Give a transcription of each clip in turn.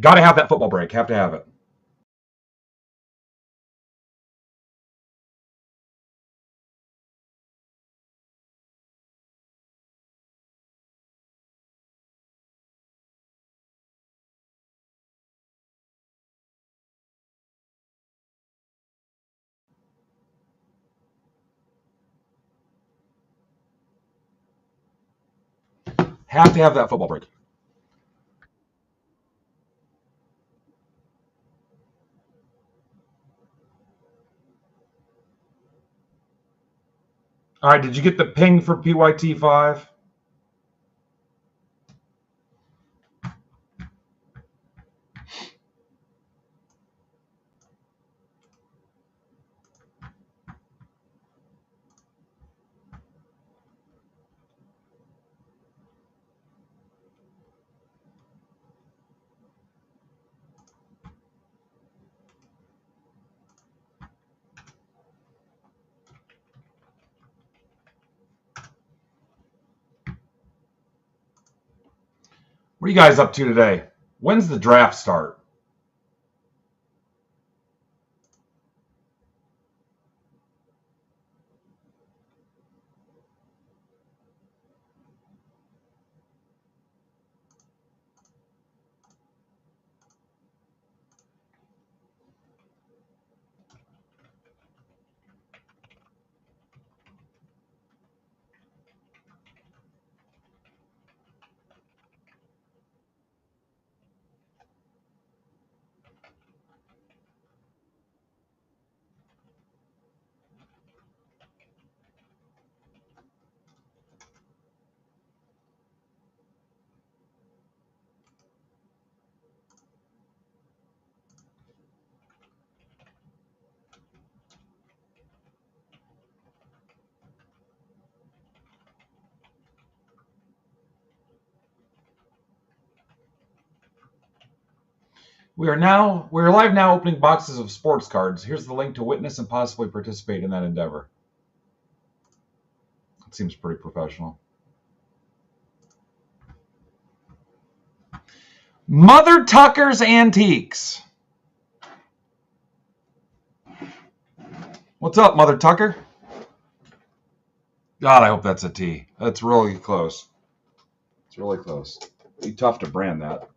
Got to have that football break. Have to have it. Have to have that football break. All right, did you get the ping for PYT5? What are you guys up to today? When's the draft start? We're live now opening boxes of sports cards. Here's the link to witness and possibly participate in that endeavor. It seems pretty professional. Mother Tucker's Antiques. What's up, Mother Tucker? God, I hope that's a T. That's really close. It's really close. It'd be tough to brand that.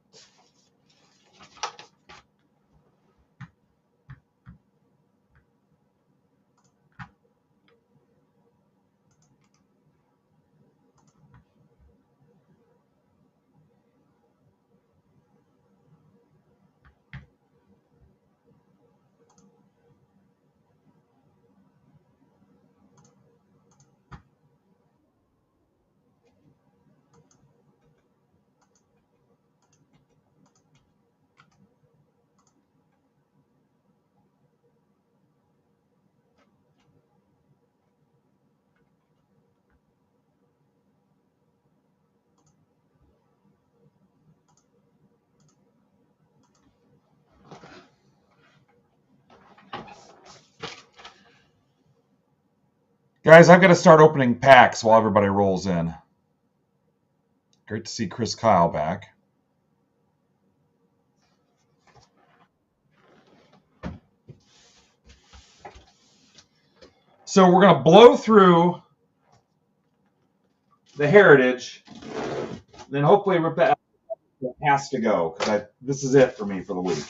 Guys, I've got to start opening packs while everybody rolls in. Great to see Chris Kyle back. So we're going to blow through the Heritage, and then hopefully rip that has to go, because this is it for me for the week.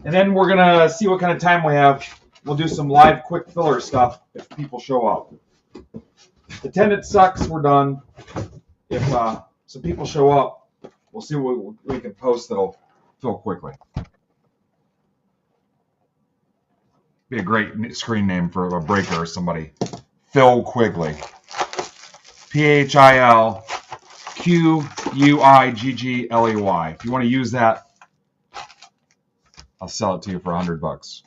And then we're going to see what kind of time we have. We'll do some live quick filler stuff if people show up. If attendance sucks, we're done. If some people show up, we'll see what we can post that'll fill quickly. Be a great screen name for a breaker or somebody. Phil Quigley. PHILQUIGGLEY. If you want to use that, I'll sell it to you for $100.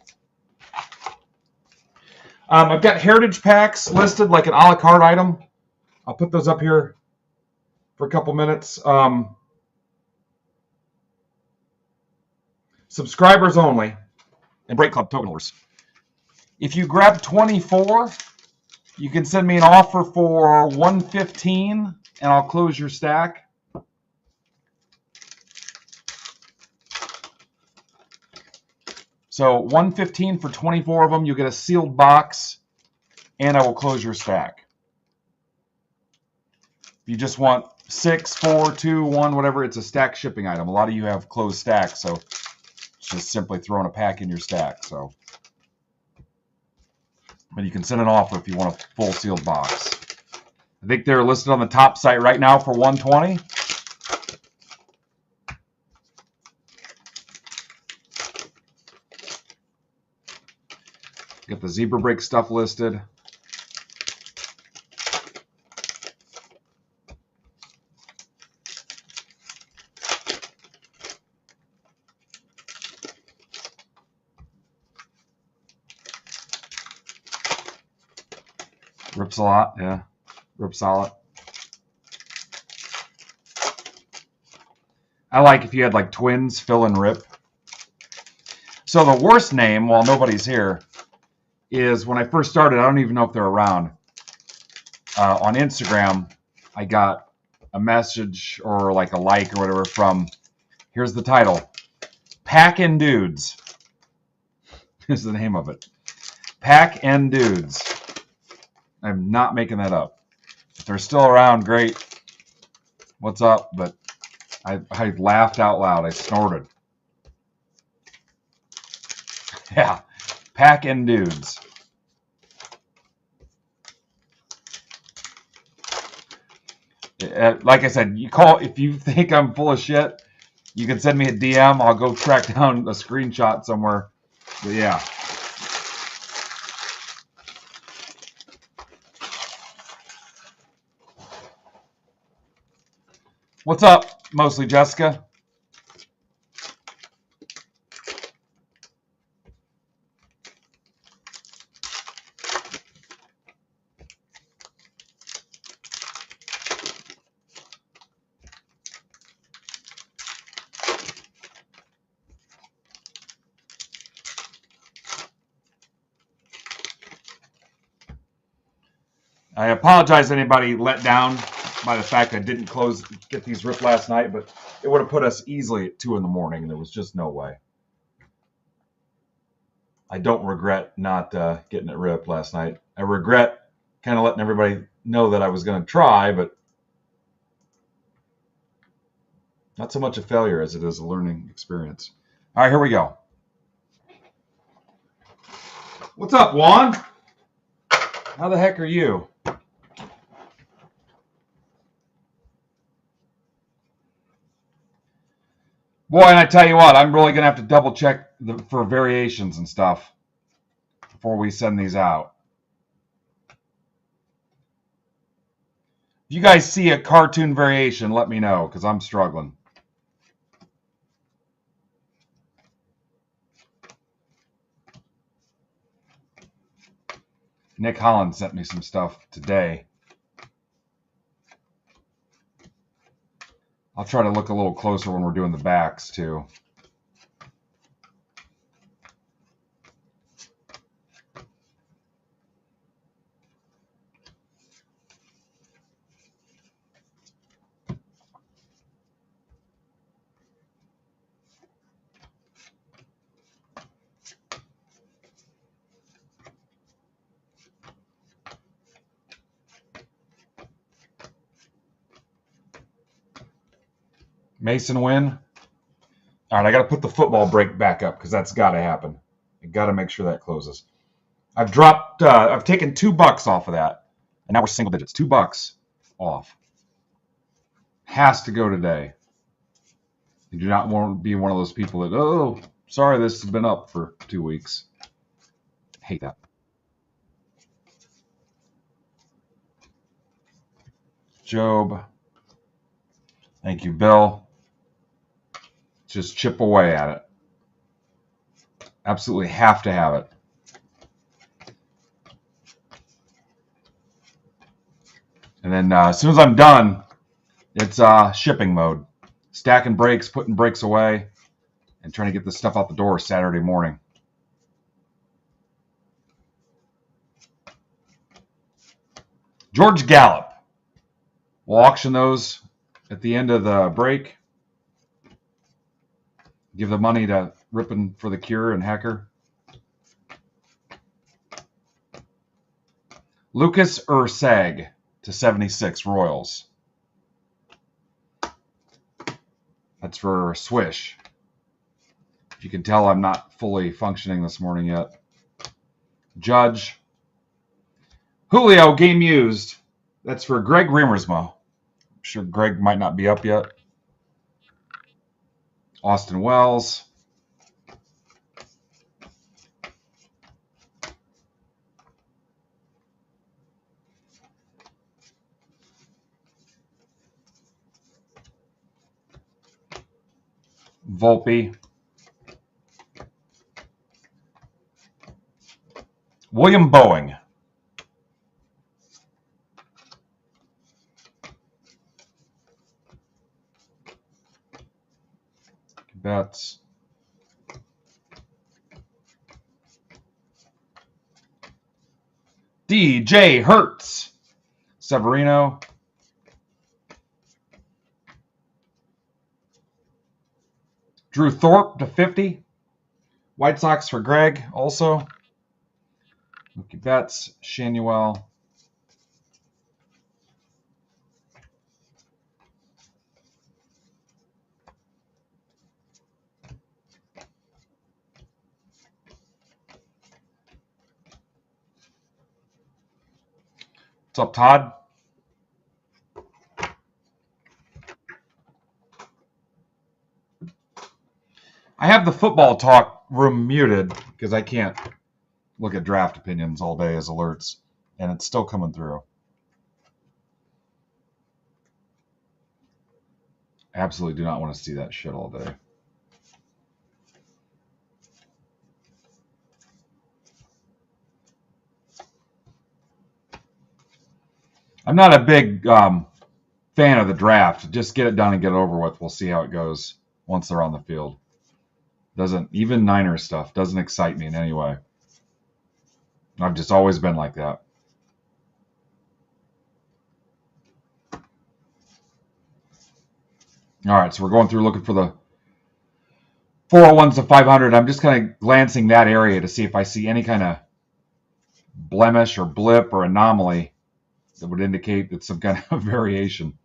I've got Heritage packs listed like an a la carte item. I'll put those up here for a couple minutes. Subscribers only and Break Club token holders. If you grab 24, you can send me an offer for $115 and I'll close your stack. So $115 for 24 of them. You'll get a sealed box, and I will close your stack. If you just want 6, 4, 2, 1, whatever, it's a stack shipping item. A lot of you have closed stacks, so it's just simply throwing a pack in your stack. So, but you can send it off if you want a full sealed box. I think they're listed on the top site right now for $120. Get the zebra break stuff listed. Rips a lot, yeah. Rips solid. I like if you had like twins, fill and rip. So the worst name, while nobody's here, is when I first started, I don't even know if they're around. On Instagram, I got a message or like a like or whatever from, here's the title, Pack-In Dudes. Is the name of it. Pack-In Dudes. I'm not making that up. If they're still around, great. What's up? But I laughed out loud. I snorted. Yeah. Pack-In Dudes. Like I said, you call if you think I'm full of shit, you can send me a DM. I'll go track down a screenshot somewhere. But yeah. What's up, mostly Jessica? I apologize to anybody let down by the fact I didn't get these ripped last night, but it would have put us easily at 2 in the morning, and there was just no way. I don't regret not getting it ripped last night. I regret kind of letting everybody know that I was going to try, but not so much a failure as it is a learning experience. All right, here we go. What's up, Juan? How the heck are you? Boy, and I tell you what, I'm really going to have to double check for variations and stuff before we send these out. If you guys see a cartoon variation, let me know, because I'm struggling. Nick Holland sent me some stuff today. I'll try to look a little closer when we're doing the backs, too. Mason win. All right, I got to put the football break back up because that's got to happen. I got to make sure that closes. I've taken $2 off of that, and now we're single digits. $2 off. Has to go today. You do not want to be one of those people that, oh, sorry, this has been up for 2 weeks. Hate that. Job. Thank you, Bill. Just chip away at it. Absolutely have to have it. And then as soon as I'm done, it's shipping mode. Stacking breaks, putting breaks away, and trying to get this stuff out the door Saturday morning. George Gallup. We'll auction those at the end of the break. Give the money to ripping for the Cure and Hecker. Lucas Ursag to 76 Royals. That's for Swish. If you can tell, I'm not fully functioning this morning yet. Judge. Julio, game used. That's for Greg Riemersma. I'm sure Greg might not be up yet. Austin Wells. Volpe. William Boeing. Betts. DJ Hertz. Severino. Drew Thorpe to 50. White Sox for Greg also. Mookie Betts. Shanuel. What's up, Todd? I have the football talk room muted because I can't look at draft opinions all day as alerts, and it's still coming through. Absolutely do not want to see that shit all day. I'm not a big fan of the draft. Just get it done and get it over with. We'll see how it goes once they're on the field. Doesn't, even Niner stuff doesn't excite me in any way. I've just always been like that. All right, so we're going through looking for the 401s to 500. I'm just kind of glancing that area to see if I see any kind of blemish or blip or anomaly that would indicate that some kind of variation.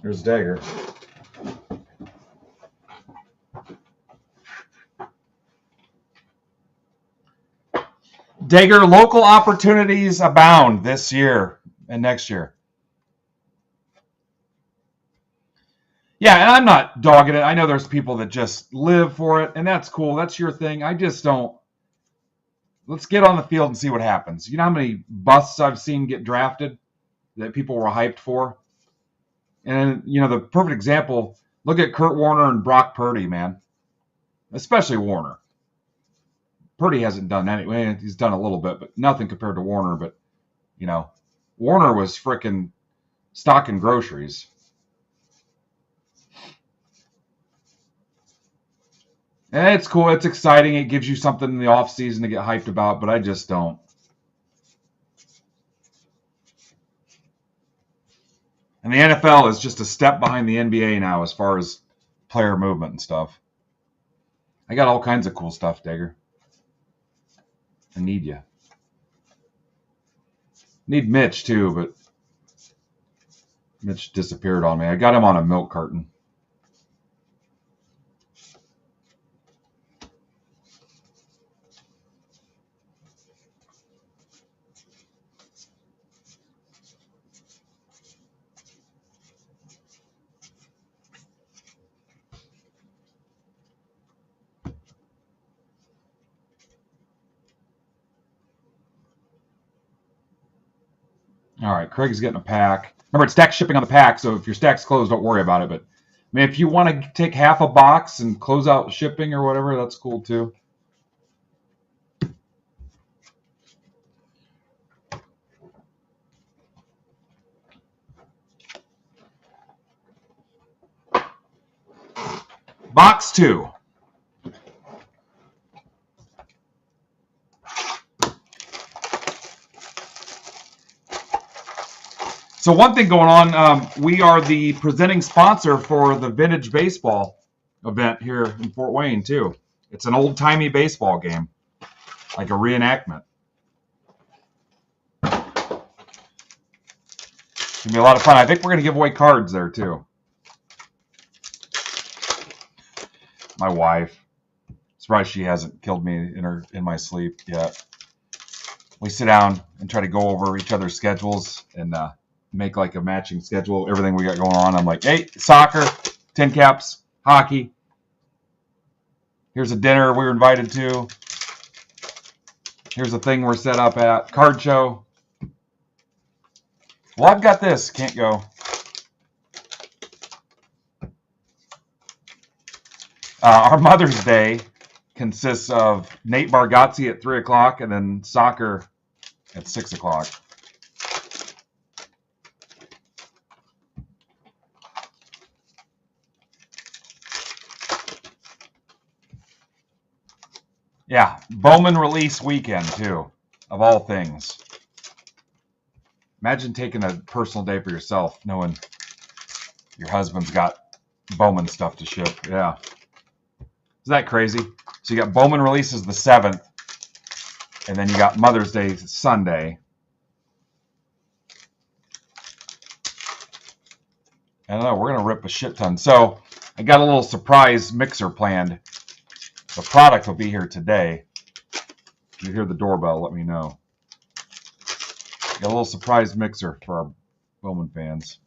There's Dagger. Dagger, local opportunities abound this year and next year. Yeah, and I'm not dogging it. I know there's people that just live for it, and that's cool. That's your thing. I just don't. Let's get on the field and see what happens. You know how many busts I've seen get drafted that people were hyped for? And, you know, the perfect example, look at Kurt Warner and Brock Purdy, man. Especially Warner. Purdy hasn't done anything. He's done a little bit, but nothing compared to Warner. But, you know, Warner was frickin' stocking groceries. And it's cool. It's exciting. It gives you something in the offseason to get hyped about, but I just don't. And the NFL is just a step behind the NBA now as far as player movement and stuff. I got all kinds of cool stuff, Dagger. I need you. Need Mitch, too, but Mitch disappeared on me. I got him on a milk carton. All right, Craig's getting a pack. Remember, it's stack shipping on the pack, so if your stack's closed, don't worry about it. But, I mean, if you want to take half a box and close out shipping or whatever, that's cool, too. Box 2. So one thing going on, we are the presenting sponsor for the Vintage Baseball event here in Fort Wayne, too. It's an old-timey baseball game, like a reenactment. It's going to be a lot of fun. I think we're going to give away cards there, too. My wife. Surprised she hasn't killed me in my sleep yet. We sit down and try to go over each other's schedules and make like a matching schedule, everything we got going on. I'm like, hey, soccer, tin caps, hockey. Here's a dinner we were invited to. Here's a thing we're set up at. Card show. Well, I've got this. Can't go. Our Mother's Day consists of Nate Bargatze at 3 o'clock and then soccer at 6 o'clock. Yeah, Bowman release weekend, too, of all things. Imagine taking a personal day for yourself, knowing your husband's got Bowman stuff to ship. Yeah. Isn't that crazy? So you got Bowman releases the 7th, and then you got Mother's Day Sunday. I don't know, we're going to rip a shit ton. So I got a little surprise mixer planned. The product will be here today. If you hear the doorbell, let me know. Got a little surprise mixer for our Bowman fans.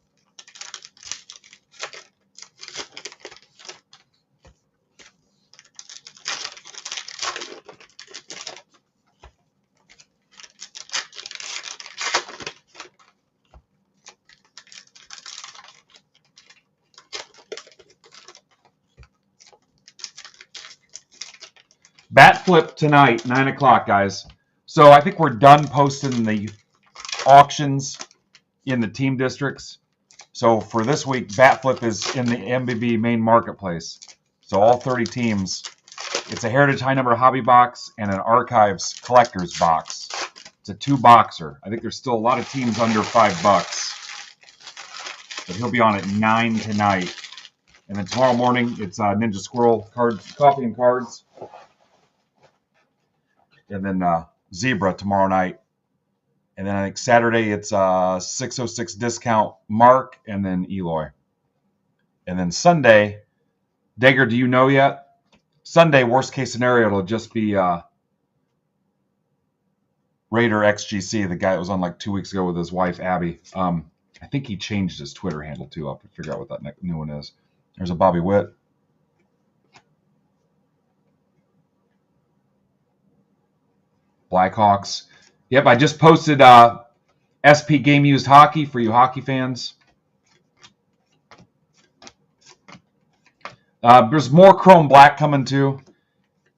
Bat flip tonight, 9 o'clock, guys. So I think we're done posting the auctions in the team districts. So for this week, bat flip is in the MBB main marketplace. So all 30 teams. It's a Heritage High Number Hobby box and an Archives Collector's box. It's a 2-boxer. I think there's still a lot of teams under $5. But he'll be on at 9 tonight. And then tomorrow morning, it's Ninja Squirrel cards, coffee and cards. And then Zebra tomorrow night. And then I think Saturday it's 606 discount Mark and then Eloy. And then Sunday, Dagger, do you know yet? Sunday, worst case scenario, it'll just be Raider XGC, the guy that was on like 2 weeks ago with his wife, Abby. I think he changed his Twitter handle too. I'll have to figure out what that new one is. There's a Bobby Witt. Blackhawks. Yep, I just posted SP Game Used Hockey for you hockey fans. There's more Chrome Black coming too.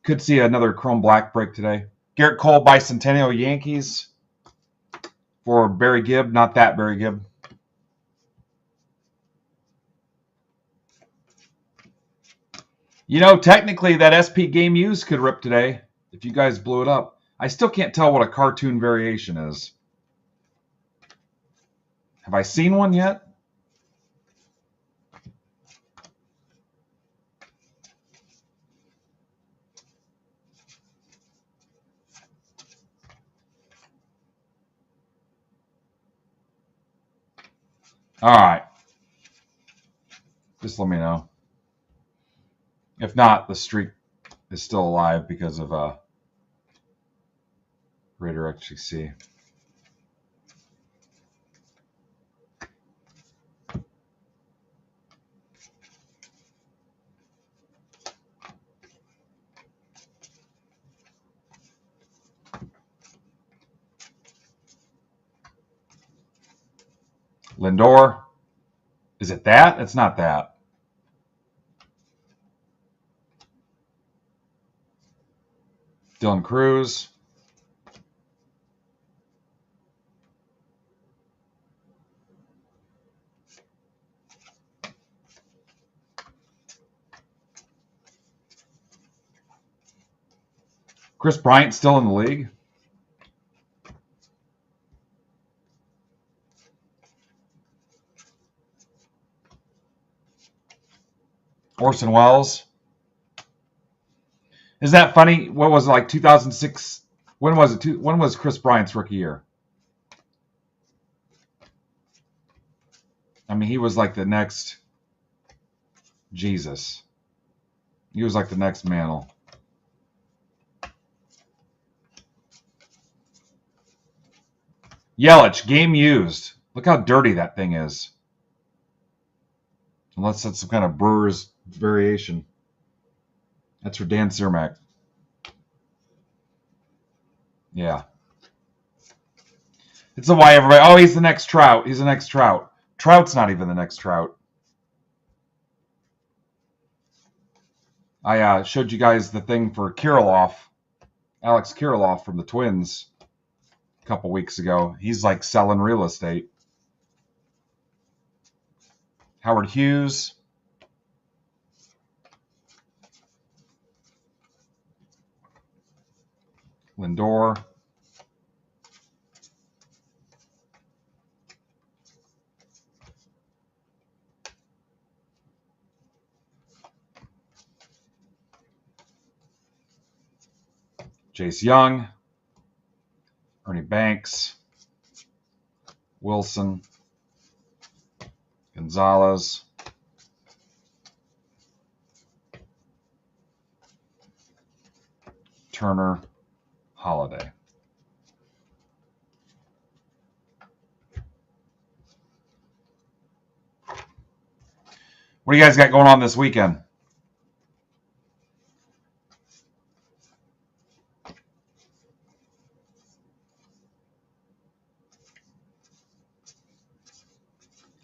Could see another Chrome Black break today. Garrett Cole Bicentennial Yankees for Barry Gibb. Not that Barry Gibb. You know, technically that SP Game Used could rip today if you guys blew it up. I still can't tell what a cartoon variation is. Have I seen one yet? All right. Just let me know. If not, the streak is still alive because of Raider XGC. Lindor. Is it that? It's not that. Dylan Cruz. Chris Bryant still in the league? Orson Welles. Isn't that funny? What was it, like 2006? When was it? When was Chris Bryant's rookie year? I mean, he was like the next Jesus. He was like the next Mantle. Yelich, game used. Look how dirty that thing is. Unless that's some kind of Brewers variation. That's for Dan Cermak. Yeah. It's the why everybody, oh, he's the next Trout. He's the next Trout. Trout's not even the next Trout. I showed you guys the thing for Kirilloff, Alex Kirilloff from the Twins a couple weeks ago. He's like selling real estate. Howard Hughes. Lindor. Chase Young. Ernie Banks. Wilson. Gonzalez. Turner. Holiday. What do you guys got going on this weekend?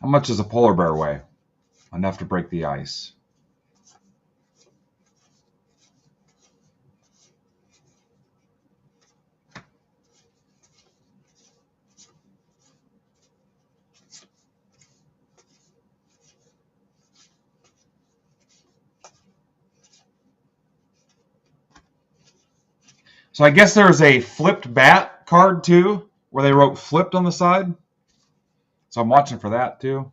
How much does a polar bear weigh? Enough to break the ice. So I guess there's a flipped bat card too, where they wrote flipped on the side. So I'm watching for that too.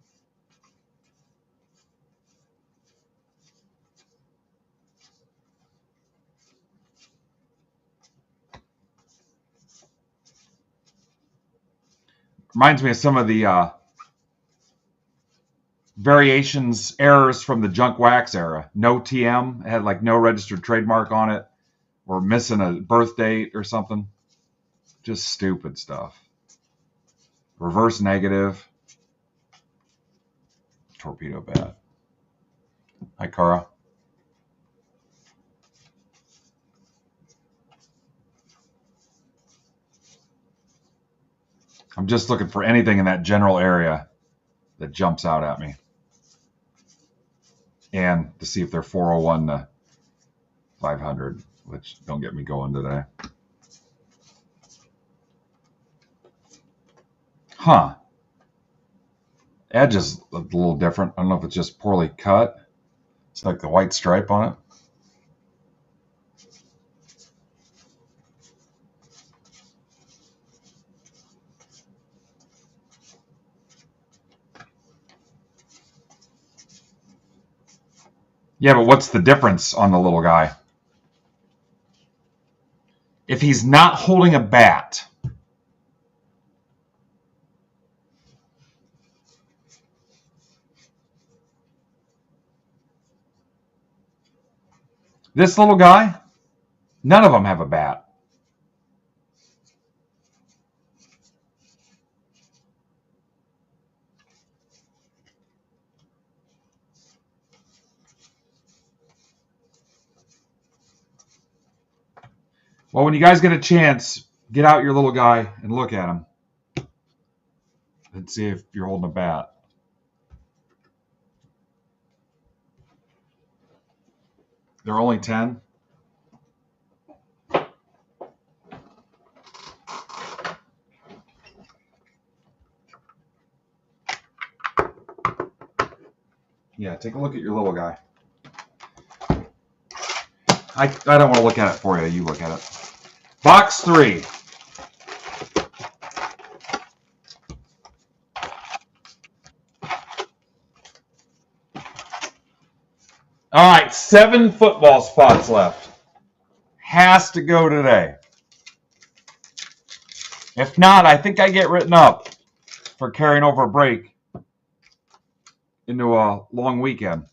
Reminds me of some of the variations, errors from the junk wax era. No TM, it had like no registered trademark on it, or missing a birth date or something. Just stupid stuff. Reverse negative. Torpedo bat. Hi, Cara. I'm just looking for anything in that general area that jumps out at me. And to see if they're 401 to 500, which don't get me going today. Huh. Edge is a little different. I don't know if it's just poorly cut. It's like the white stripe on it. Yeah, but what's the difference on the little guy? If he's not holding a bat, this little guy, none of them have a bat. Well, when you guys get a chance, get out your little guy and look at him and see if you're holding a bat. They're only 10. Yeah, take a look at your little guy. I don't want to look at it for you. You look at it. Box 3. All right, 7 football spots left. Has to go today. If not, I think I get written up for carrying over a break into a long weekend.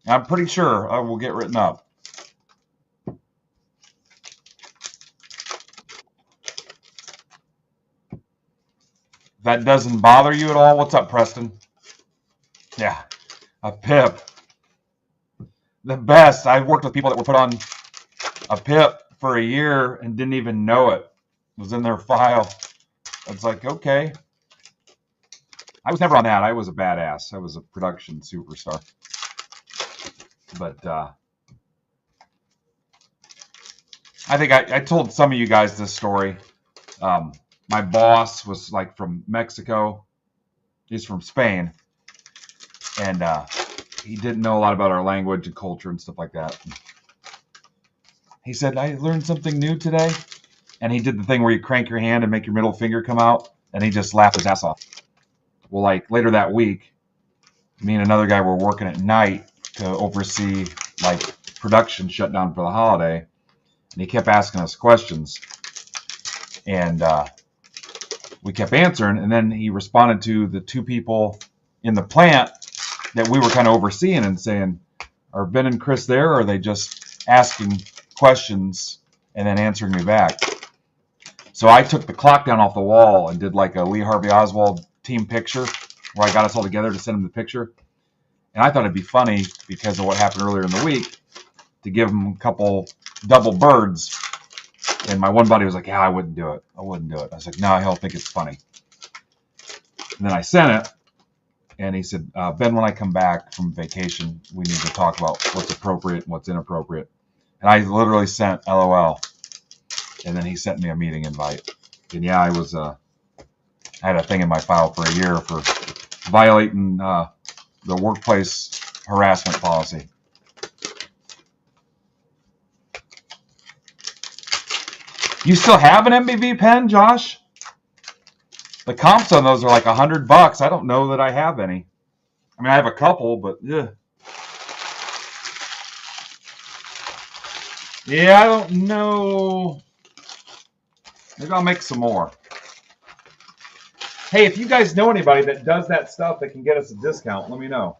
I'm pretty sure I will get written up. If that doesn't bother you at all, what's up, Preston? Yeah, a PIP. The best. I've worked with people that were put on a PIP for a year and didn't even know it. It was in their file. It's like, okay. I was never on that. I was a badass. I was a production superstar. But I think I told some of you guys this story. My boss was like from Mexico. He's from Spain. And he didn't know a lot about our language and culture and stuff like that. He said, I learned something new today. And he did the thing where you crank your hand and make your middle finger come out. And he just laughed his ass off. Well, like later that week, me and another guy were working at night to oversee like production shutdown for the holiday. And he kept asking us questions. And we kept answering. And then he responded to the 2 people in the plant that we were kind of overseeing and saying, are Ben and Chris there, or are they just asking questions and then answering me back? So I took the clock down off the wall and did like a Lee Harvey Oswald team picture where I got us all together to send him the picture. And I thought it'd be funny because of what happened earlier in the week to give him a couple double birds. And my one buddy was like, yeah, I wouldn't do it. I wouldn't do it. I was like, no, he'll think it's funny. And then I sent it. And he said, Ben, when I come back from vacation, we need to talk about what's appropriate and what's inappropriate. And I literally sent LOL. And then he sent me a meeting invite. And yeah, I had a thing in my file for a year for violating the workplace harassment policy. You still have an MBB pen, Josh? The comps on those are like $100. I don't know that I have any. I mean, I have a couple, but yeah. Yeah, I don't know. Maybe I'll make some more. Hey, if you guys know anybody that does that stuff that can get us a discount, let me know.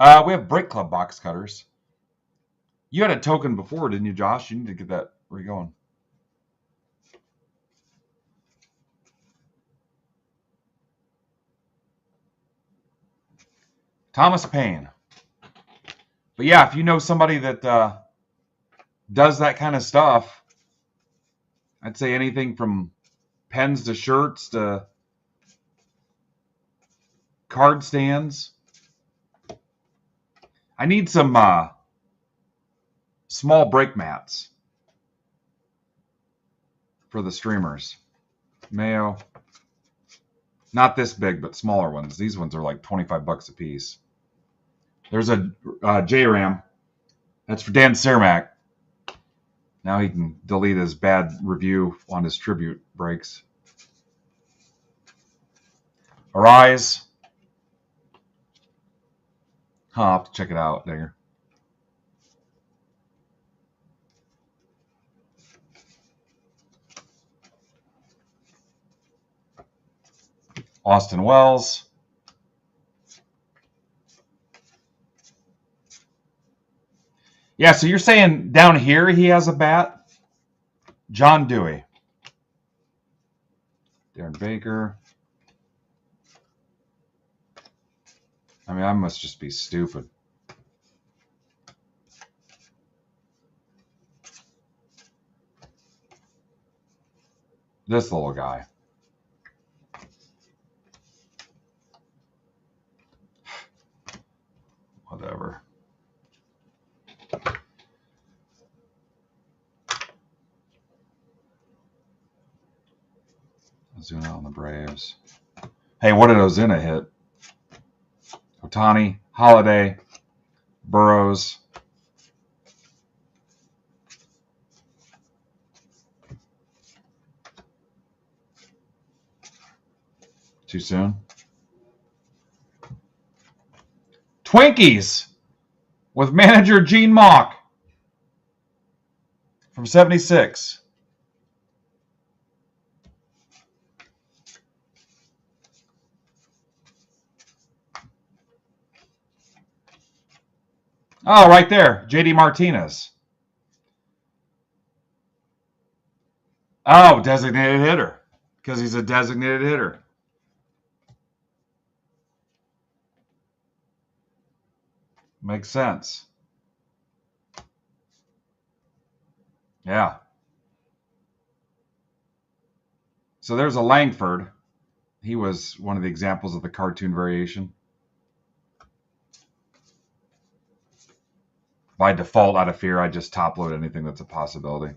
We have Break Club box cutters. You had a token before, didn't you, Josh? You need to get that where you going. Thomas Paine. But yeah, if you know somebody that does that kind of stuff, I'd say anything from pens to shirts to card stands. I need some small brake mats for the streamers. Mayo. Not this big, but smaller ones. These ones are like $25 a piece. There's a J-Ram. That's for Dan Cermak. Now he can delete his bad review on his tribute breaks. Arise. I'll have to check it out there. Austin Wells. Yeah, so you're saying down here he has a bat? John Dewey. Darren Baker. I mean, I must just be stupid. This little guy. Whatever. Zoom out on the Braves. Hey, what did Ozuna hit? Otani, Holiday, Burrows. Too soon. Twinkies with manager Gene Mock from 76. Oh, right there. JD Martinez. Oh, designated hitter. Because he's a designated hitter. Makes sense. Yeah. So there's a Langford. He was one of the examples of the cartoon variation. By default, out of fear, I just top load anything that's a possibility.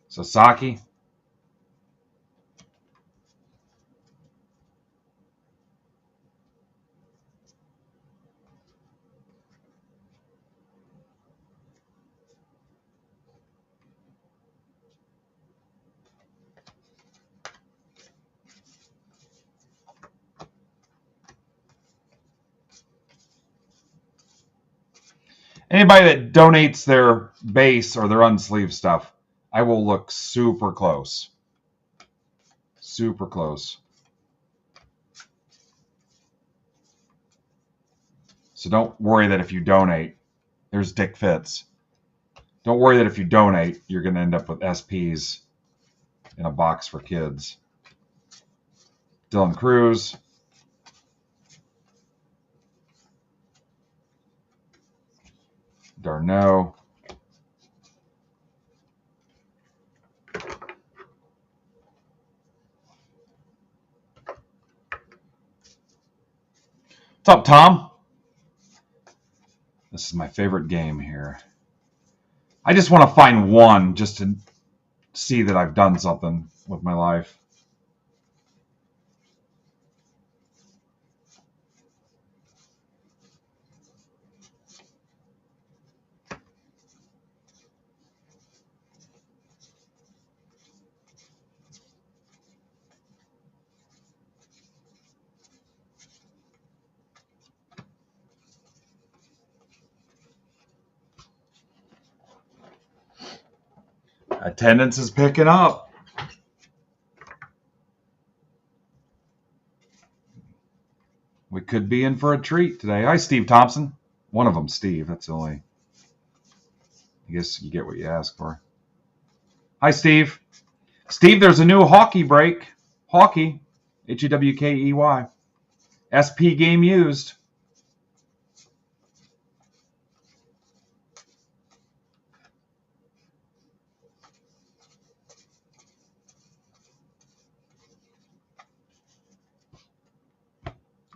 Sasaki. Anybody that donates their base or their unsleeved stuff, I will look super close. Super close. So don't worry that if you donate, there's Dick Fitz. Don't worry that if you donate, you're going to end up with SPs in a box for kids. Dylan Cruz. Darno. What's up, Tom? This is my favorite game here. I just want to find one just to see that I've done something with my life. Attendance is picking up. We could be in for a treat today. Hi, Steve Thompson. One of them, Steve. That's the only. I guess you get what you ask for. Hi, Steve. Steve, there's a new hockey break. Hockey. Hewkey. SP game used.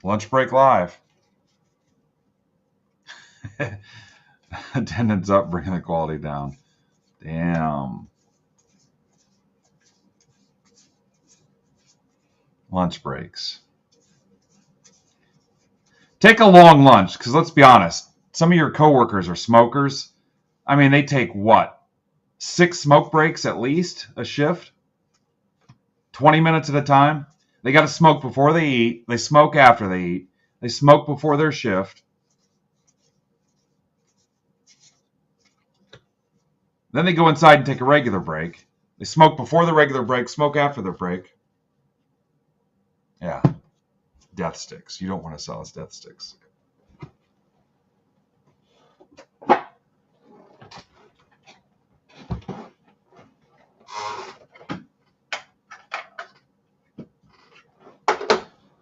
Lunch break live. Attendance up, bringing the quality down. Damn. Lunch breaks. Take a long lunch, because let's be honest, some of your coworkers are smokers. I mean, they take what? 6 smoke breaks at least a shift? 20 minutes at a time? They got to smoke before they eat. They smoke after they eat. They smoke before their shift. Then they go inside and take a regular break. They smoke before the regular break, smoke after their break. Yeah. Death sticks. You don't want to sell us death sticks.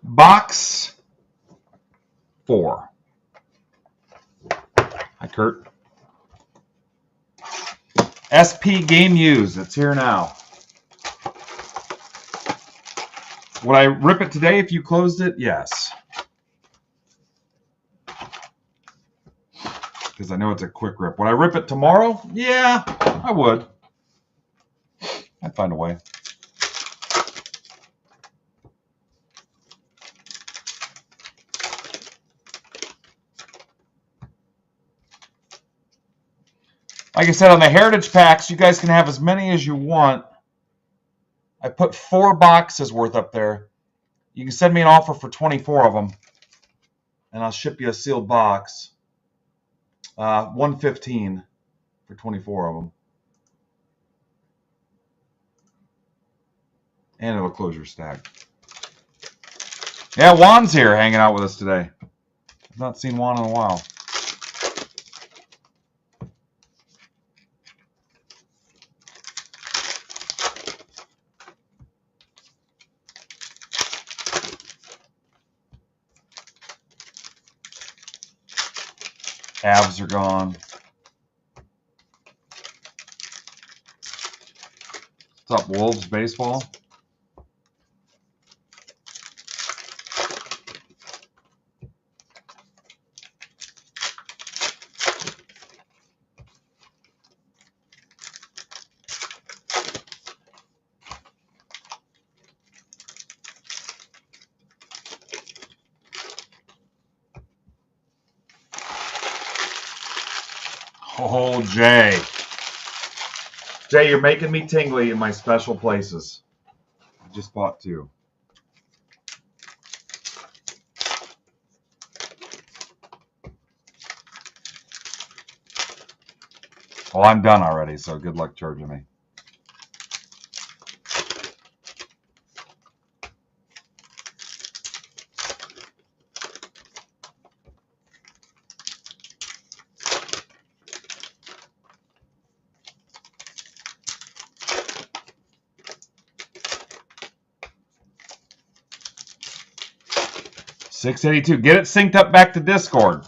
Box 4. Hi, Kurt. SP game used. It's here now. Would I rip it today if you closed it? Yes. Because because I know it's a quick rip. Would I rip it tomorrow? Yeah, I would. I'd find a way. Like I said, on the Heritage Packs, you guys can have as many as you want. I put 4 boxes worth up there. You can send me an offer for 24 of them, and I'll ship you a sealed box. $115 for 24 of them. And it'll close your stack. Yeah, Juan's here hanging out with us today. I've not seen Juan in a while. Avs are gone. What's up, Wolves baseball? Oh, Jay. Jay, you're making me tingly in my special places. I just bought 2. Well, I'm done already, so good luck charging me. $682. Get it synced up back to Discord.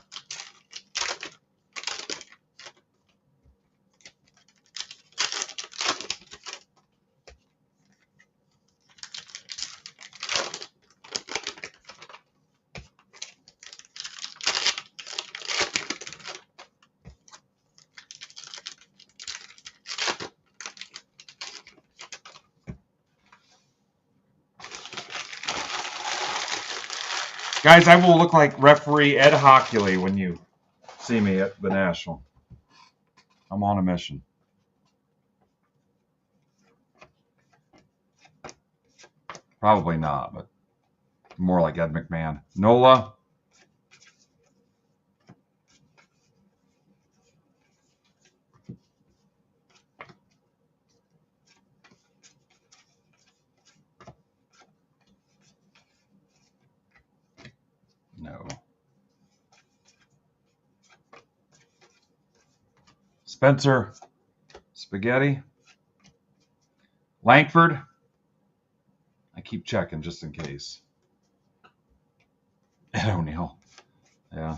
Guys, I will look like referee Ed Hockley when you see me at the National. I'm on a mission. Probably not, but more like Ed McMahon. Nola. No. Spencer. Spaghetti. Langford. I keep checking just in case. Ed O'Neill. Yeah.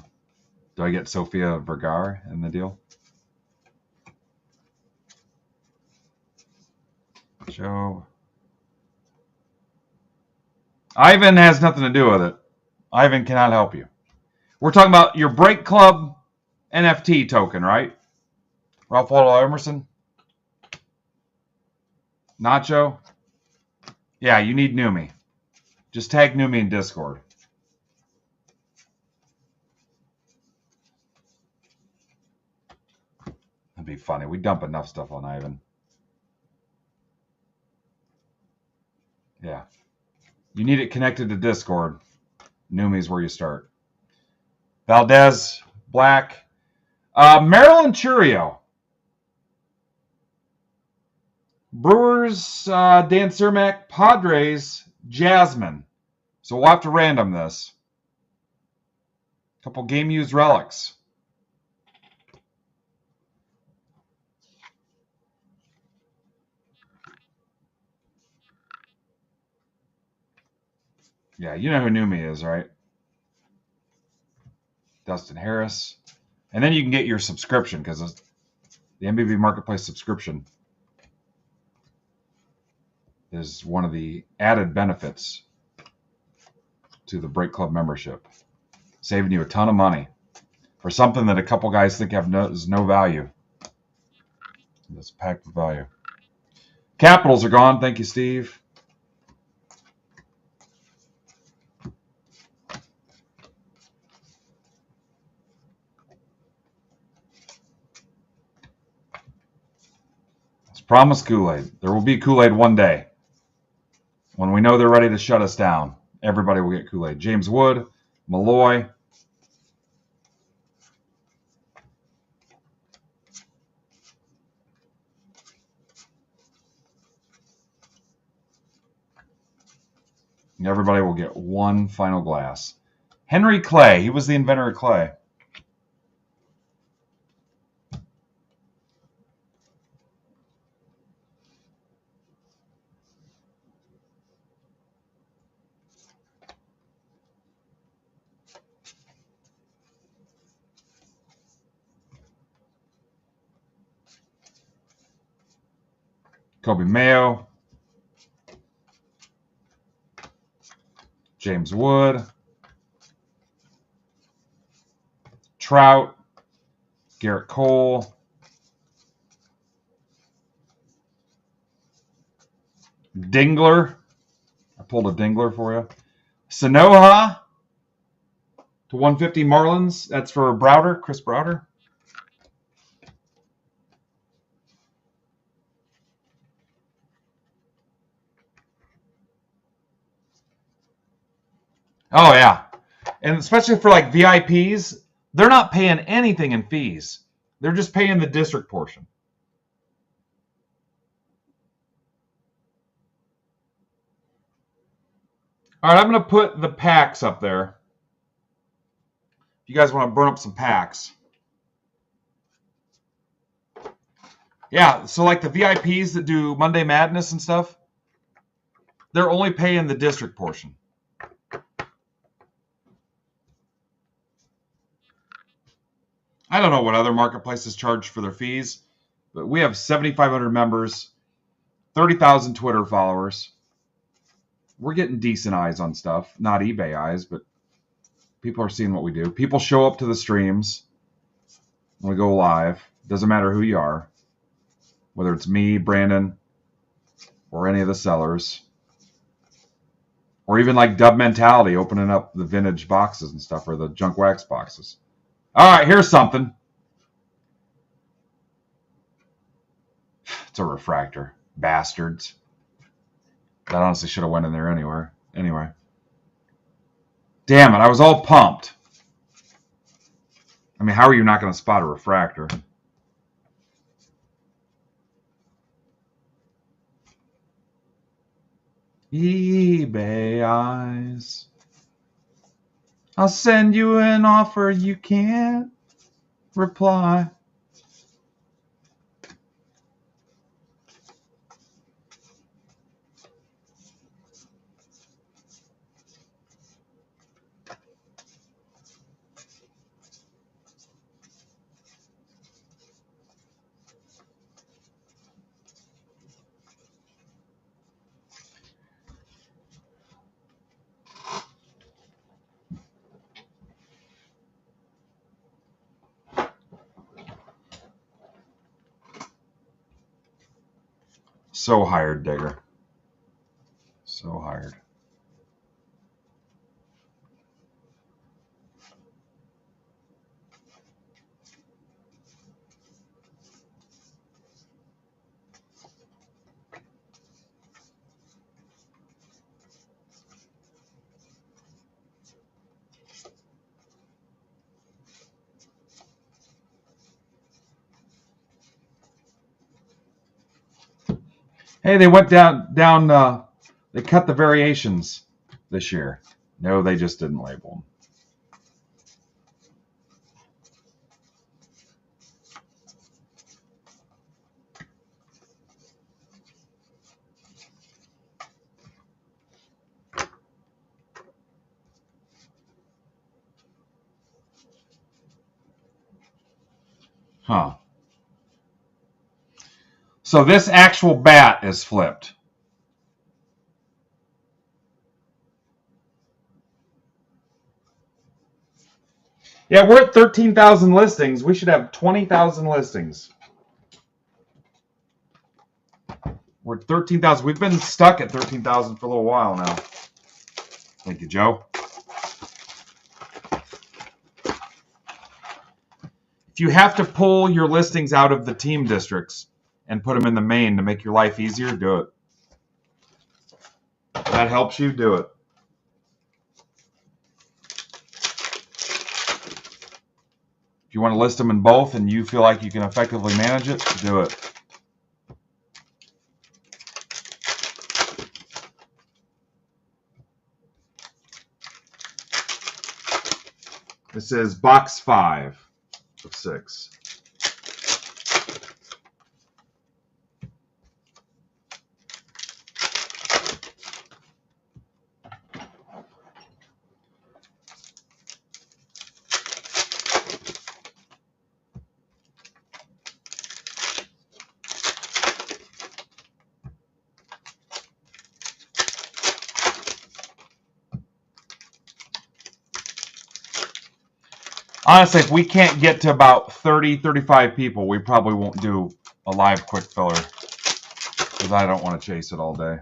Do I get Sofia Vergara in the deal? Joe. Ivan has nothing to do with it. Ivan cannot help you. We're talking about your Break Club NFT token, right? Ralph Waldo Emerson? Nacho? Yeah, you need Numi. Just tag Numi in Discord. That'd be funny. We dump enough stuff on Ivan. Yeah. You need it connected to Discord. Numi's where you start. Valdez, Black. Maryland Churio. Brewers, Dan Cermak. Padres, Jasmine. So we'll have to random this. Couple game used relics. Yeah, you know who Numi is, right? Dustin Harris. And then you can get your subscription because the MBB Marketplace subscription is one of the added benefits to the Break Club membership, saving you a ton of money. for something that a couple guys think is no value. It's packed with value. Capitals are gone. Thank you, Steve. It's promised Kool-Aid. There will be Kool-Aid one day. When we know they're ready to shut us down, everybody will get Kool-Aid. James Wood, Malloy. And everybody will get one final glass. Henry Clay. He was the inventor of clay. Kobe Mayo. James Wood. Trout. Garrett Cole. Dingler. I pulled a Dingler for you. Sanoha to 150 Marlins. That's for Browder, Chris Browder. Oh, yeah. And especially for like VIPs, they're not paying anything in fees. They're just paying the district portion. All right, I'm going to put the packs up there. If you guys want to burn up some packs. Yeah, so like the VIPs that do Monday Madness and stuff, they're only paying the district portion. I don't know what other marketplaces charge for their fees, but we have 7,500 members, 30,000 Twitter followers. We're getting decent eyes on stuff. Not eBay eyes, but people are seeing what we do. People show up to the streams when we go live. Doesn't matter who you are, whether it's me, Brandon, or any of the sellers. Or even like Dub Mentality opening up the vintage boxes and stuff, or the junk wax boxes. All right, here's something. It's a refractor. Bastards. That honestly should have went in there anywhere. Anyway. Damn it, I was all pumped. I mean, how are you not going to spot a refractor? eBay eyes. I'll send you an offer you can't reply. So hired, Digger. So hired. Hey, they went down. They cut the variations this year. No, they just didn't label them. Huh. So this actual bat is flipped. Yeah, we're at 13,000 listings. We should have 20,000 listings. We're at 13,000. We've been stuck at 13,000 for a little while now. Thank you, Joe. If you have to pull your listings out of the team districts and put them in the main to make your life easier, do it. If that helps you, do it. If you want to list them in both and you feel like you can effectively manage it, do it. This is box 5 of 6. Honestly, if we can't get to about 30, 35 people, we probably won't do a live quick filler because I don't want to chase it all day.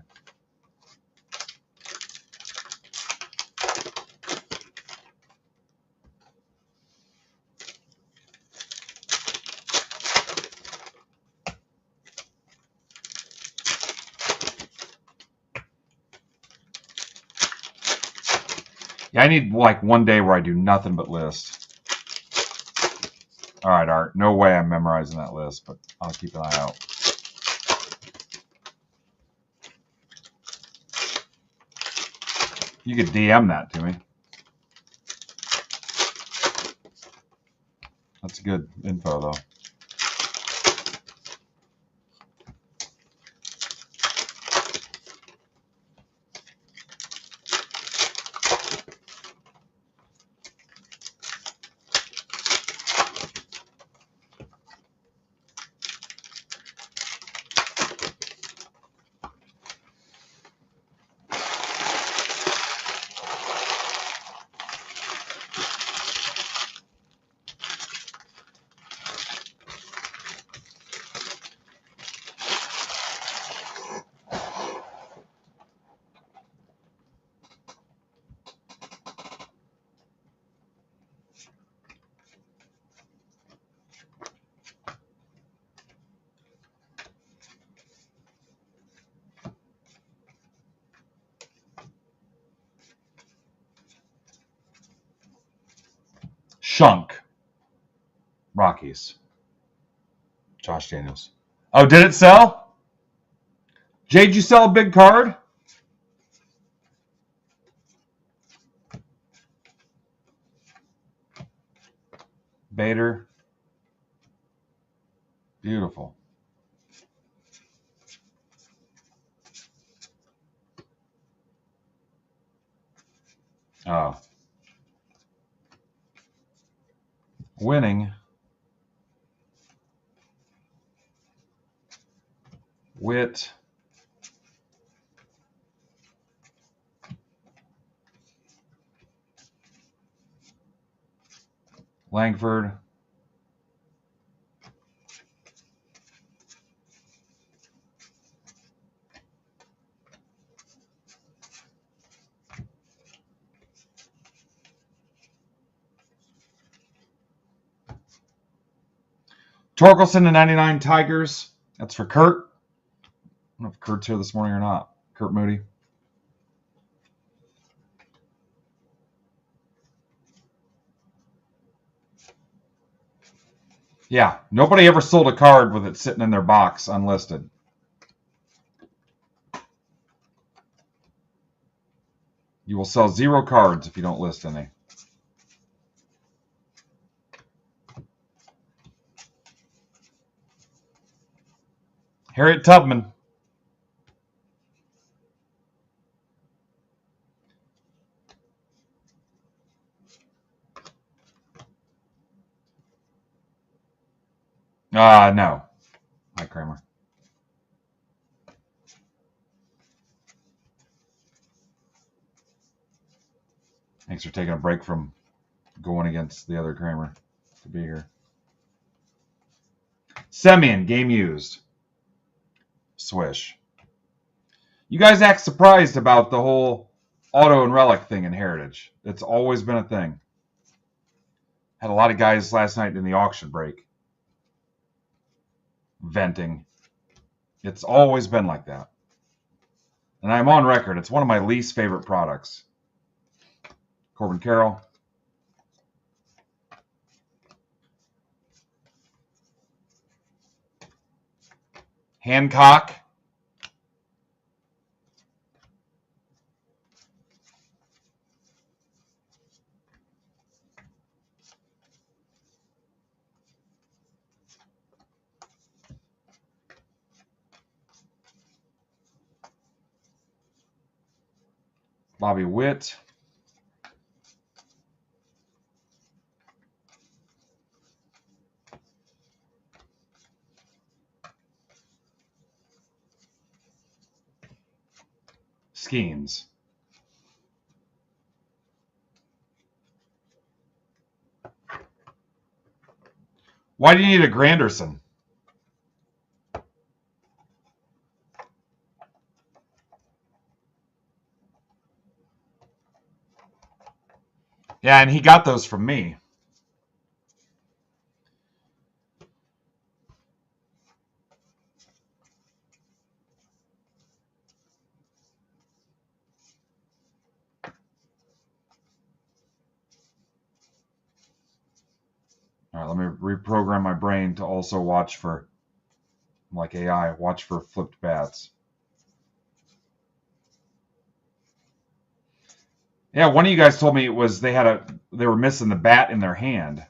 Yeah, I need like one day where I do nothing but list. All right, Art. No way I'm memorizing that list, but I'll keep an eye out. You could DM that to me. That's good info, though. Shunk. Rockies. Josh Daniels. Oh, did it sell? Jay, did you sell a big card? Bader. Beautiful. Oh. Winning. Witt. Langford. Torkelson to 99 Tigers. That's for Kurt. I don't know if Kurt's here this morning or not. Kurt Moody. Yeah, nobody ever sold a card with it sitting in their box unlisted. You will sell 0 cards if you don't list any. Harriet Tubman. No. Hi, Kramer. Thanks for taking a break from going against the other Kramer to be here. Semyon, game used. Swish. You guys act surprised about the whole auto and relic thing in Heritage. It's always been a thing. Had a lot of guys last night in the auction break venting. It's always been like that. And I'm on record. It's one of my least favorite products. Corbin Carroll. Hancock. Bobby Witt. Skeens. Why do you need a Granderson? Yeah, and he got those from me. All right, let me reprogram my brain to also watch for, like AI, watch for flipped bats. Yeah, one of you guys told me it was they were missing the bat in their hand.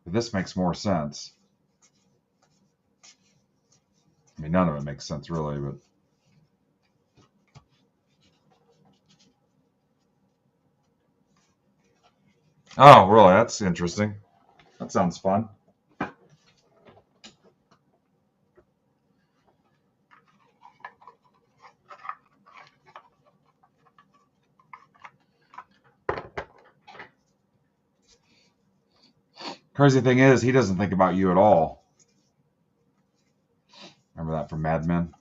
But this makes more sense. I mean, none of it makes sense really, but oh, really? That's interesting. That sounds fun. Crazy thing is, he doesn't think about you at all. Remember that from Mad Men?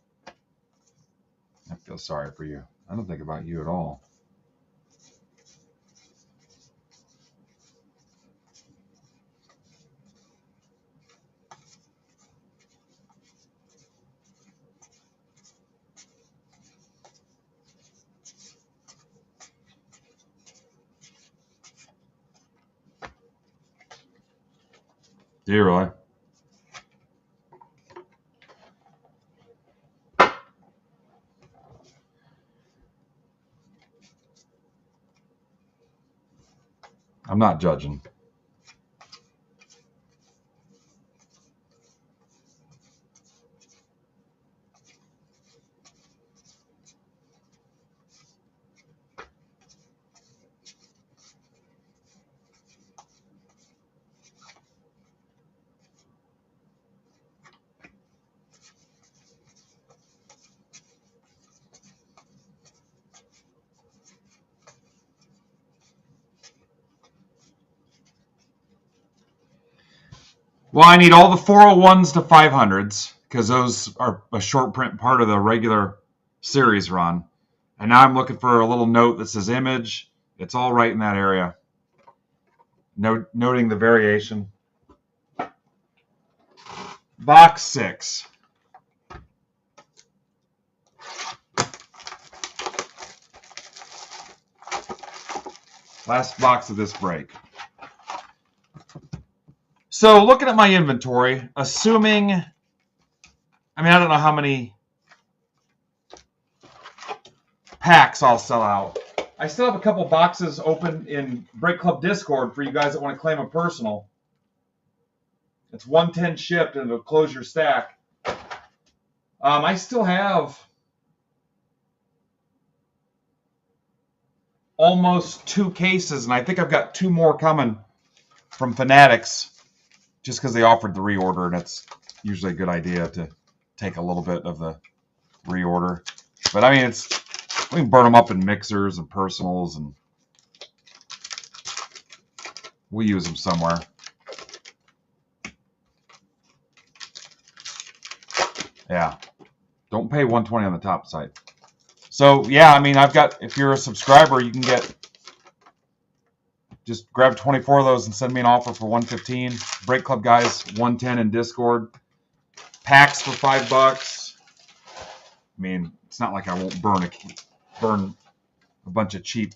I feel sorry for you. I don't think about you at all. Do you really? I'm not judging. Well, I need all the 401s to 500s because those are a short print part of the regular series run. And now I'm looking for a little note that says image. It's all right in that area. Noting the variation. Box 6. Last box of this break. So looking at my inventory, assuming, I don't know how many packs I'll sell out. I still have a couple boxes open in Break Club Discord for you guys that want to claim a personal. It's 110 shipped and it'll close your stack. I still have almost 2 cases, and I think I've got 2 more coming from Fanatics. Just because they offered the reorder, and it's usually a good idea to take a little bit of the reorder. But we can burn them up in mixers and personals, and We'll use them somewhere. Yeah. Don't pay $120 on the top site. So, yeah, I mean, I've got, if you're a subscriber, you can get, just grab 24 of those and send me an offer for $115. Break Club guys, $110 in Discord. Packs for $5. I mean, it's not like I won't burn a bunch of cheap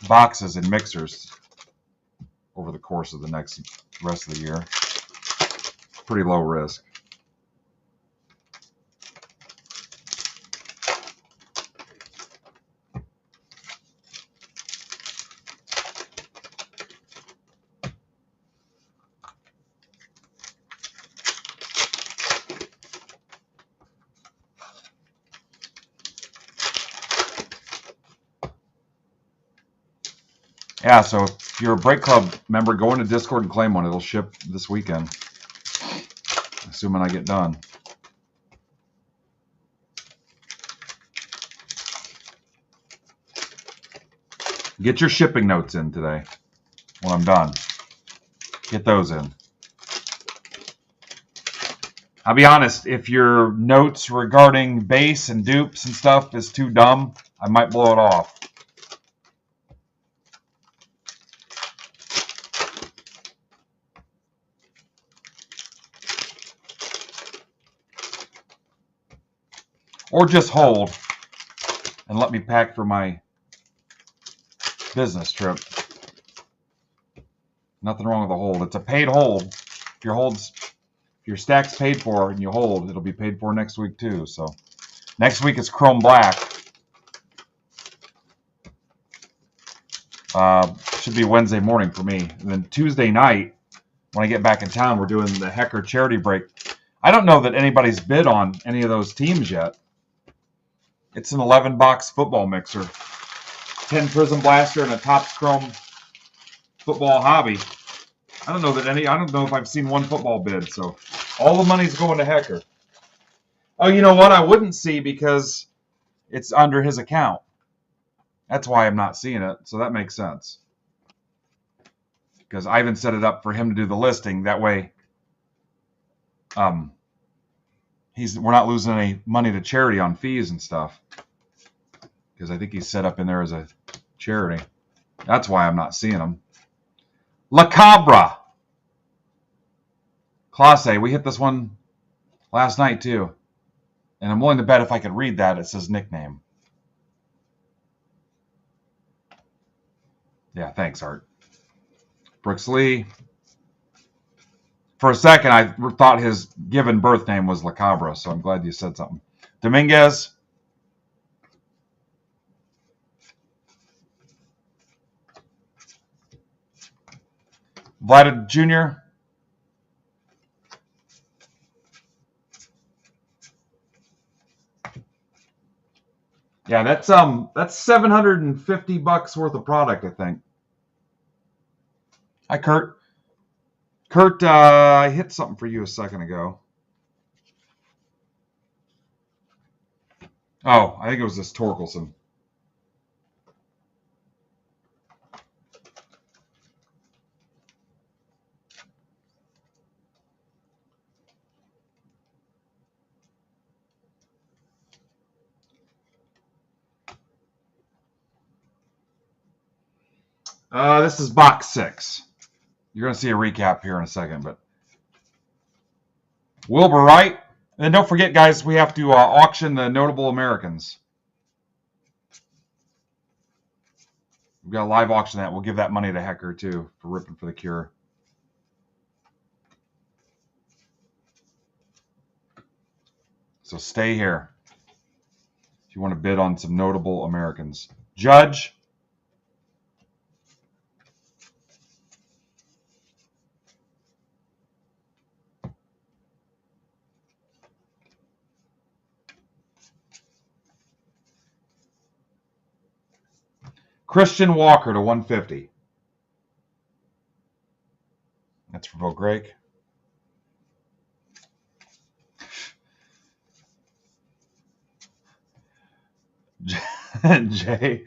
boxes and mixers over the course of the rest of the year. Pretty low risk. Yeah, so if you're a Break Club member, go into Discord and claim one. It'll ship this weekend, assuming I get done. Get your shipping notes in today when I'm done. Get those in. I'll be honest, if your notes regarding base and dupes and stuff is too dumb, I might blow it off. Or just hold and let me pack for my business trip. Nothing wrong with a hold. It's a paid hold. If your stack's paid for and you hold, it'll be paid for next week too. So next week is Chrome Black. Should be Wednesday morning for me. And then Tuesday night, when I get back in town, we're doing the Hecker charity break. I don't know that anybody's bid on any of those teams yet. It's an 11-box football mixer, 10 Prism Blaster, and a Topps Chrome football hobby. I don't know if I've seen one football bid, so all the money's going to Hecker. Oh, you know what? I wouldn't see because it's under his account. That's why I'm not seeing it, so that makes sense. Because Ivan set it up for him to do the listing. That way, we're not losing any money to charity on fees and stuff. Because I think he's set up in there as a charity. That's why I'm not seeing him. La Cabra. Classe, we hit this one last night too. And I'm willing to bet if I could read that, it says nickname. Yeah, thanks, Art. Brooks Lee. For a second, I thought his given birth name was La Cabra, so I'm glad you said something. Dominguez. Vlad Jr. Yeah, that's $750 worth of product, I think. Hi, Kurt. Kurt, I hit something for you a second ago. Oh, I think it was this Torkelson. This is box 6. You're going to see a recap here in a second, but Wilbur Wright. And don't forget, guys, we have to auction the notable Americans. We've got a live auction that. We'll give that money to Hecker, too, for ripping for the cure. So stay here if you want to bid on some notable Americans. Judge. Christian Walker to 150. That's for Bo Greg. Jay.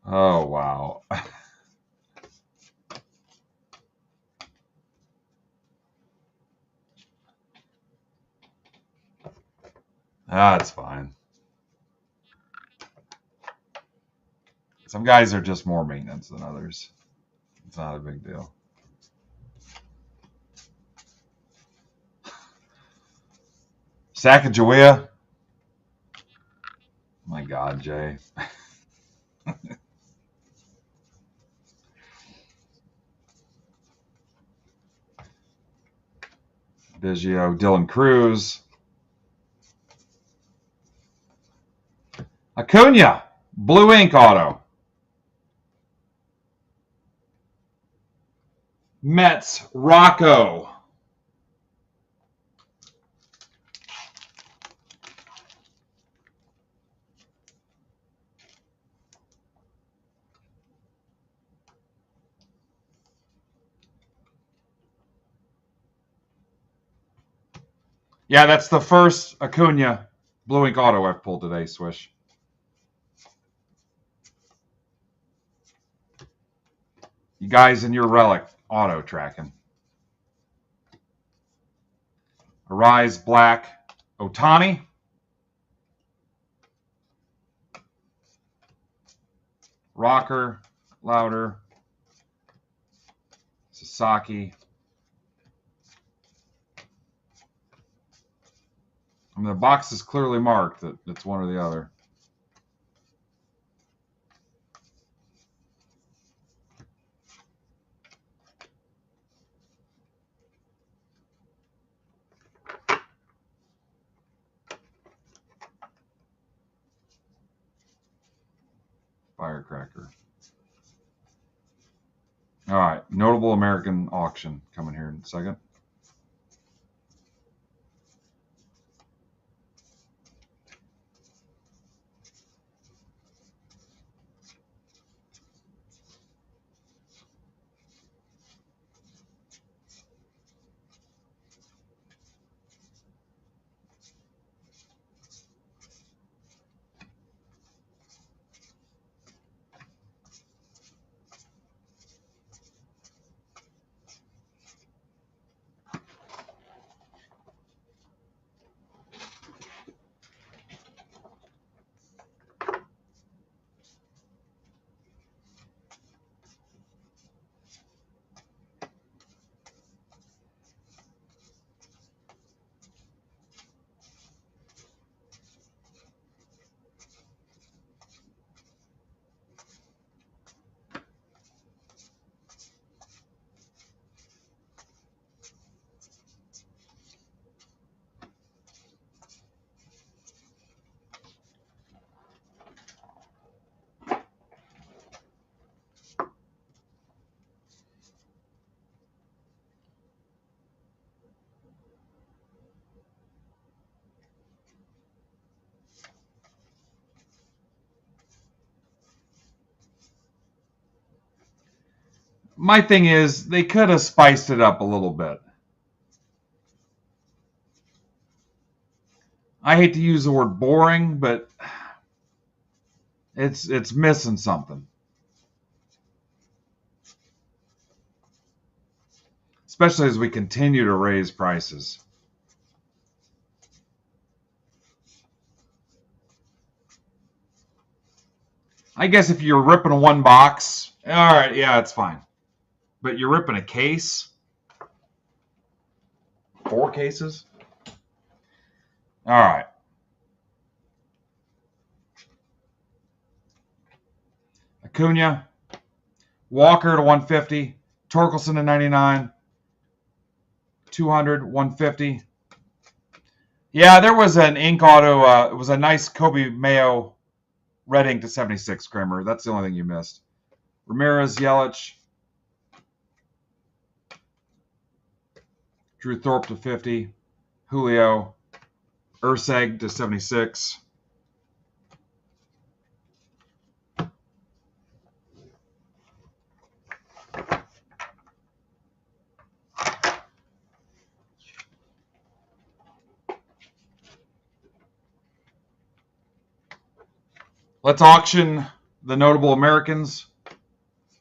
Oh, wow. That's fine. Some guys are just more maintenance than others. It's not a big deal. Sacagawea. My God, Jay. Biggio, Dylan Cruz. Acuna, blue ink auto. Mets, Rocco. Yeah, that's the first Acuna blue ink auto I've pulled today, Swish. You guys in your relic auto tracking. Arise, Black, Otani. Rocker, Louder, Sasaki. I mean, the box is clearly marked that it's one or the other. Firecracker. All right, notable American auction coming here in a second. My thing is, they could have spiced it up a little bit. I hate to use the word boring, but it's missing something. Especially as we continue to raise prices. I guess if you're ripping one box, all right, yeah, it's fine. But you're ripping a case? 4 cases? All right. Acuna, Walker to 150, Torkelson to 99, 200, 150. Yeah, there was an ink auto. It was a nice Kobe Mayo red ink to 76, Kramer. That's the only thing you missed. Ramirez, Yelich, Drew Thorpe to 50, Julio, Urseg to 76. Let's auction the notable Americans: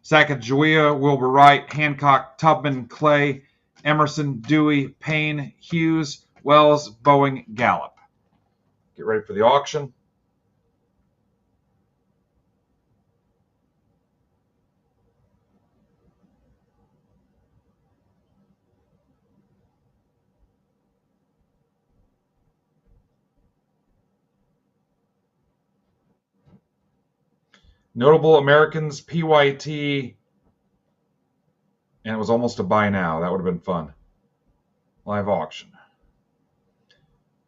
Sacagawea, Wilbur Wright, Hancock, Tubman, Clay, Emerson, Dewey, Payne, Hughes, Wells, Boeing, Gallup. Get ready for the auction. Notable Americans, PYT, and it was almost a buy now. That would have been fun. Live auction.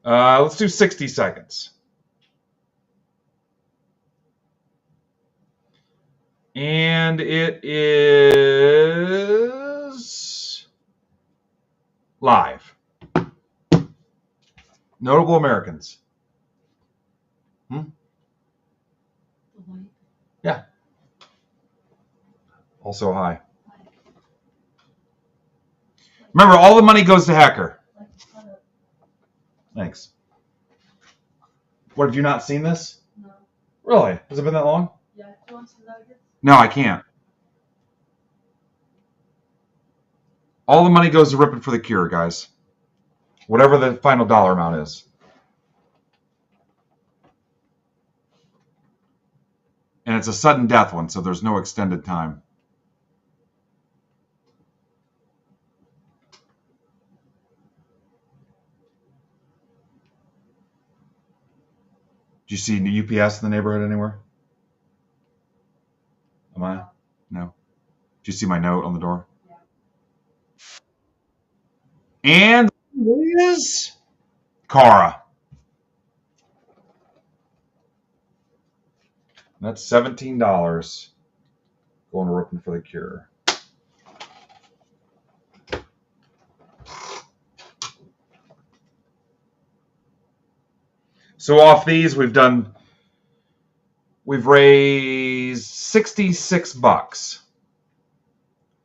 Let's do 60 seconds. And it is live. Notable Americans. Yeah. Also high. Remember, all the money goes to Hacker. Thanks. What, have you not seen this? No. Really? Has it been that long? Yeah. Do you want some nuggets? No, I can't. All the money goes to Ripping for the Cure, guys. Whatever the final dollar amount is. And it's a sudden death one, so there's no extended time. Do you see UPS in the neighborhood anywhere? Am I? No. Do you see my note on the door? Yeah. And is Cara. That's $17 going to Ripping for the Cure. So off these, we've raised $66.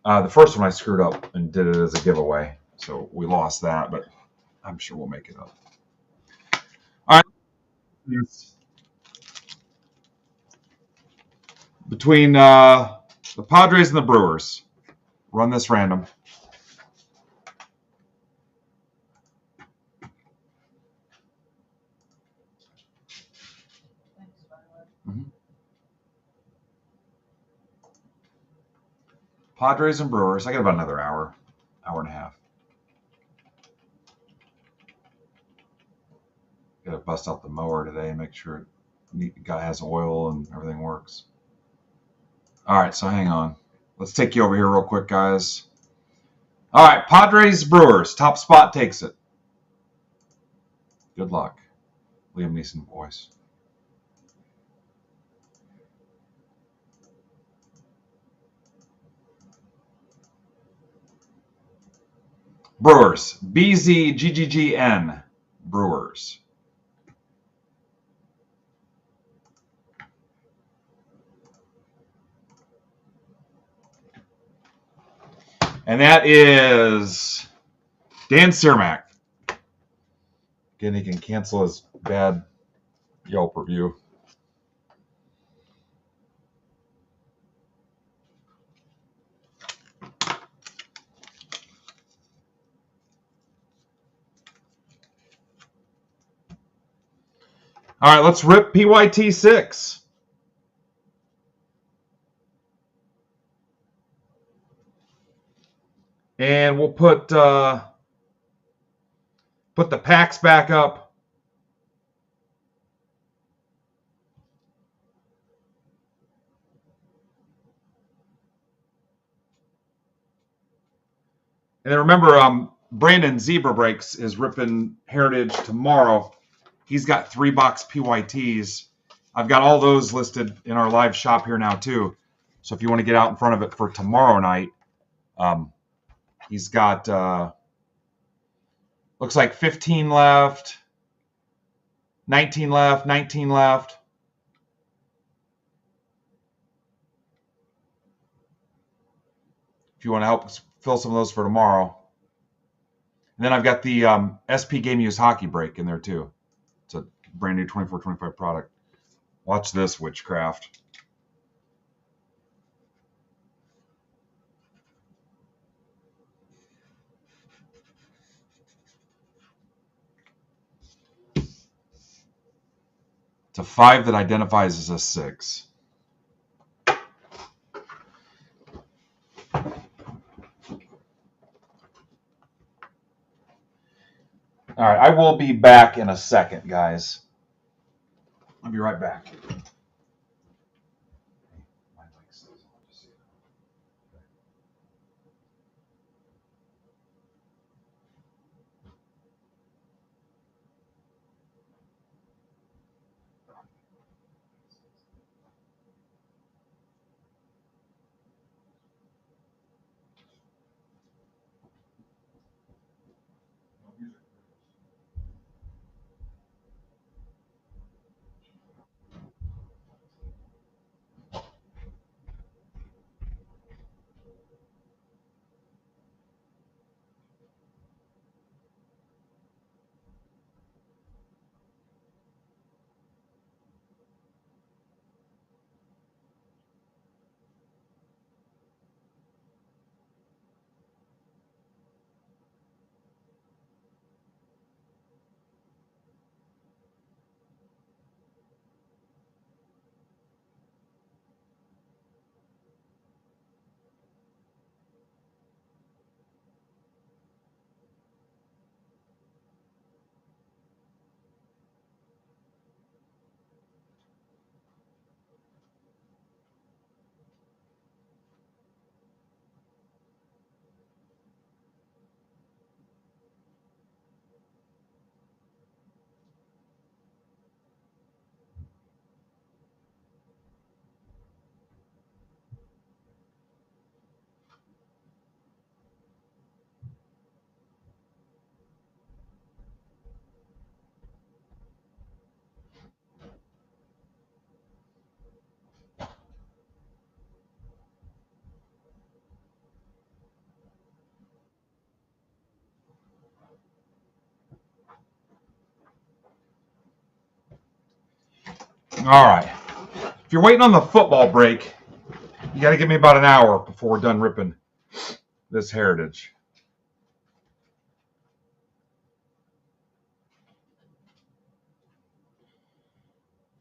The first one I screwed up and did it as a giveaway, so we lost that, but I'm sure we'll make it up. All right. Between the Padres and the Brewers, run this random. Padres and Brewers. I got about another hour and a half. Got to bust out the mower today, make sure the guy has oil and everything works. All right, so hang on. Let's take you over here real quick, guys. All right, Padres, Brewers. Top spot takes it. Good luck. Liam Neeson voice. Brewers. BZGGGN. Brewers. And that is Dan Cermak. Again, he can cancel his bad Yelp review. All right, let's rip PYT6. And we'll put the packs back up. And then remember, Brandon Zebra Breaks is ripping Heritage tomorrow. He's got $3 PYTs. I've got all those listed in our live shop here now too. So if you want to get out in front of it for tomorrow night, he's got looks like 15 left, 19 left, 19 left. If you want to help fill some of those for tomorrow. And then I've got the SP Game Use Hockey Break in there too. It's a brand new 24-25 product. Watch this, Witchcraft. It's a 5 that identifies as a 6. All right, I will be back in a second, guys. I'll be right back. All right. If you're waiting on the football break, you got to give me about an hour before we're done ripping this heritage.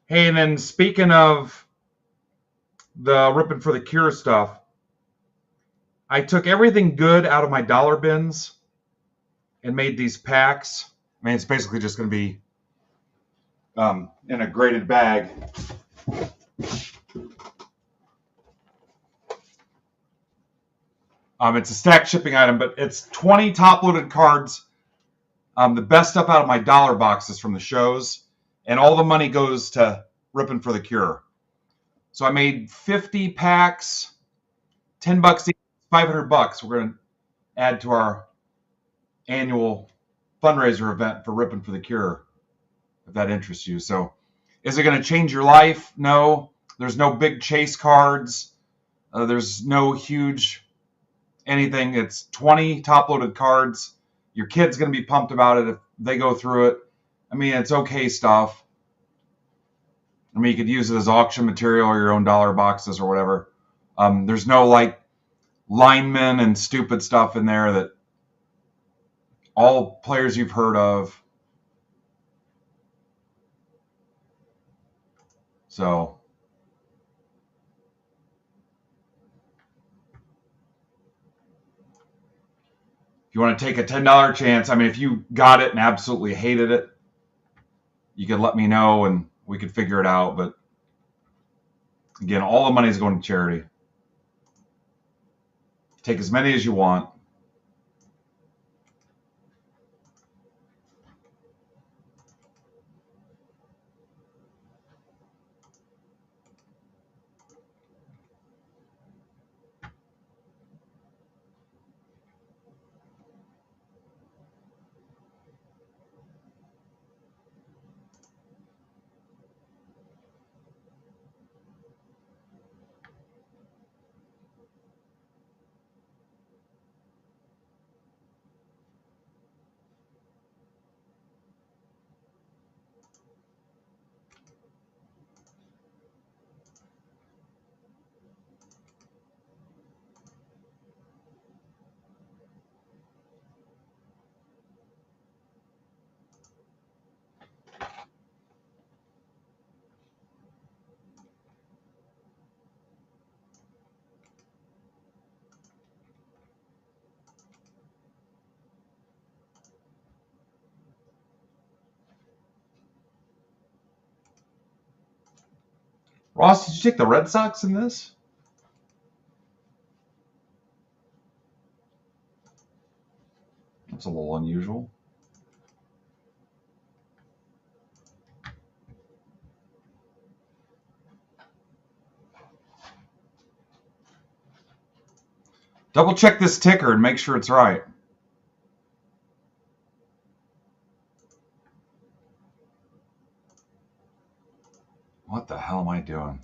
Hey, and then speaking of the ripping for the cure stuff, I took everything good out of my dollar bins and made these packs. I mean, it's basically just going to be in a graded bag. It's a stacked shipping item, but it's 20 top-loaded cards. The best stuff out of my dollar boxes from the shows, and all the money goes to ripping for the cure. So I made 50 packs, $10 each, $500. We're going to add to our annual fundraiser event for ripping for the cure, if that interests you. So, is it going to change your life? No. There's no big chase cards. There's no huge anything. It's 20 top-loaded cards. Your kid's going to be pumped about it if they go through it. I mean, it's okay stuff. I mean, you could use it as auction material or your own dollar boxes or whatever. There's no like linemen and stupid stuff in there that all players you've heard of. So if you want to take a $10 chance, I mean, if you got it and absolutely hated it, you could let me know and we could figure it out. But again, all the money is going to charity. Take as many as you want. Ross, did you take the Red Sox in this? That's a little unusual. Double check this ticker and make sure it's right. What the hell am I doing?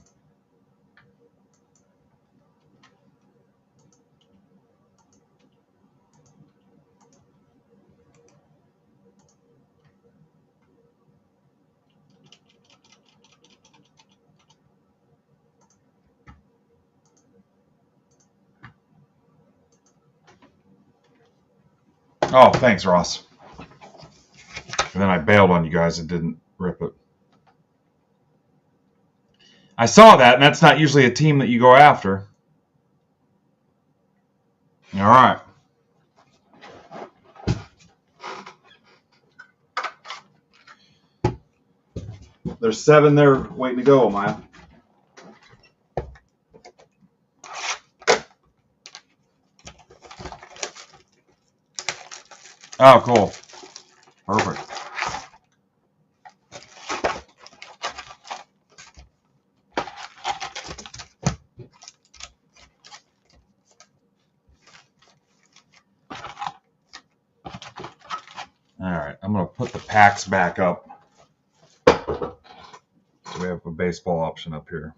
Oh, thanks, Ross. And then I bailed on you guys and didn't rip it. I saw that, and that's not usually a team that you go after. All right. There's 7 there waiting to go, Maya. Oh, cool. Perfect. All right, I'm going to put the packs back up. So we have a baseball option up here.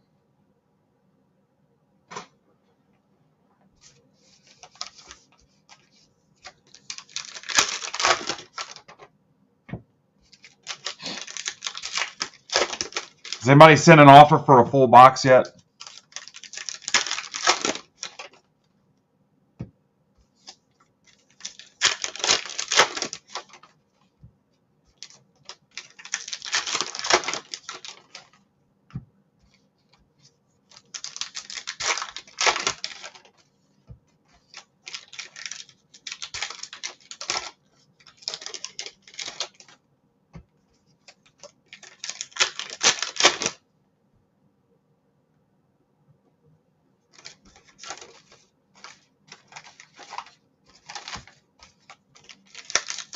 Has anybody sent an offer for a full box yet?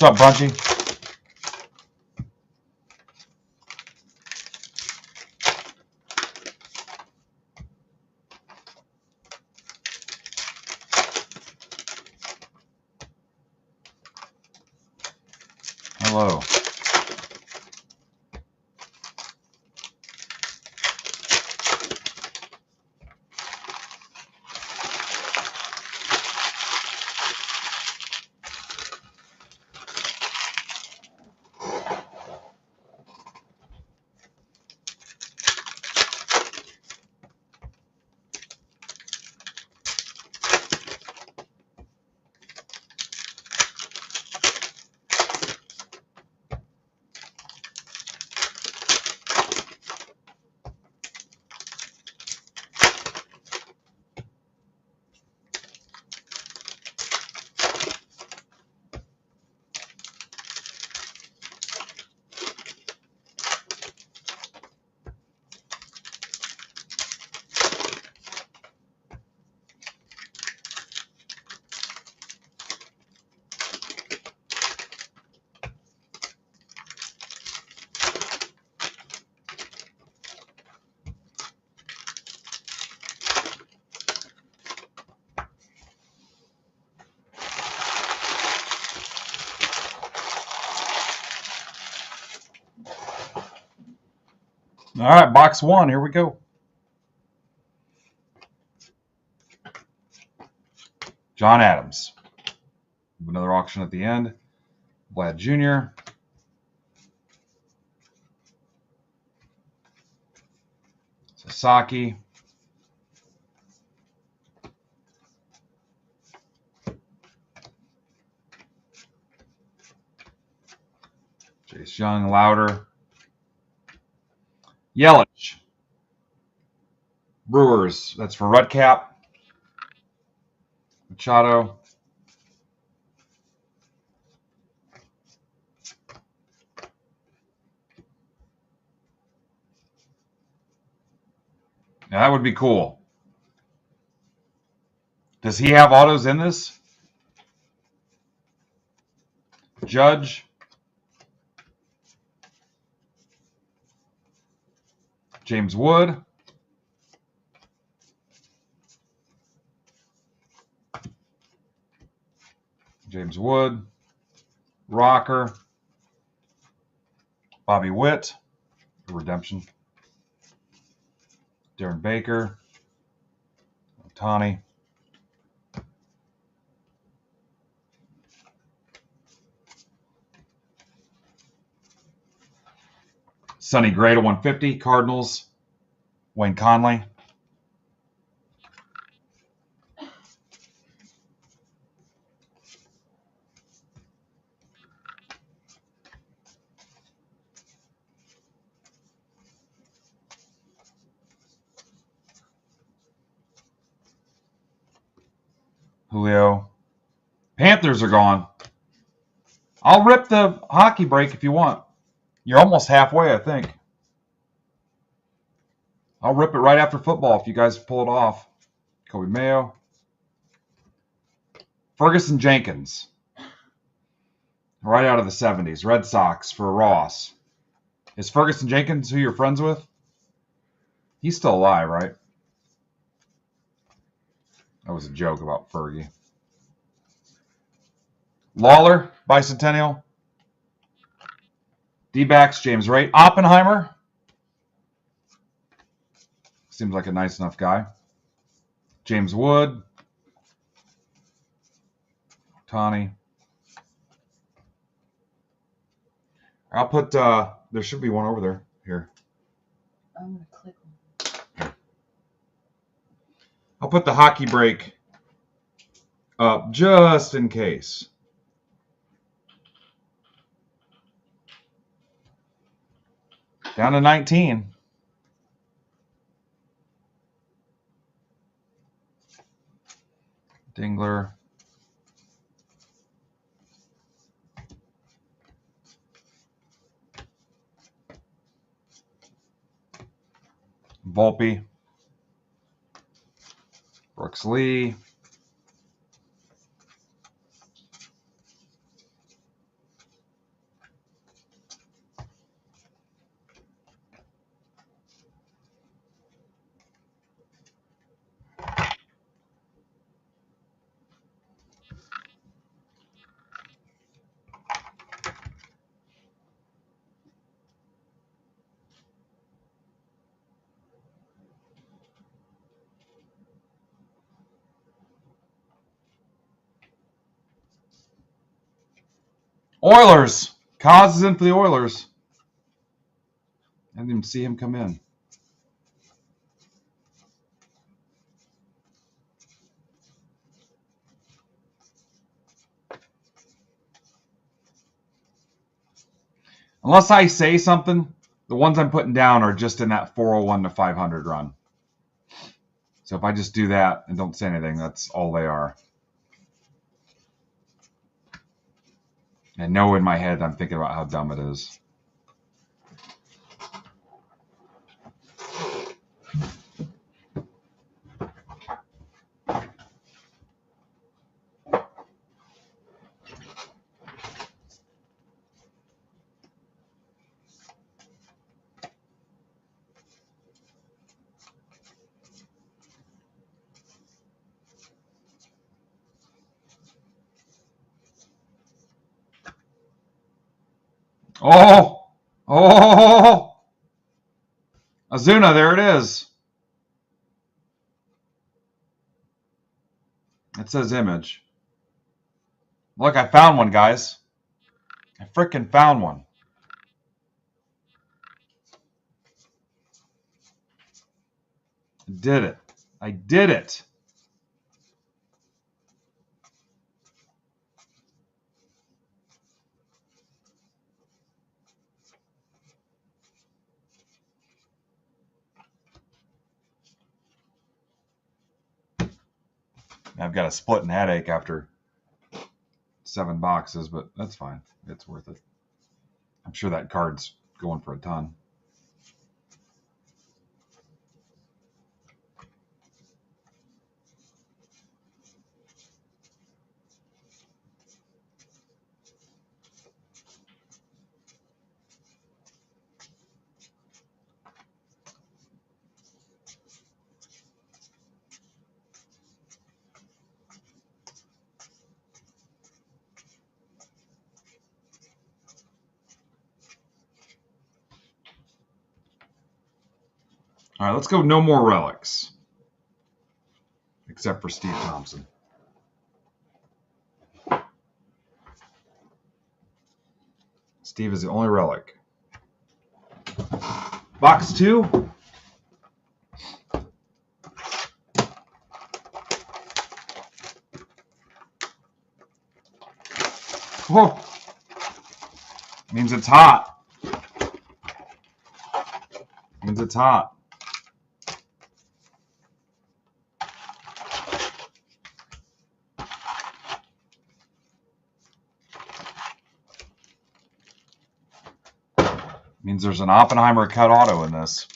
What's up, Bunchy? Hello. All right, box 1. Here we go. John Adams. Another auction at the end. Vlad Jr. Sasaki. Chase Young, Louder. Yelich. Brewers. That's for Rudcap. Machado. Now, that would be cool. Does he have autos in this? Judge. James Wood. James Wood. Rocker. Bobby Witt. Redemption. Darren Baker. Otani. Sonny Gray to 150. Cardinals. Wayne Conley. Julio. Panthers are gone. I'll rip the hockey break if you want. You're almost halfway, I think. I'll rip it right after football if you guys pull it off. Kobe Mayo. Ferguson Jenkins. Right out of the 70s. Red Sox for Ross. Is Ferguson Jenkins who you're friends with? He's still alive, right? That was a joke about Fergie. Lawler, Bicentennial. D-backs, James Wright. Oppenheimer. Seems like a nice enough guy. James Wood. Tani. I'll put, there should be one over there. Here. I'm going to click on. I'll put the hockey break up just in case. Down to 19. Dingler. Volpe. Brooks Lee. Oilers. Kaz is in for the Oilers. I didn't even see him come in. Unless I say something, the ones I'm putting down are just in that 401 to 500 run. So if I just do that and don't say anything, that's all they are. I know in my head I'm thinking about how dumb it is. Oh! Oh! Azuna, there it is. It says image. Look, I found one, guys. I freaking found one. I did it. I did it. I've got a splitting headache after 7 boxes, but that's fine. It's worth it. I'm sure that card's going for a ton. All right, let's go no more relics. Except for Steve Thompson. Steve is the only relic. Box 2. Whoa. Means it's hot. Means it's hot. Means there's an Oppenheimer cut auto in this.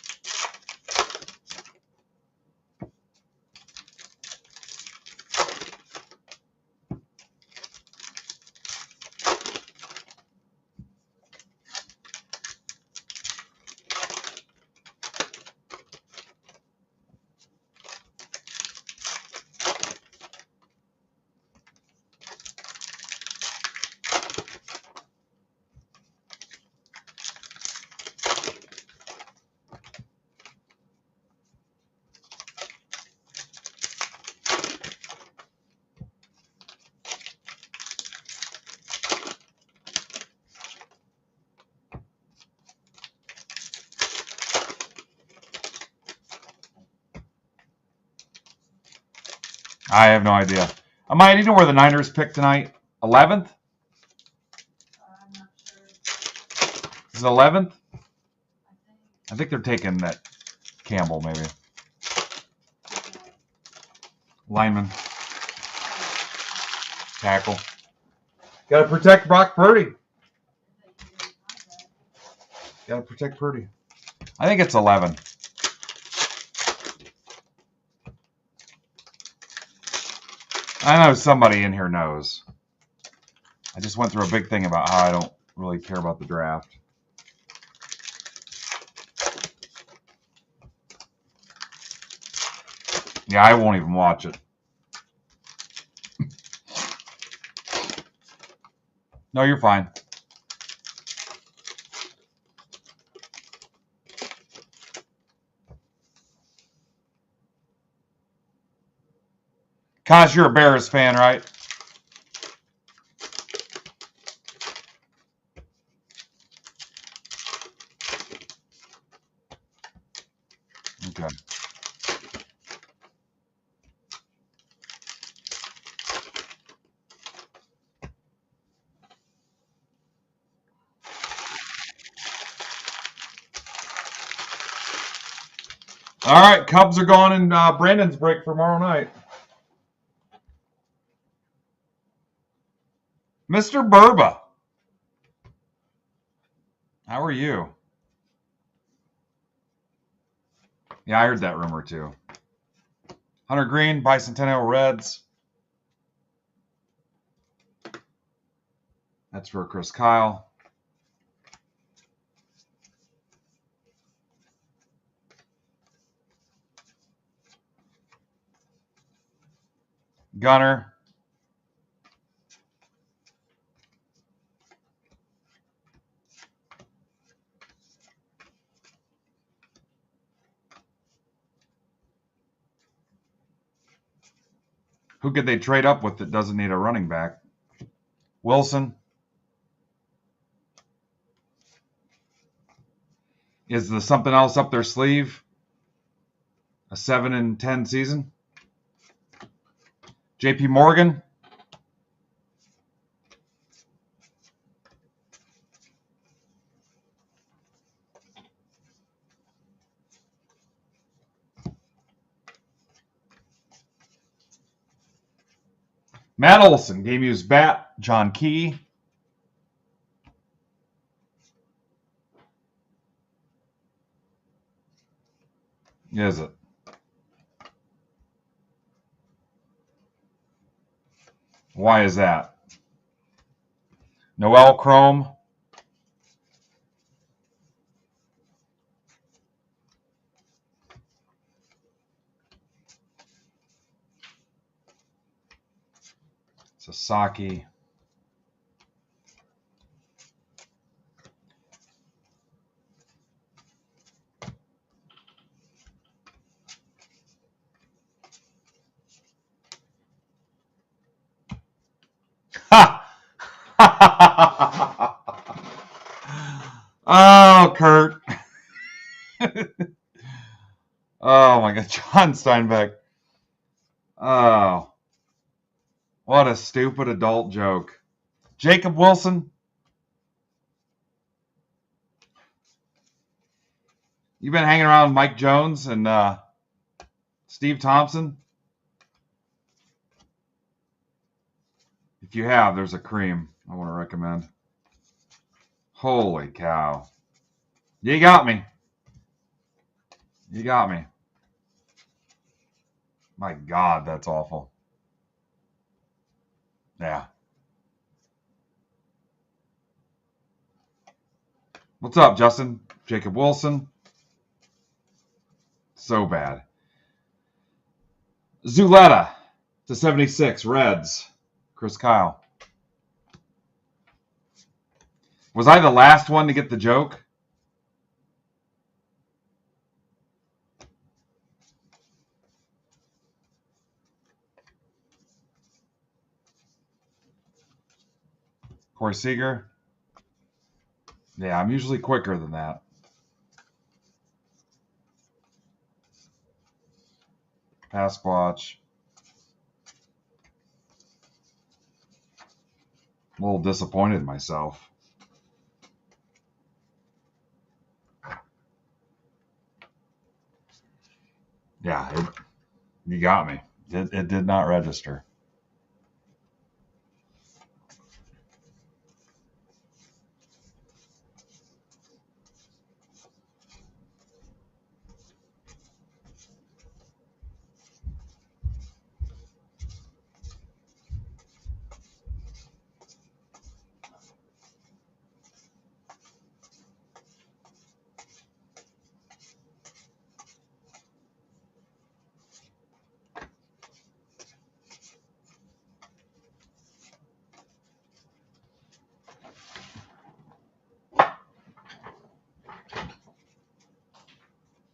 I have no idea. Amaya, do you know where the Niners pick tonight? 11th? I'm not sure. Is it 11th? I think they're taking that Campbell, maybe. Lineman. Tackle. Got to protect Brock Purdy. Got to protect Purdy. I think it's 11. I know somebody in here knows. I just went through a big thing about how I don't really care about the draft. Yeah, I won't even watch it. No, you're fine. Kaz, you're a Bears fan, right? Okay. All right, Cubs are gone in Brandon's break for tomorrow night. Mr. Burba, how are you? Yeah, I heard that rumor too. Hunter Green, Bicentennial Reds. That's for Chris Kyle. Gunner. Who could they trade up with that doesn't need a running back? Wilson. Is there something else up their sleeve? A 7-10 season? JP Morgan. Matt Olson, game used bat. John Key. Is it? Why is that? Noel Chrome. Sasaki. Oh, Kurt. Oh my God, John Steinbeck. Oh, what a stupid adult joke. Jacob Wilson, you've been hanging around with Mike Jones and Steve Thompson? If you have, there's a cream I want to recommend. Holy cow. You got me. You got me. My God, that's awful. Yeah. What's up, Justin? Jacob Wilson. So bad. Zuletta to 76, Reds. Chris Kyle. Was I the last one to get the joke? Corey Seager? Yeah, I'm usually quicker than that. Pasquatch. I'm a little disappointed in myself. Yeah, you got me. It did not register.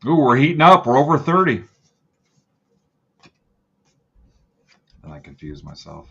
Ooh, we're heating up. We're over 30. And I confused myself.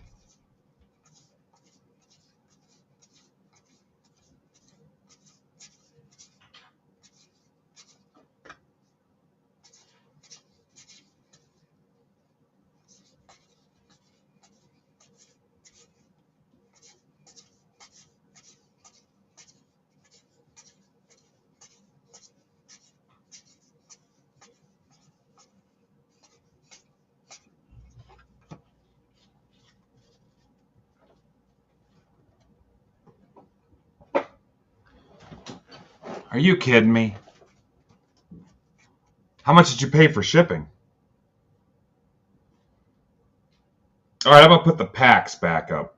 Are you kidding me? How much did you pay for shipping? All right, I'm going to put the packs back up.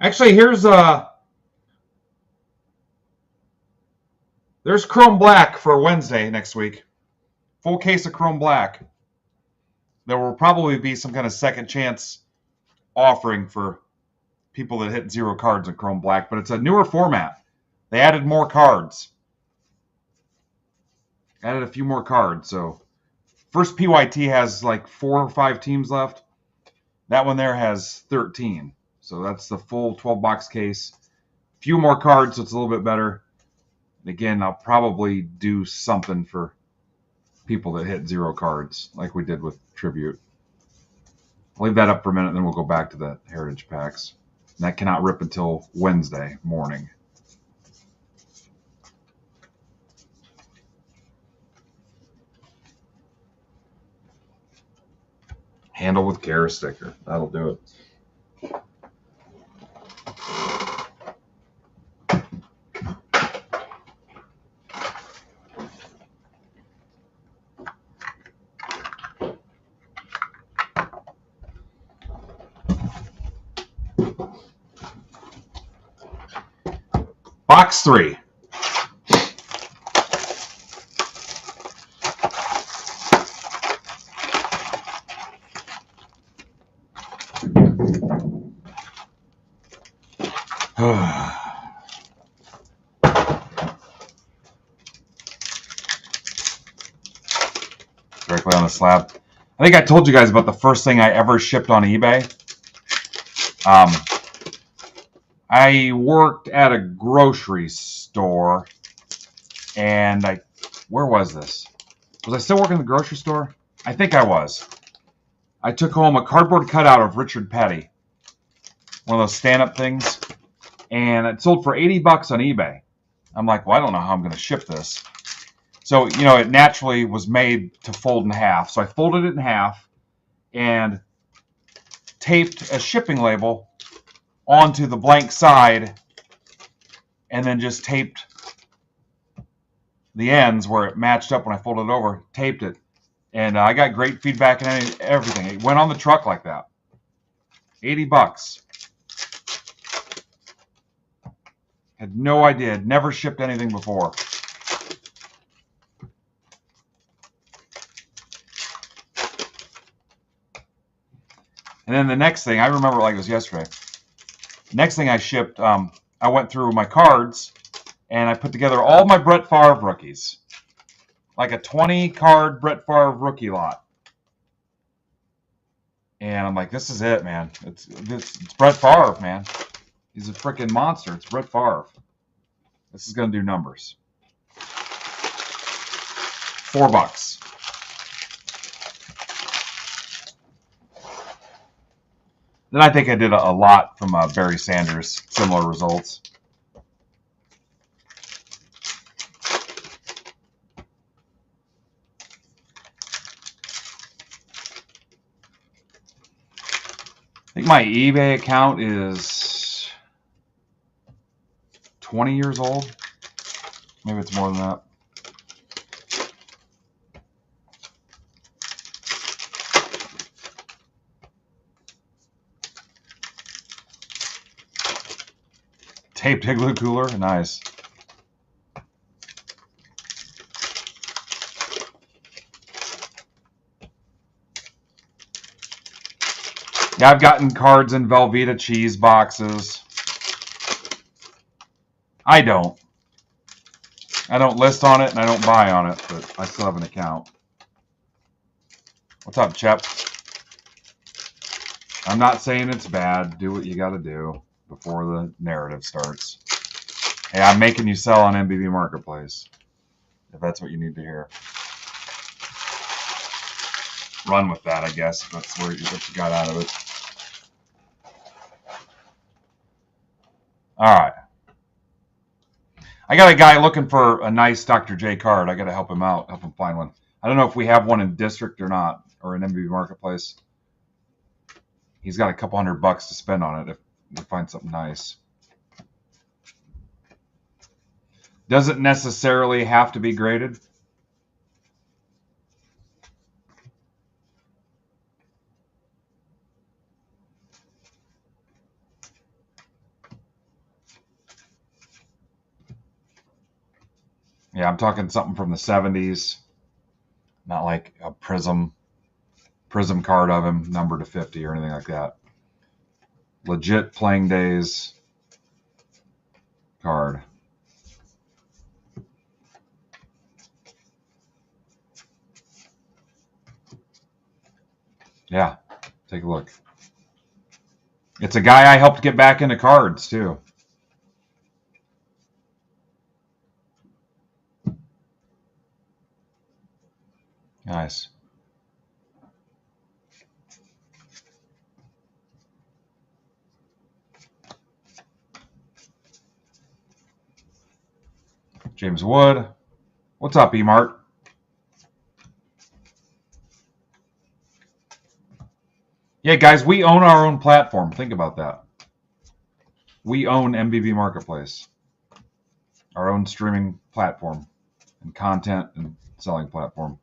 Actually, there's Chrome Black for Wednesday next week. Full case of Chrome Black. There will probably be some kind of second chance offering for people that hit 0 cards in Chrome Black, but it's a newer format. They added more cards. Added a few more cards. So first PYT has like 4 or 5 teams left. That one there has 13. So that's the full 12-box case. A few more cards, so it's a little bit better. Again, I'll probably do something for people that hit 0 cards, like we did with Tribute. I'll leave that up for a minute, and then we'll go back to the Heritage Packs. And that cannot rip until Wednesday morning. Handle with care sticker. That'll do it. Box 3. directly on the slab. I think I told you guys about the first thing I ever shipped on eBay. I worked at a grocery store, and where was this? Was I still working at the grocery store? I think I was. I took home a cardboard cutout of Richard Petty, one of those stand-up things, and it sold for $80 on eBay. I'm like, well, I don't know how I'm going to ship this. So, it naturally was made to fold in half. So I folded it in half and taped a shipping label onto the blank side, and then just taped the ends where it matched up when I folded it over, taped it. And I got great feedback and everything. It went on the truck like that. $80. Had no idea. Had never shipped anything before. And then the next thing, I remember like it was yesterday. Next thing I shipped, I went through my cards and I put together all my Brett Favre rookies. Like a 20-card Brett Favre rookie lot. And I'm like, this is it, man. It's Brett Favre, man. He's a freaking monster. It's Brett Favre. This is going to do numbers. $4. Then I think I did a lot from Barry Sanders. Similar results. I think my eBay account is 20 years old. Maybe it's more than that. Taped igloo cooler, nice. Yeah, I've gotten cards in Velveeta cheese boxes. I don't list on it and I don't buy on it, but I still have an account. What's up, Chep? I'm not saying it's bad. Do what you got to do before the narrative starts. Hey, I'm making you sell on MBB Marketplace, if that's what you need to hear. Run with that, I guess, if that's what you got out of it. All right. I got a guy looking for a nice Dr. J card. I got to help him out, help him find one. I don't know if we have one in District or not, or in MBB Marketplace. He's got a couple $100 to spend on it if we find something nice. Doesn't necessarily have to be graded. Yeah, I'm talking something from the 70s. Not like a prism card of him, numbered to 50 or anything like that. Legit playing days card. Yeah, take a look. It's a guy I helped get back into cards, too. Nice. James Wood. What's up, E-Mart? Yeah, guys, we own our own platform. Think about that. We own MBB Marketplace, our own streaming platform and content and selling platform.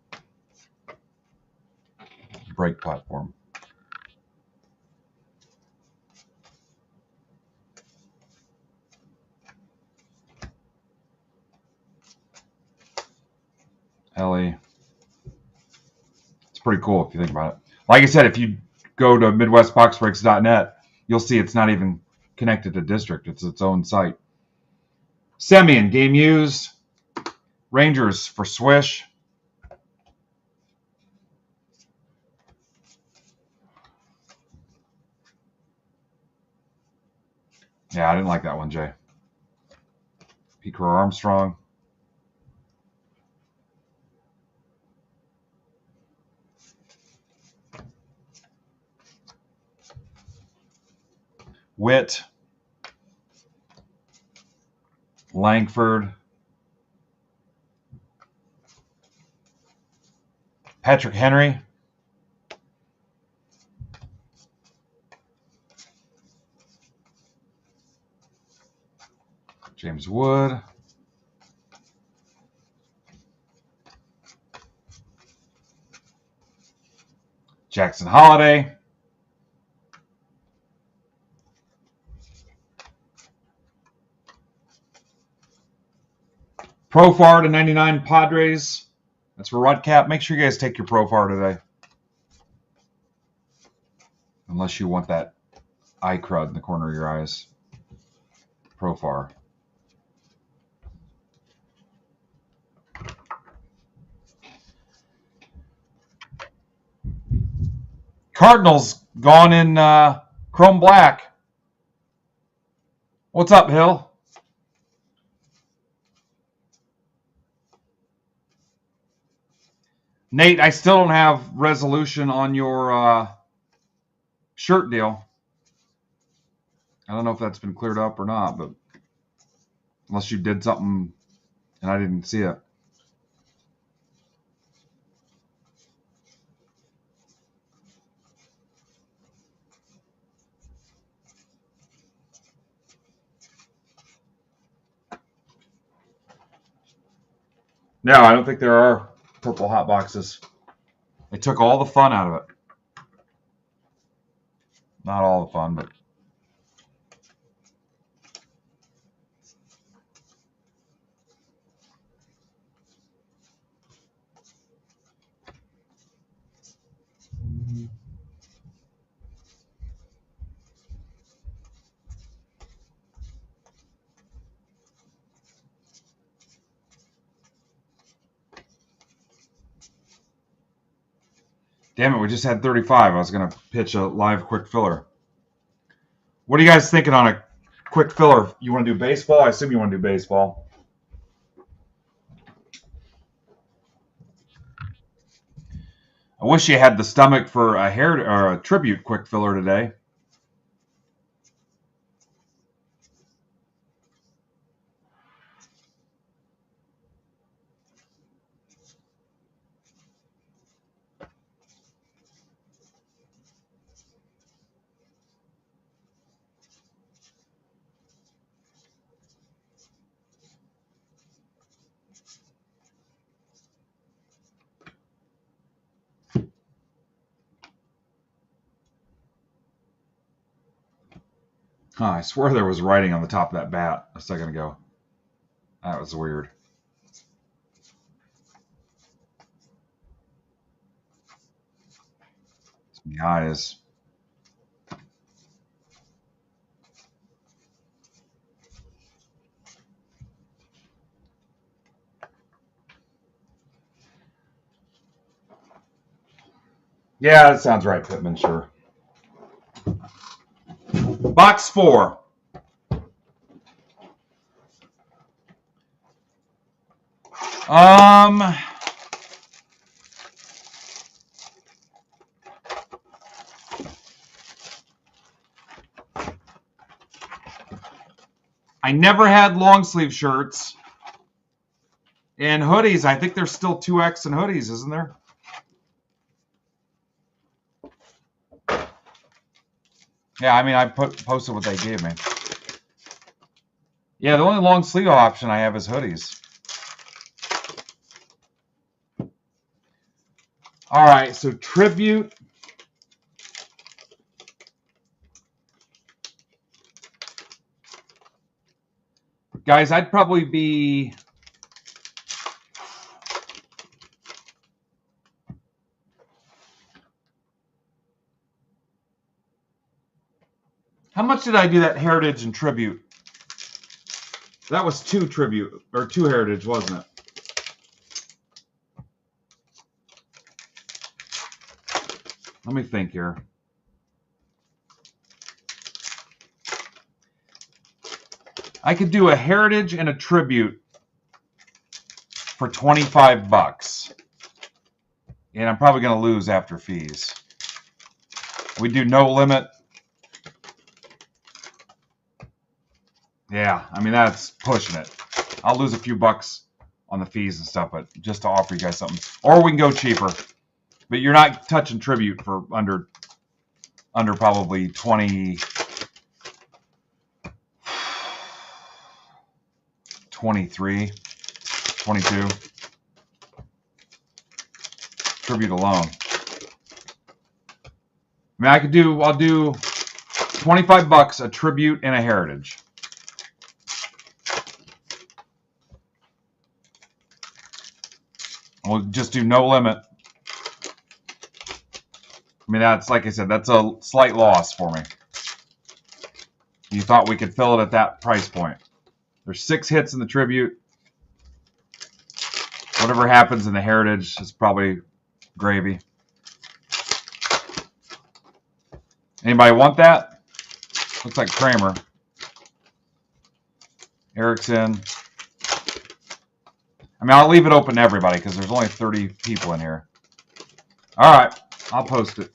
Break platform. Ellie. It's pretty cool if you think about it. Like I said, if you go to MidwestBoxBreaks.net, you'll see it's not even connected to District. It's its own site. Semyon, game used. Rangers for Swish. Yeah, I didn't like that one, Jay. Pete Crow Armstrong. Witt. Langford. Patrick Henry. James Wood. Jackson Holiday. Profar to 99 Padres. That's for Rudcap. Make sure you guys take your Profar today. Unless you want that eye crud in the corner of your eyes. Profar. Cardinals gone in chrome black. What's up, Hill? Nate, I still don't have resolution on your shirt deal. I don't know if that's been cleared up or not, but unless you did something and I didn't see it. No, I don't think there are purple hot boxes. They took all the fun out of it. Not all the fun, but damn it, we just had 35. I was going to pitch a live quick filler. What are you guys thinking on a quick filler? You want to do baseball? I assume you want to do baseball. I wish you had the stomach for a hair or a tribute quick filler today. Huh, I swear there was writing on the top of that bat a second ago. That was weird. The eyes. Yeah, that sounds right, Pittman, sure. Box 4. I never had long sleeve shirts. And hoodies, I think there's still 2X in hoodies, isn't there? Yeah, I mean, I posted what they gave me. Yeah, the only long sleeve option I have is hoodies. All right, so tribute. Guys, I'd probably be... How much did I do that Heritage and Tribute? That was 2 Tribute, or 2 Heritage, wasn't it? Let me think here. I could do a heritage and a tribute for $25. And I'm probably going to lose after fees. We do no limit. Yeah, I mean, that's pushing it. I'll lose a few bucks on the fees and stuff, but just to offer you guys something. Or we can go cheaper. But you're not touching tribute for under probably 20, 23, 22. Tribute alone. I mean, I'll do $25 a tribute and a heritage. We'll just do no limit. I mean, that's, like I said, that's a slight loss for me. You thought we could fill it at that price point. There's 6 hits in the tribute. Whatever happens in the heritage is probably gravy. Anybody want that? Looks like Kramer. Erickson. I mean, I'll leave it open to everybody because there's only 30 people in here. All right, I'll post it.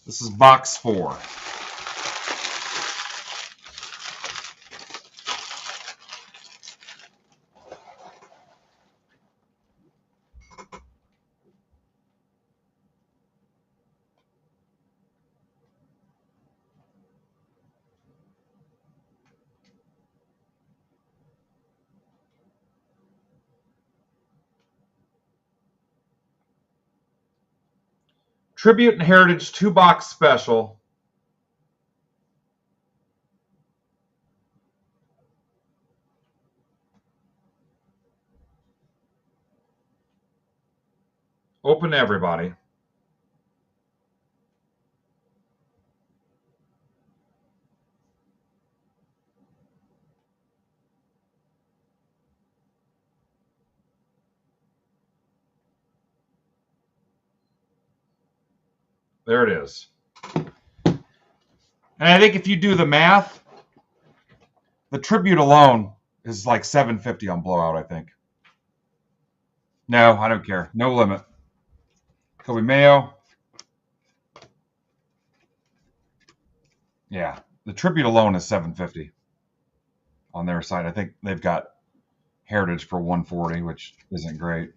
This is box 4. Tribute and Heritage 2-box special. Open to everybody. There it is. And I think if you do the math, the tribute alone is like $750 on Blowout, I think. No, I don't care. No limit. Kobe Mayo. Yeah, the tribute alone is $750 on their side. I think they've got Heritage for $140, which isn't great.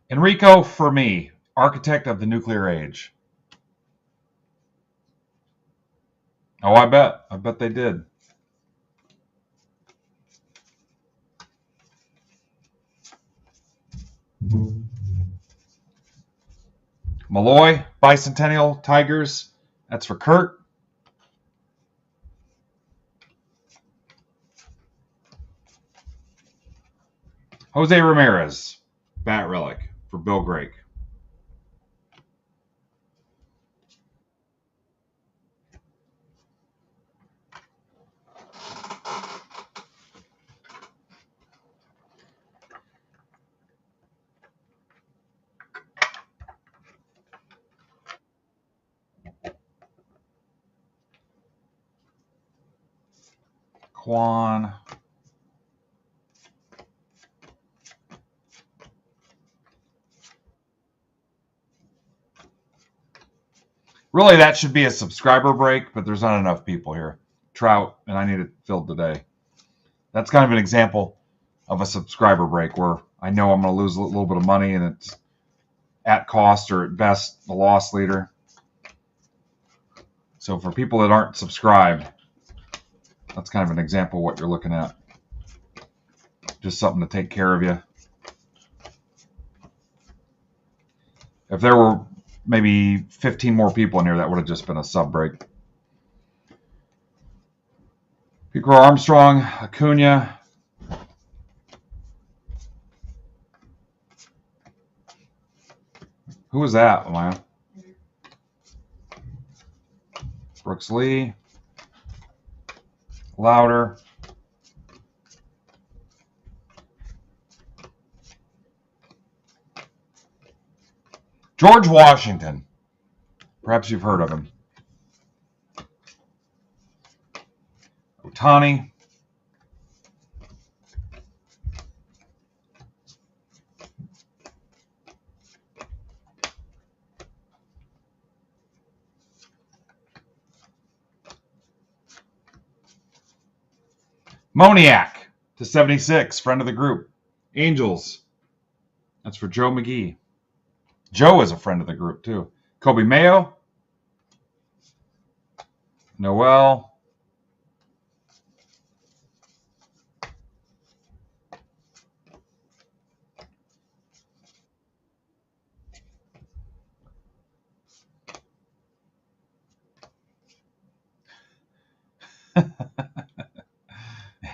Enrico Fermi, architect of the nuclear age. Oh, I bet. I bet they did. Malloy, Bicentennial Tigers. That's for Kurt. Jose Ramirez, Bat Relic for Bill Grake. Quan. Really, that should be a subscriber break, but there's not enough people here. Trout, and I need it filled today. That's kind of an example of a subscriber break where I know I'm going to lose a little bit of money and it's at cost or at best the loss leader. So for people that aren't subscribed, that's kind of an example of what you're looking at. Just something to take care of you. If there were maybe 15 more people in here, that would have just been a sub break. Pico Armstrong, Acuna. Who was that, Maya? Brooks Lee. Louder. George Washington. Perhaps you've heard of him. Ohtani. Moniak to 76, friend of the group. Angels. That's for Joe McGee. Joe is a friend of the group, too. Kobe Mayo. Noel.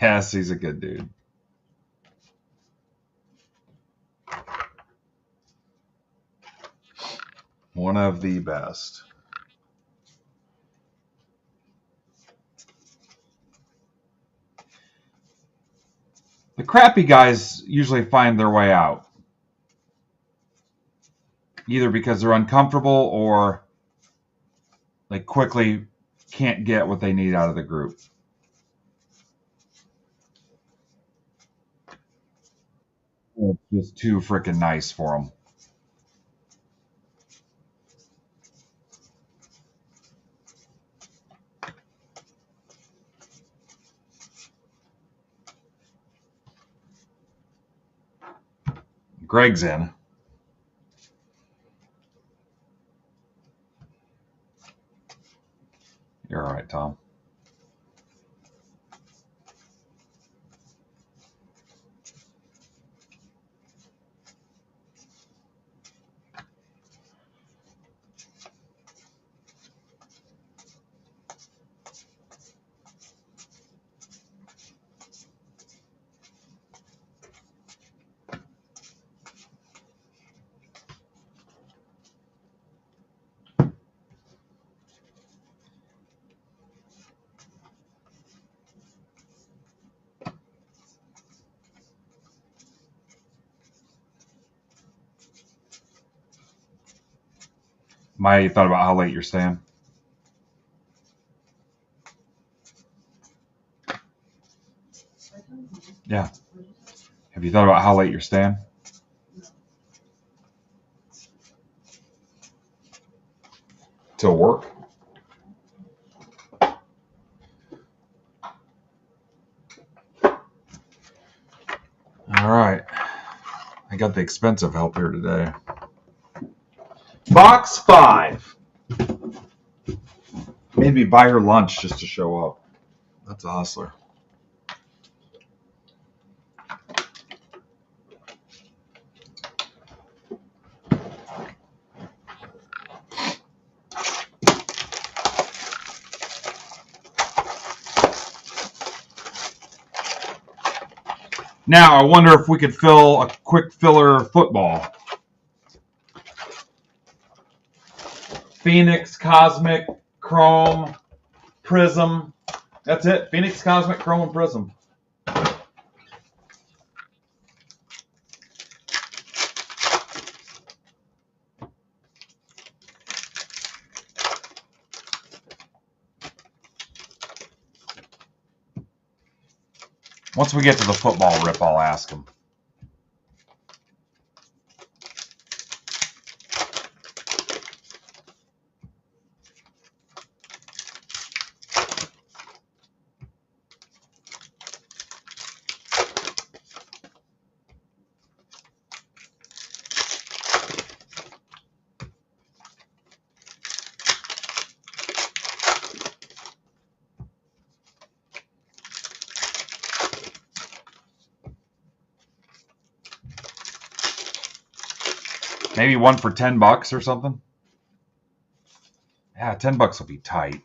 Yes, he's a good dude. One of the best. The crappy guys usually find their way out. Either because they're uncomfortable or they quickly can't get what they need out of the group. It's just too freaking nice for them. Greg's in. You're all right, Tom. Maya, you thought about how late you're staying? Yeah. Have you thought about how late you're staying? Till work? All right. I got the expensive help here today. Box 5. Made me buy her lunch just to show up. That's a hustler. Now, I wonder if we could fill a quick filler football. Phoenix, Cosmic, Chrome, Prism. That's it. Phoenix, Cosmic, Chrome, and Prism. Once we get to the football rip, I'll ask him. Maybe one for $10 or something. Yeah, $10 will be tight.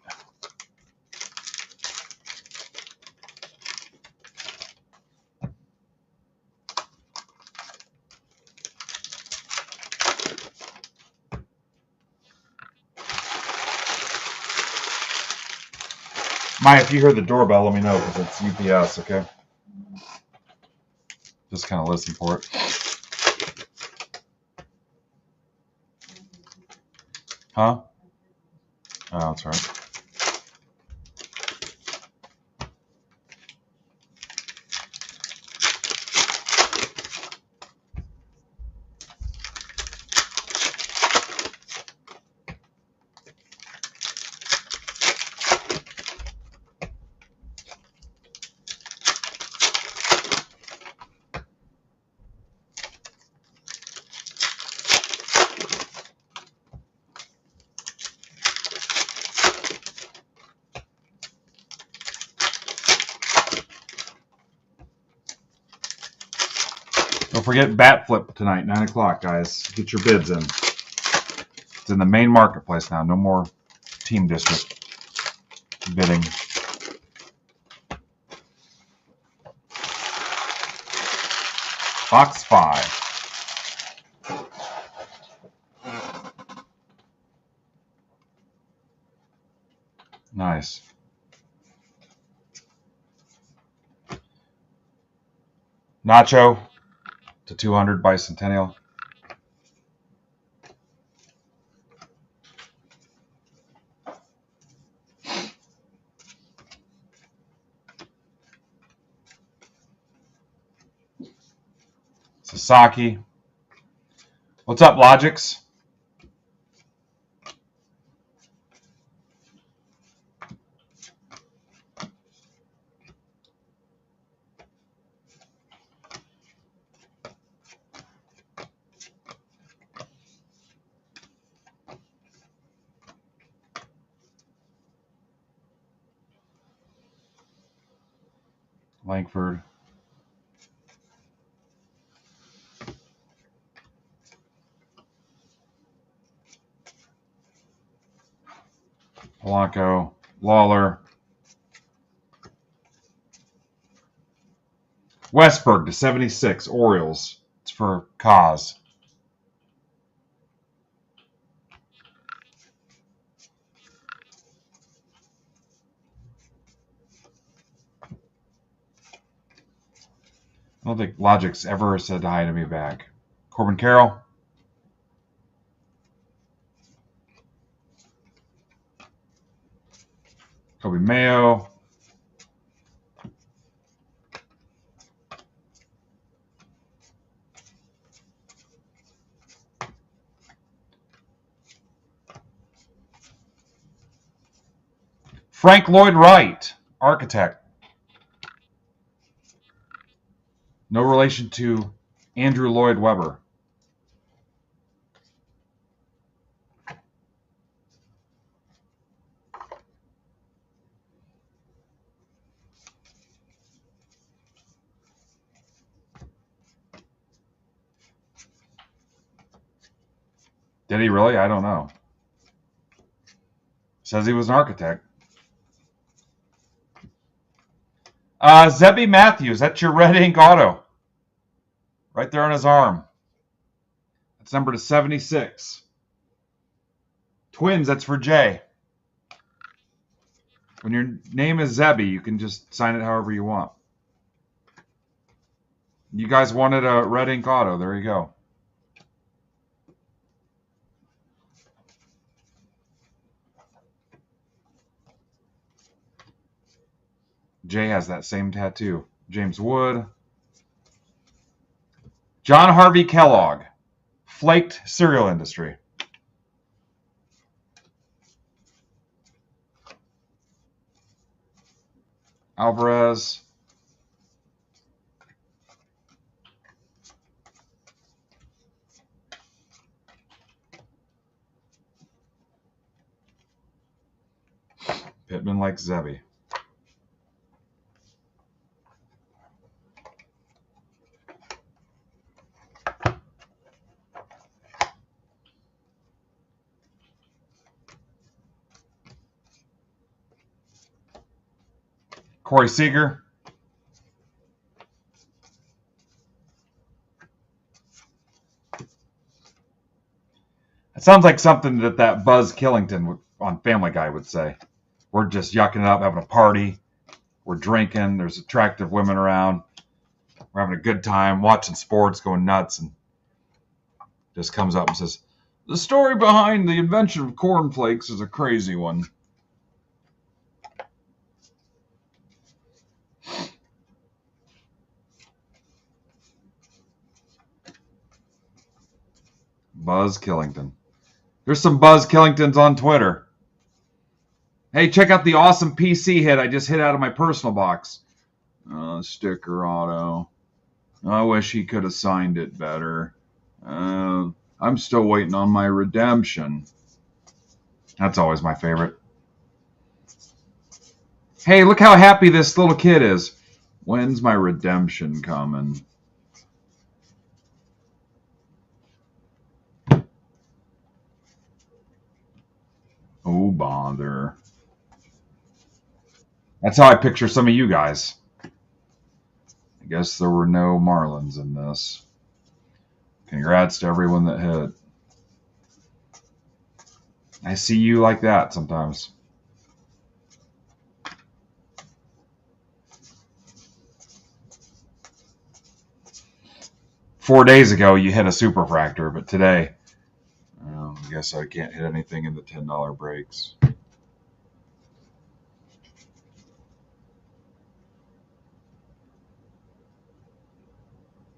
Maya, if you hear the doorbell, let me know because it's UPS, okay? Just kind of listen for it. Huh? Oh, that's right. Don't forget Bat Flip tonight, 9 o'clock, guys. Get your bids in. It's in the main marketplace now. No more team district bidding. Box 5. Nice. Nacho to 200 Bicentennial. Sasaki. What's up, Logix? Langford. Polanco. Lawler. Westberg to 76. Orioles. It's for Kaz. I don't think Logix ever said hi to me back. Corbin Carroll. Kobe Mayo. Frank Lloyd Wright, architect. No relation to Andrew Lloyd Webber. Did he really? I don't know. Says he was an architect. Zebby Matthews, that's your red ink auto. Right there on his arm. That's number to 76. Twins, that's for Jay. When your name is Zebby, you can just sign it however you want. You guys wanted a red ink auto. There you go. Jay has that same tattoo. James Wood. John Harvey Kellogg. Flaked cereal industry. Alvarez. Pittman likes Zebby. Corey Seager. It sounds like something that Buzz Killington on Family Guy would say. We're just yucking it up, having a party. We're drinking. There's attractive women around. We're having a good time, watching sports, going nuts, and just comes up and says, the story behind the invention of cornflakes is a crazy one. Buzz Killington. There's some Buzz Killingtons on Twitter. Hey, check out the awesome PC hit I just hit out of my personal box. Sticker auto. I wish he could have signed it better. I'm still waiting on my redemption. That's always my favorite. Hey, look how happy this little kid is. When's my redemption coming? Oh, bother. That's how I picture some of you guys. I guess there were no Marlins in this. Congrats to everyone that hit. I see you like that sometimes. Four days ago, you hit a superfractor, but today, I guess I can't hit anything in the $10 breaks.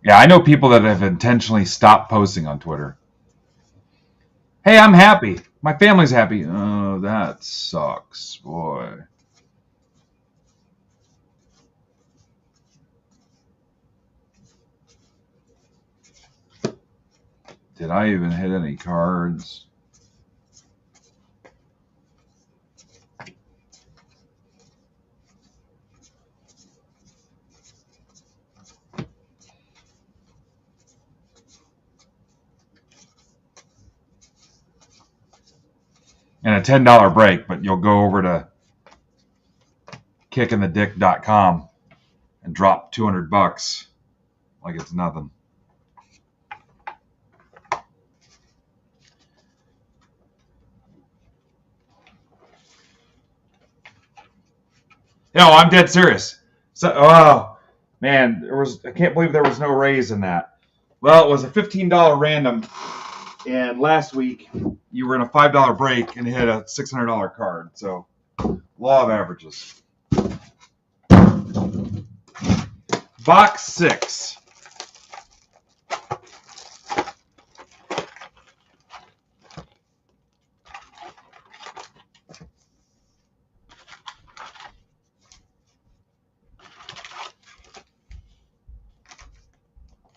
Yeah, I know people that have intentionally stopped posting on Twitter. Hey, I'm happy. My family's happy. Oh, that sucks, boy. Did I even hit any cards? And a $10 break, but you'll go over to kickingthedick.com and drop $200 like it's nothing. No, I'm dead serious. So, oh man, I can't believe there was no raise in that. Well, it was a $15 random, and last week you were in a $5 break and hit a $600 card. So, law of averages. Box 6.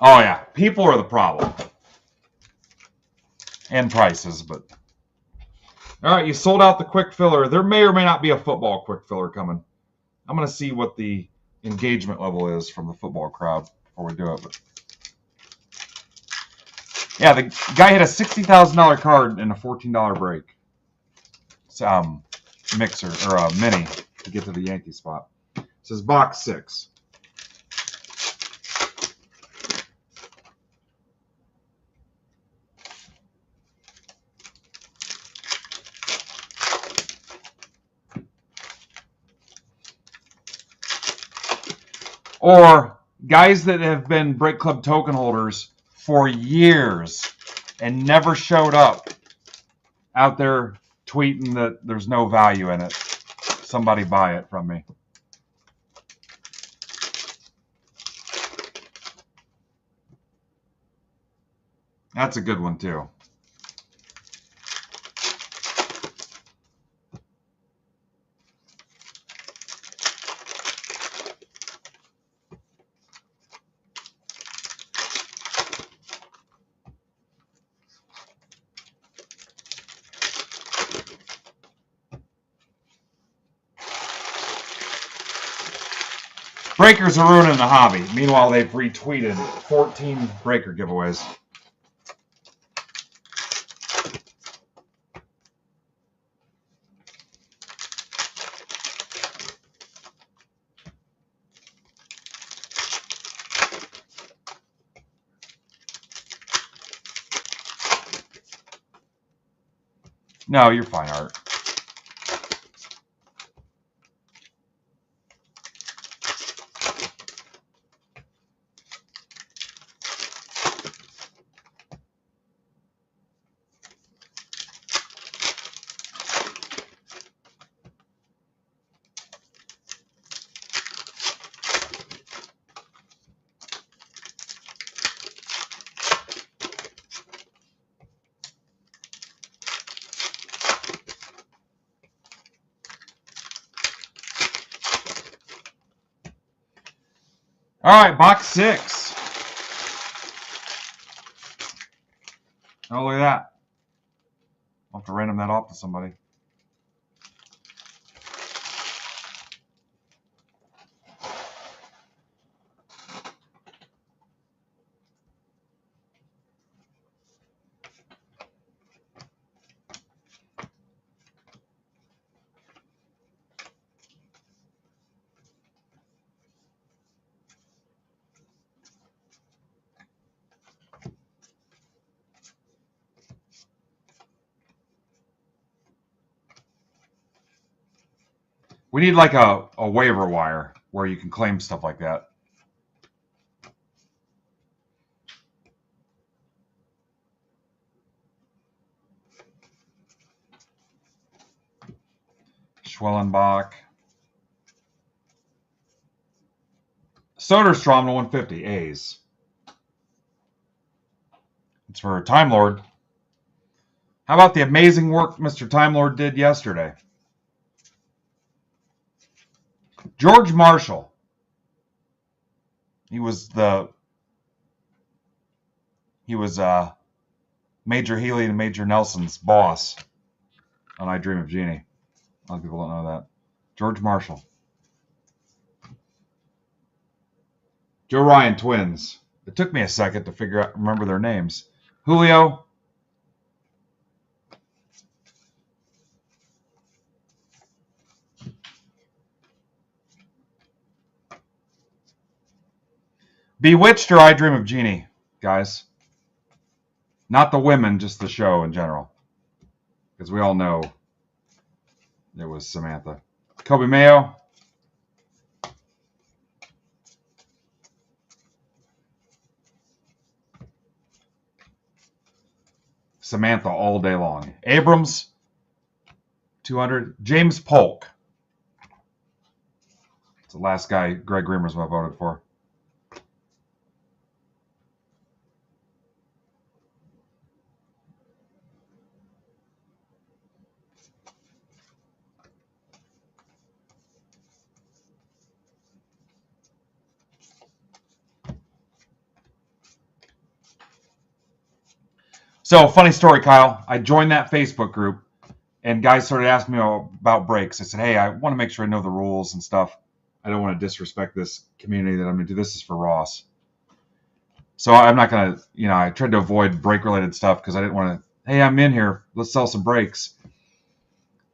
Oh yeah, people are the problem. And prices, but all right, you sold out the quick filler. There may or may not be a football quick filler coming. I'm gonna see what the engagement level is from the football crowd before we do it. But yeah, the guy hit a $60,000 card in a $14 break. Mixer or a mini to get to the Yankee spot. It says box 6. Or guys that have been Break Club token holders for years and never showed up out there tweeting that there's no value in it. Somebody buy it from me. That's a good one too. Breakers are ruining the hobby. Meanwhile, they've retweeted 14 breaker giveaways. No, you're fine, Art. All right, box 6. Oh, look at that. I'll have to random that off to somebody. We need like a waiver wire where you can claim stuff like that. Schwellenbach. Soderstrom to 150. A's. It's for Time Lord. How about the amazing work Mr. Time Lord did yesterday? George Marshall. He was Major Healy and Major Nelson's boss on I Dream of Jeannie. A lot of people don't know that. George Marshall. Joe Ryan twins. It took me a second to remember their names. Julio. Bewitched or I Dream of Jeannie, guys. Not the women, just the show in general. Because we all know it was Samantha. Kobe Mayo. Samantha all day long. Abrams. 200. James Polk. It's the last guy Greg Remersma voted for. So, funny story, Kyle. I joined that Facebook group, and guys started asking me about breaks. I said, hey, I want to make sure I know the rules and stuff. I don't want to disrespect this community that I'm going to do. This is for Ross. So I'm not going to, I tried to avoid break-related stuff because I didn't want to, hey, I'm in here. Let's sell some breaks.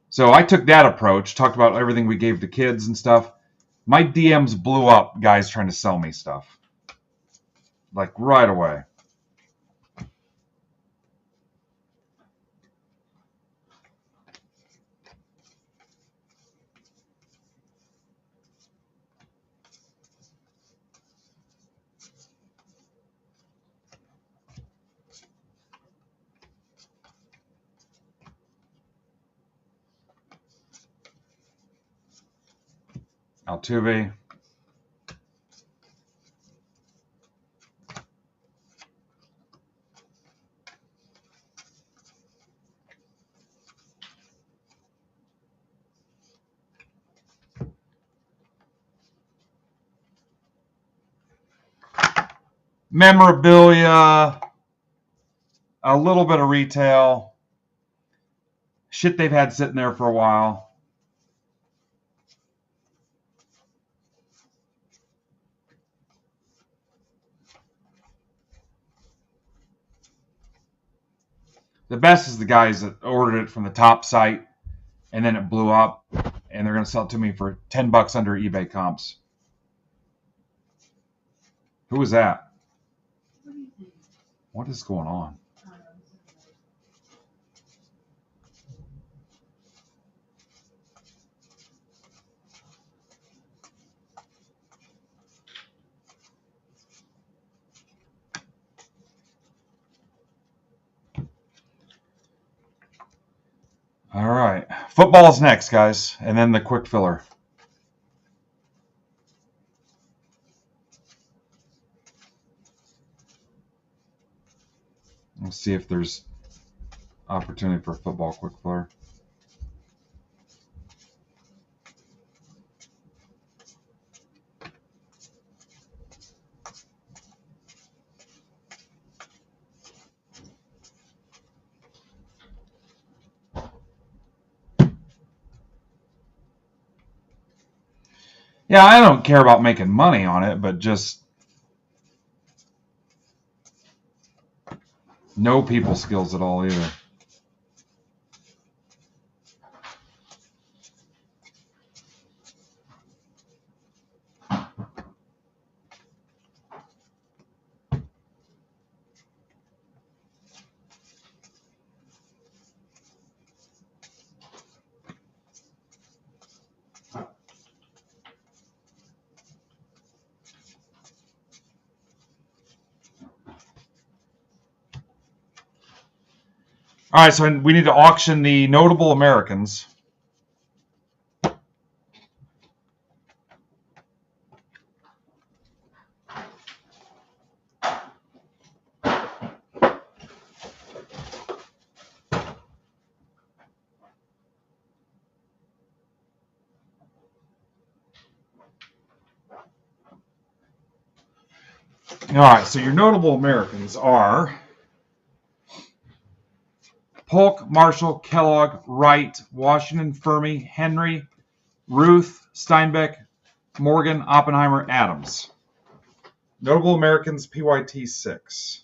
So I took that approach, talked about everything we gave to kids and stuff. My DMs blew up, guys trying to sell me stuff. Like right away. Altuve. Memorabilia. A little bit of retail. Shit they've had sitting there for a while. The best is the guys that ordered it from the top site and then it blew up and they're going to sell it to me for $10 under eBay comps. Who was that? What is going on? Football's next, guys, and then the quick filler. Let's see if there's opportunity for football quick filler. Yeah, I don't care about making money on it, but just no people skills at all either. All right, so we need to auction the notable Americans. All right, so your notable Americans are Polk, Marshall, Kellogg, Wright, Washington, Fermi, Henry, Ruth, Steinbeck, Morgan, Oppenheimer, Adams. Notable Americans, PYT 6.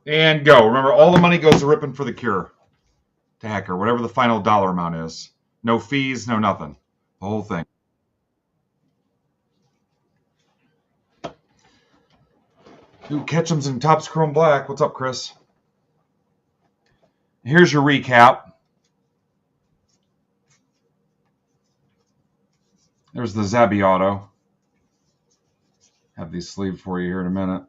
And go. Remember, all the money goes to Ripping for the Cure. To Hecker, whatever the final dollar amount is. No fees, no nothing. The whole thing. Ooh, Ketchum's in Topps Chrome Black. What's up, Chris? Here's your recap. There's the Zabby auto. Have these sleeved for you here in a minute.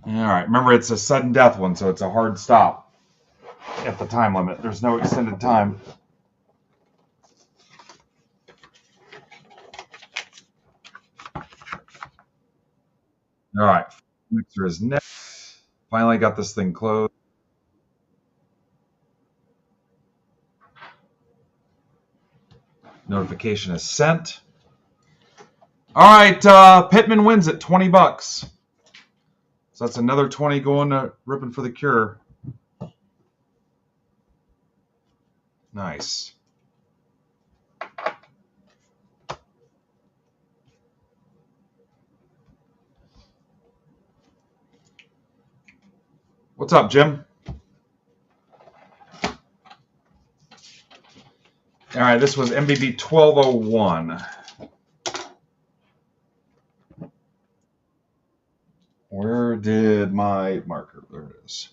All right, remember it's a sudden death one, so it's a hard stop at the time limit. There's no extended time. All right, mixer is next. Finally got this thing closed. Notification is sent. All right, Pittman wins at $20. So that's another 20 going to Ripping for the Cure. Nice. What's up, Jim? All right, this was MBB 1201. Where did my marker? There it is.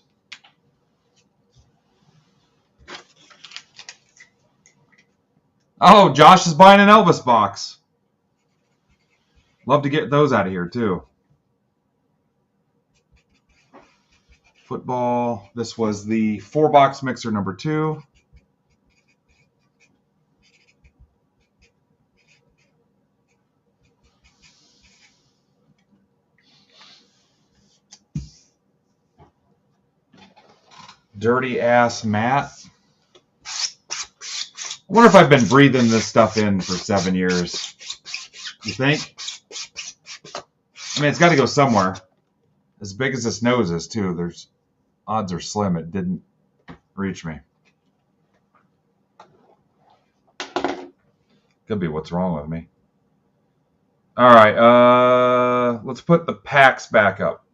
Oh, Josh is buying an Elvis box. Love to get those out of here, too. Football. This was the 4-box mixer number 2. Dirty ass Matt. I wonder if I've been breathing this stuff in for 7 years. You think? I mean, it's got to go somewhere. As big as this nose is, too, there's odds are slim it didn't reach me. Could be what's wrong with me. All right, let's put the packs back up.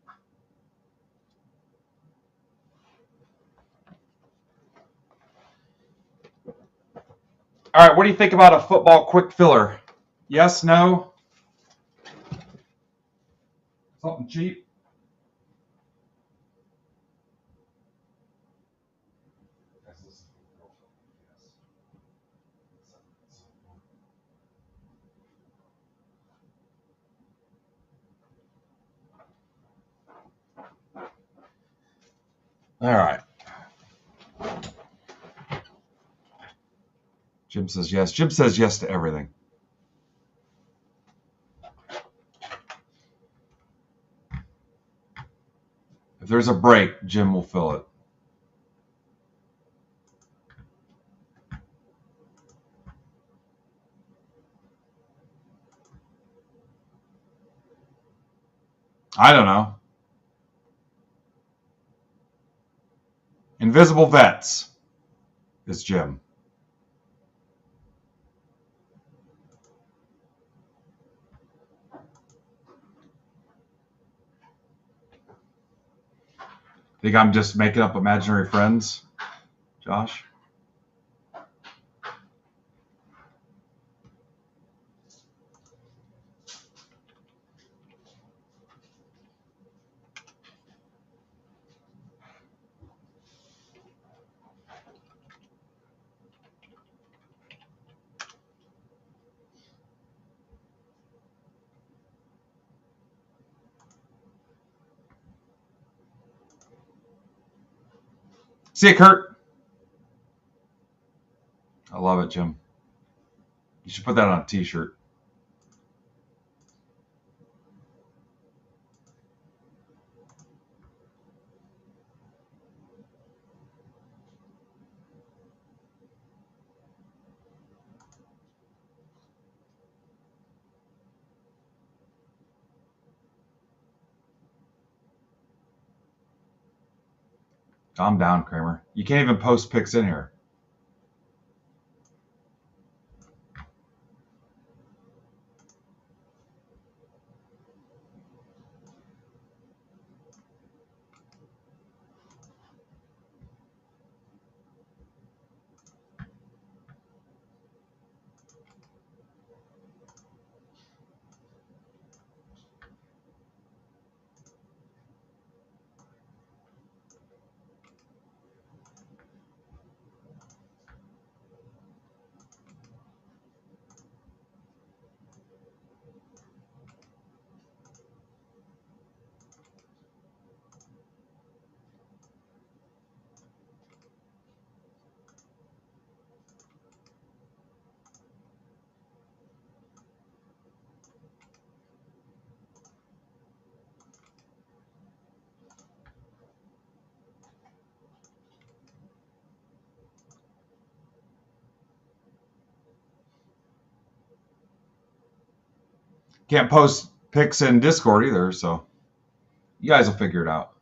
All right, what do you think about a football quick filler? Yes, no? Something cheap? All right. Jim says yes. Jim says yes to everything. If there's a break, Jim will fill it. I don't know. Invisible Vets is Jim. Think I'm just making up imaginary friends, Josh? See you, Kurt. I love it, Jim. You should put that on a t-shirt. Calm down, Kramer. You can't even post pics in here. Can't post pics in Discord either, so you guys will figure it out.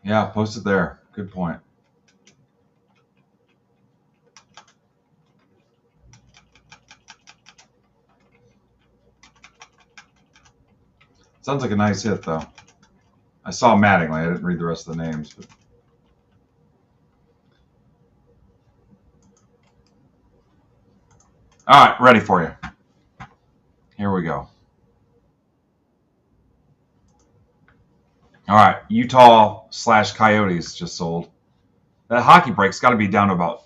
Yeah, post it there. Good point. Sounds like a nice hit, though. I saw Mattingly. I didn't read the rest of the names. But... All right, ready for you. Here we go. All right, Utah/Coyotes just sold. That hockey break's got to be down to about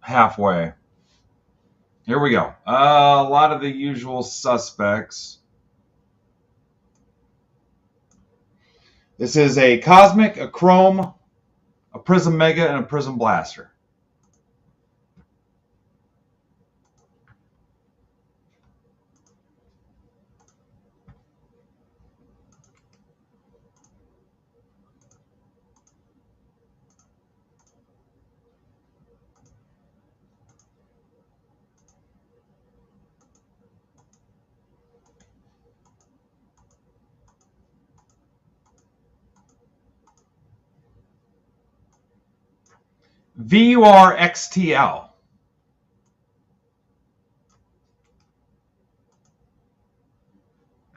halfway. Here we go. A lot of the usual suspects. This is a Cosmic, a Chrome, a Prism Mega, and a Prism Blaster. VURXTL.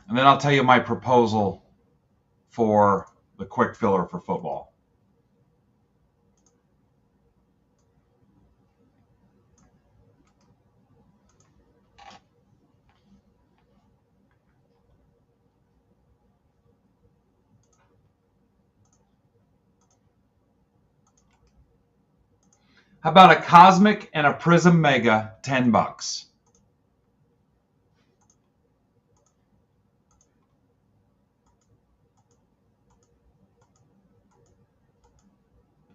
And then I'll tell you my proposal for the quick filler for football. How about a Cosmic and a Prism Mega, $10?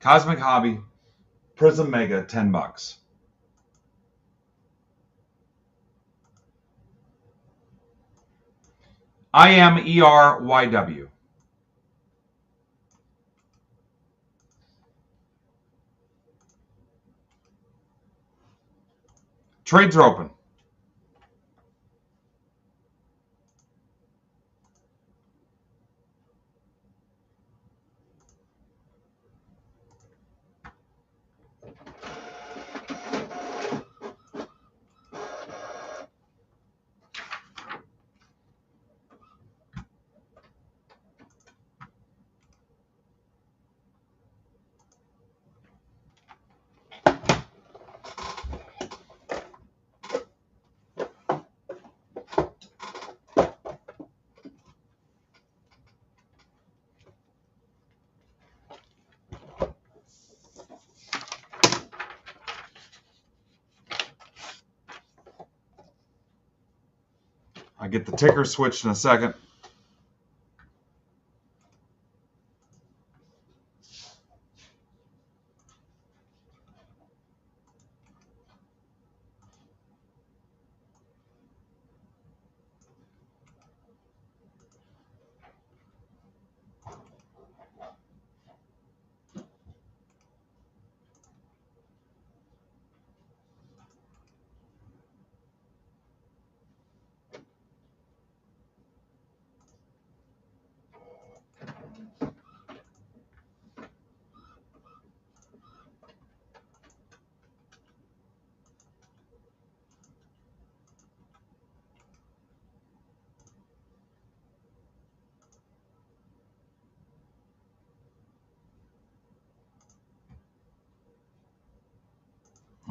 Cosmic Hobby, Prism Mega, $10. IMERYW. Trades are open. I get the ticker switched in a second.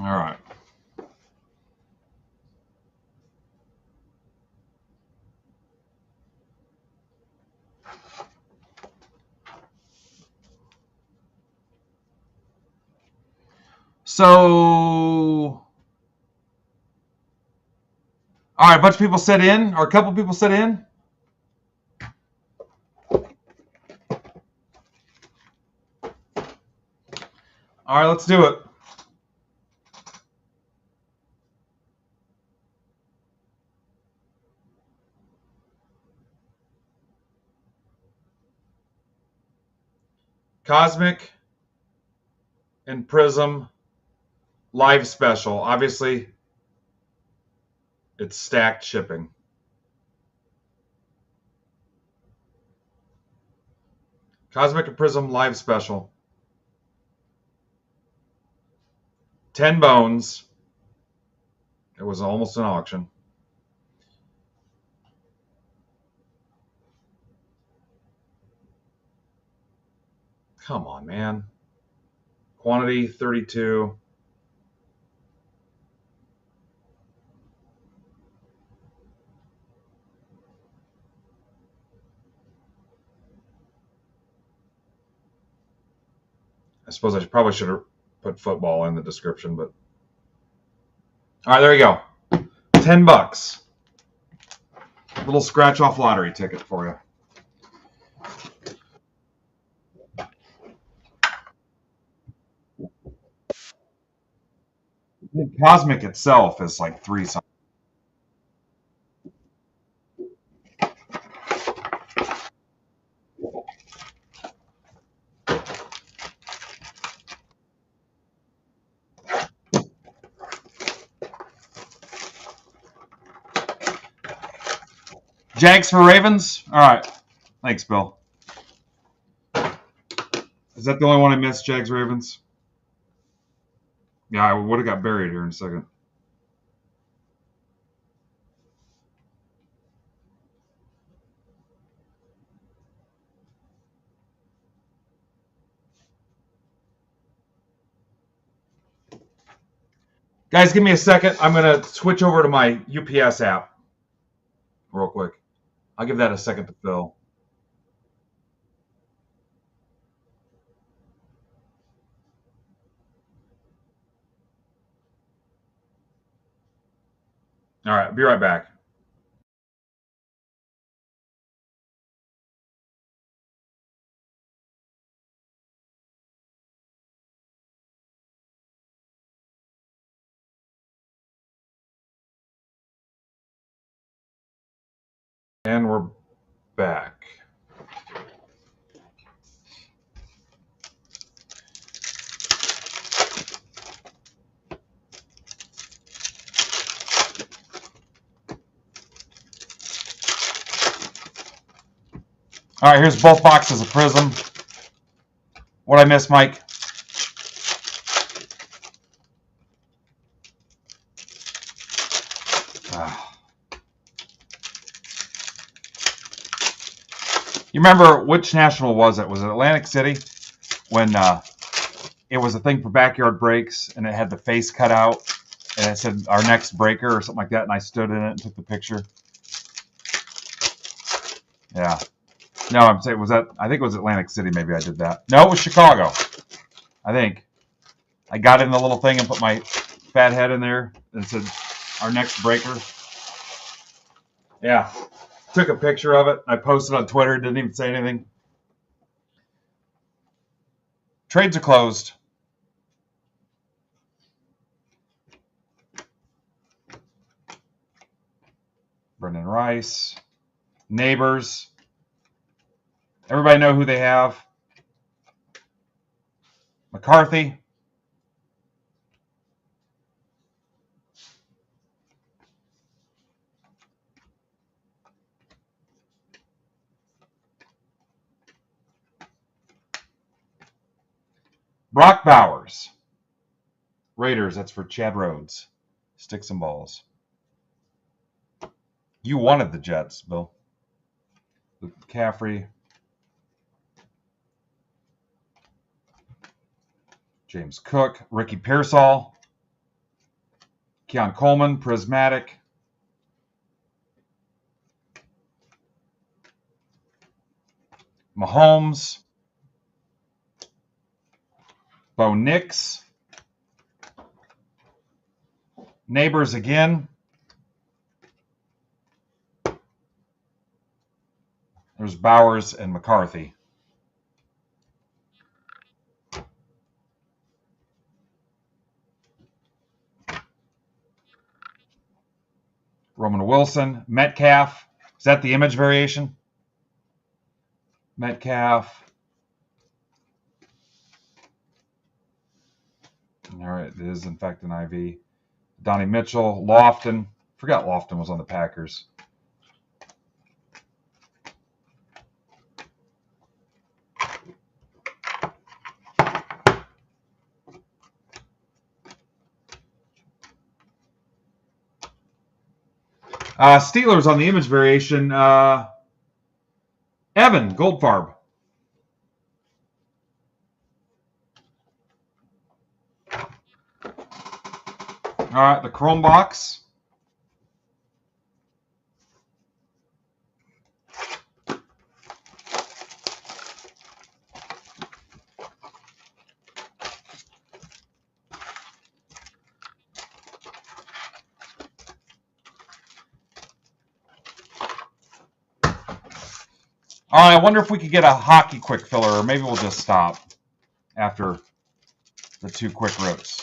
All right. So, all right, a bunch of people set in, or a couple people set in. All right, let's do it. Cosmic and Prism live special. Obviously, it's stacked shipping. Cosmic and Prism live special. 10 bones. It was almost an auction. Come on, man. Quantity 32. I suppose I probably should have put football in the description, but all right, there you go. $10. Little scratch off lottery ticket for you. Cosmic itself is like 3 something. Jags for Ravens? All right. Thanks, Bill. Is that the only one I missed, Jags Ravens? Yeah, I would have got buried here in a second. Guys, give me a second. I'm going to switch over to my UPS app real quick. I'll give that a second to fill. All right, I'll be right back. And we're back. All right, here's both boxes of Prism. What'd I miss, Mike? You remember which national was it? Was it Atlantic City? When it was a thing for backyard breaks and it had the face cut out and it said our next breaker or something like that, and I stood in it and took the picture. Yeah. No, I'm saying, was that, I think it was Atlantic City, maybe I did that. No, it was Chicago, I think. I got in the little thing and put my fat head in there and said our next breaker. Yeah. Took a picture of it. I posted on Twitter, didn't even say anything. Trades are closed. Brendan Rice. Neighbors. Everybody know who they have. McCarthy. Brock Bowers. Raiders, that's for Chad Rhodes. Sticks and balls. You wanted the Jets, Bill. Luke McCaffrey. James Cook. Ricky Pearsall. Keon Coleman, Prismatic. Mahomes. Bo Nix. Neighbors again. There's Bowers and McCarthy. Roman Wilson. Metcalf. Is that the image variation? Metcalf. All right, it is in fact an IV. Donnie Mitchell. Lofton. Forgot Lofton was on the Packers. Steelers on the image variation. Evan Goldfarb. All right, the Chrome box. All right, I wonder if we could get a hockey quick filler, or maybe we'll just stop after the two quick rips.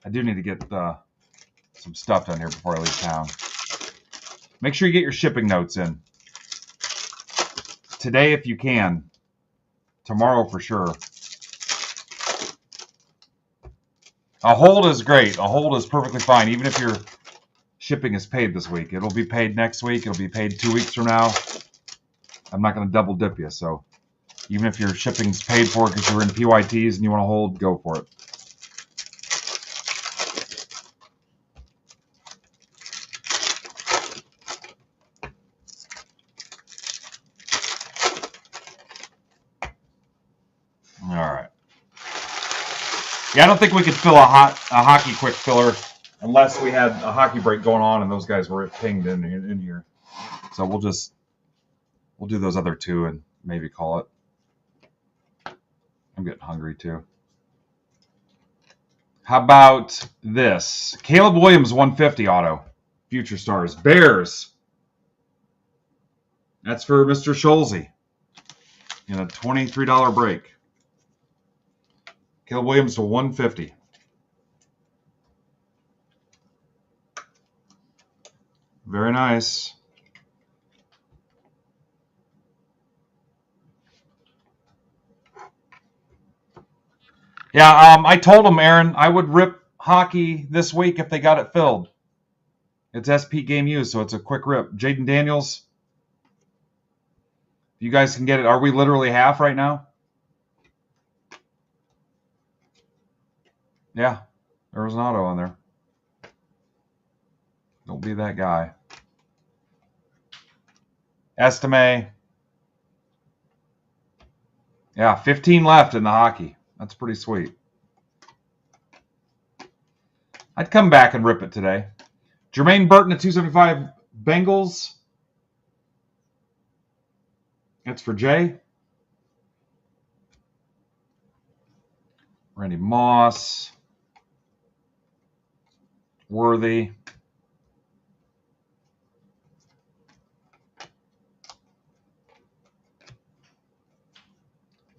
I do need to get some stuff done here before I leave town. Make sure you get your shipping notes in. Today, if you can. Tomorrow, for sure. A hold is great. A hold is perfectly fine, even if your shipping is paid this week. It'll be paid next week. It'll be paid 2 weeks from now. I'm not going to double dip you, so Even if your shipping's paid for because you're in PYTs and you want to hold, go for it. All right. Yeah, I don't think we could fill a hockey quick filler unless we had a hockey break going on and those guys were pinged in here. So we'll do those other two and maybe call it. I'm getting hungry too. How about this? Caleb Williams 150 auto. Future Stars. Bears. That's for Mr. Scholze in a $23 break. Caleb Williams to 150. Very nice. Yeah, I told him, Aaron, I would rip hockey this week if they got it filled. It's SP Game Used, so it's a quick rip. Jaden Daniels, you guys can get it. Are we literally half right now? Yeah, there was an auto on there. Don't be that guy. Estime. Yeah, 15 left in the hockey. That's pretty sweet. I'd come back and rip it today. Jermaine Burton at 275 Bengals. That's for Jay. Randy Moss. Worthy.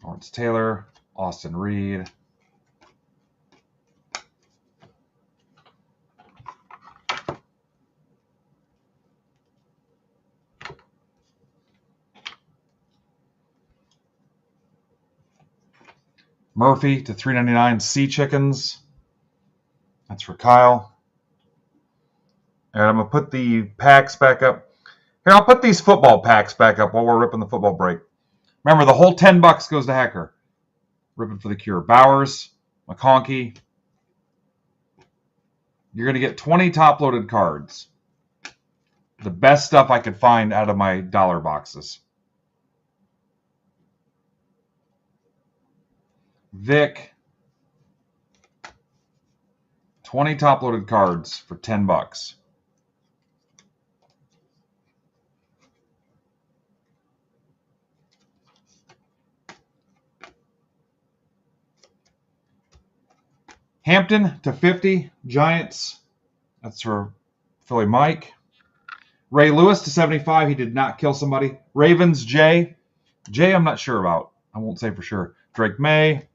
Lawrence Taylor. Austin Reed. Murphy to 399 Sea Chickens. That's for Kyle. And I'm going to put the packs back up. Here, I'll put these football packs back up while we're ripping the football break. Remember, the whole $10 goes to Hecker. Ripping for the Cure. Bowers, McConkey. You're going to get 20 top-loaded cards. The best stuff I could find out of my dollar boxes. Vic. 20 top-loaded cards for $10. Hampton to 50, Giants. That's for Philly Mike. Ray Lewis to 75. He did not kill somebody. Ravens, Jay. Jay, I'm not sure about. I won't say for sure. Drake May.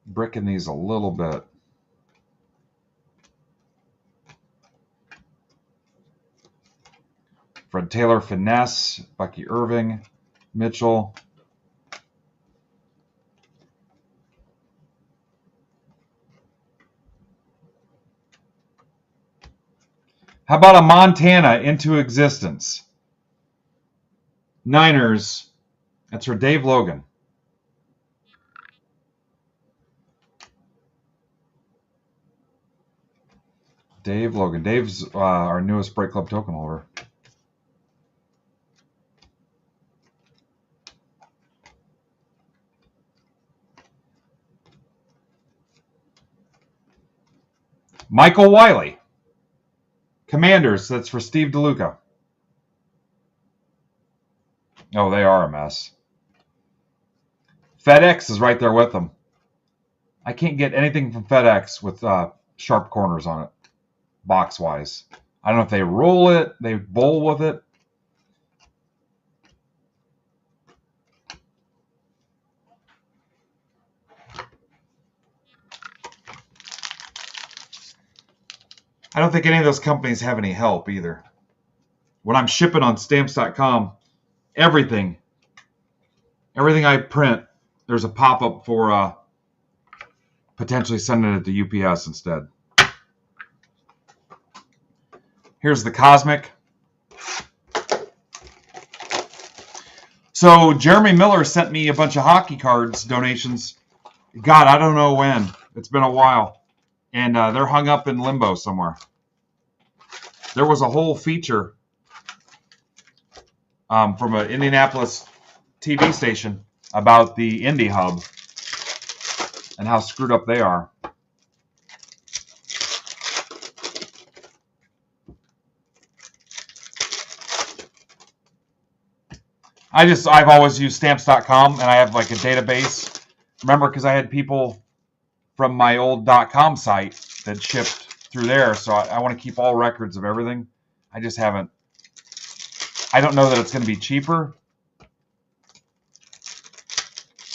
Bricking these a little bit. Fred Taylor, Finesse. Bucky Irving. Mitchell. How about a Montana into existence? Niners. That's for Dave Logan. Dave Logan. Dave's our newest Break Club token holder. Michael Wiley. Commanders, that's for Steve DeLuca. Oh, they are a mess. FedEx is right there with them. I can't get anything from FedEx with sharp corners on it, box-wise. I don't know if they roll it, they bowl with it. I don't think any of those companies have any help either. When I'm shipping on stamps.com, everything I print, there's a pop-up for potentially sending it to UPS instead. Here's the Cosmic. So Jeremy Miller sent me a bunch of hockey cards donations. God, I don't know when. It's been a while. And they're hung up in limbo somewhere. There was a whole feature from an Indianapolis TV station about the Indie Hub and how screwed up they are. I've always used stamps.com, and I have like a database. Remember, because I had people from my old .com site that shipped through there, so I want to keep all records of everything. I just haven't. I don't know that it's going to be cheaper.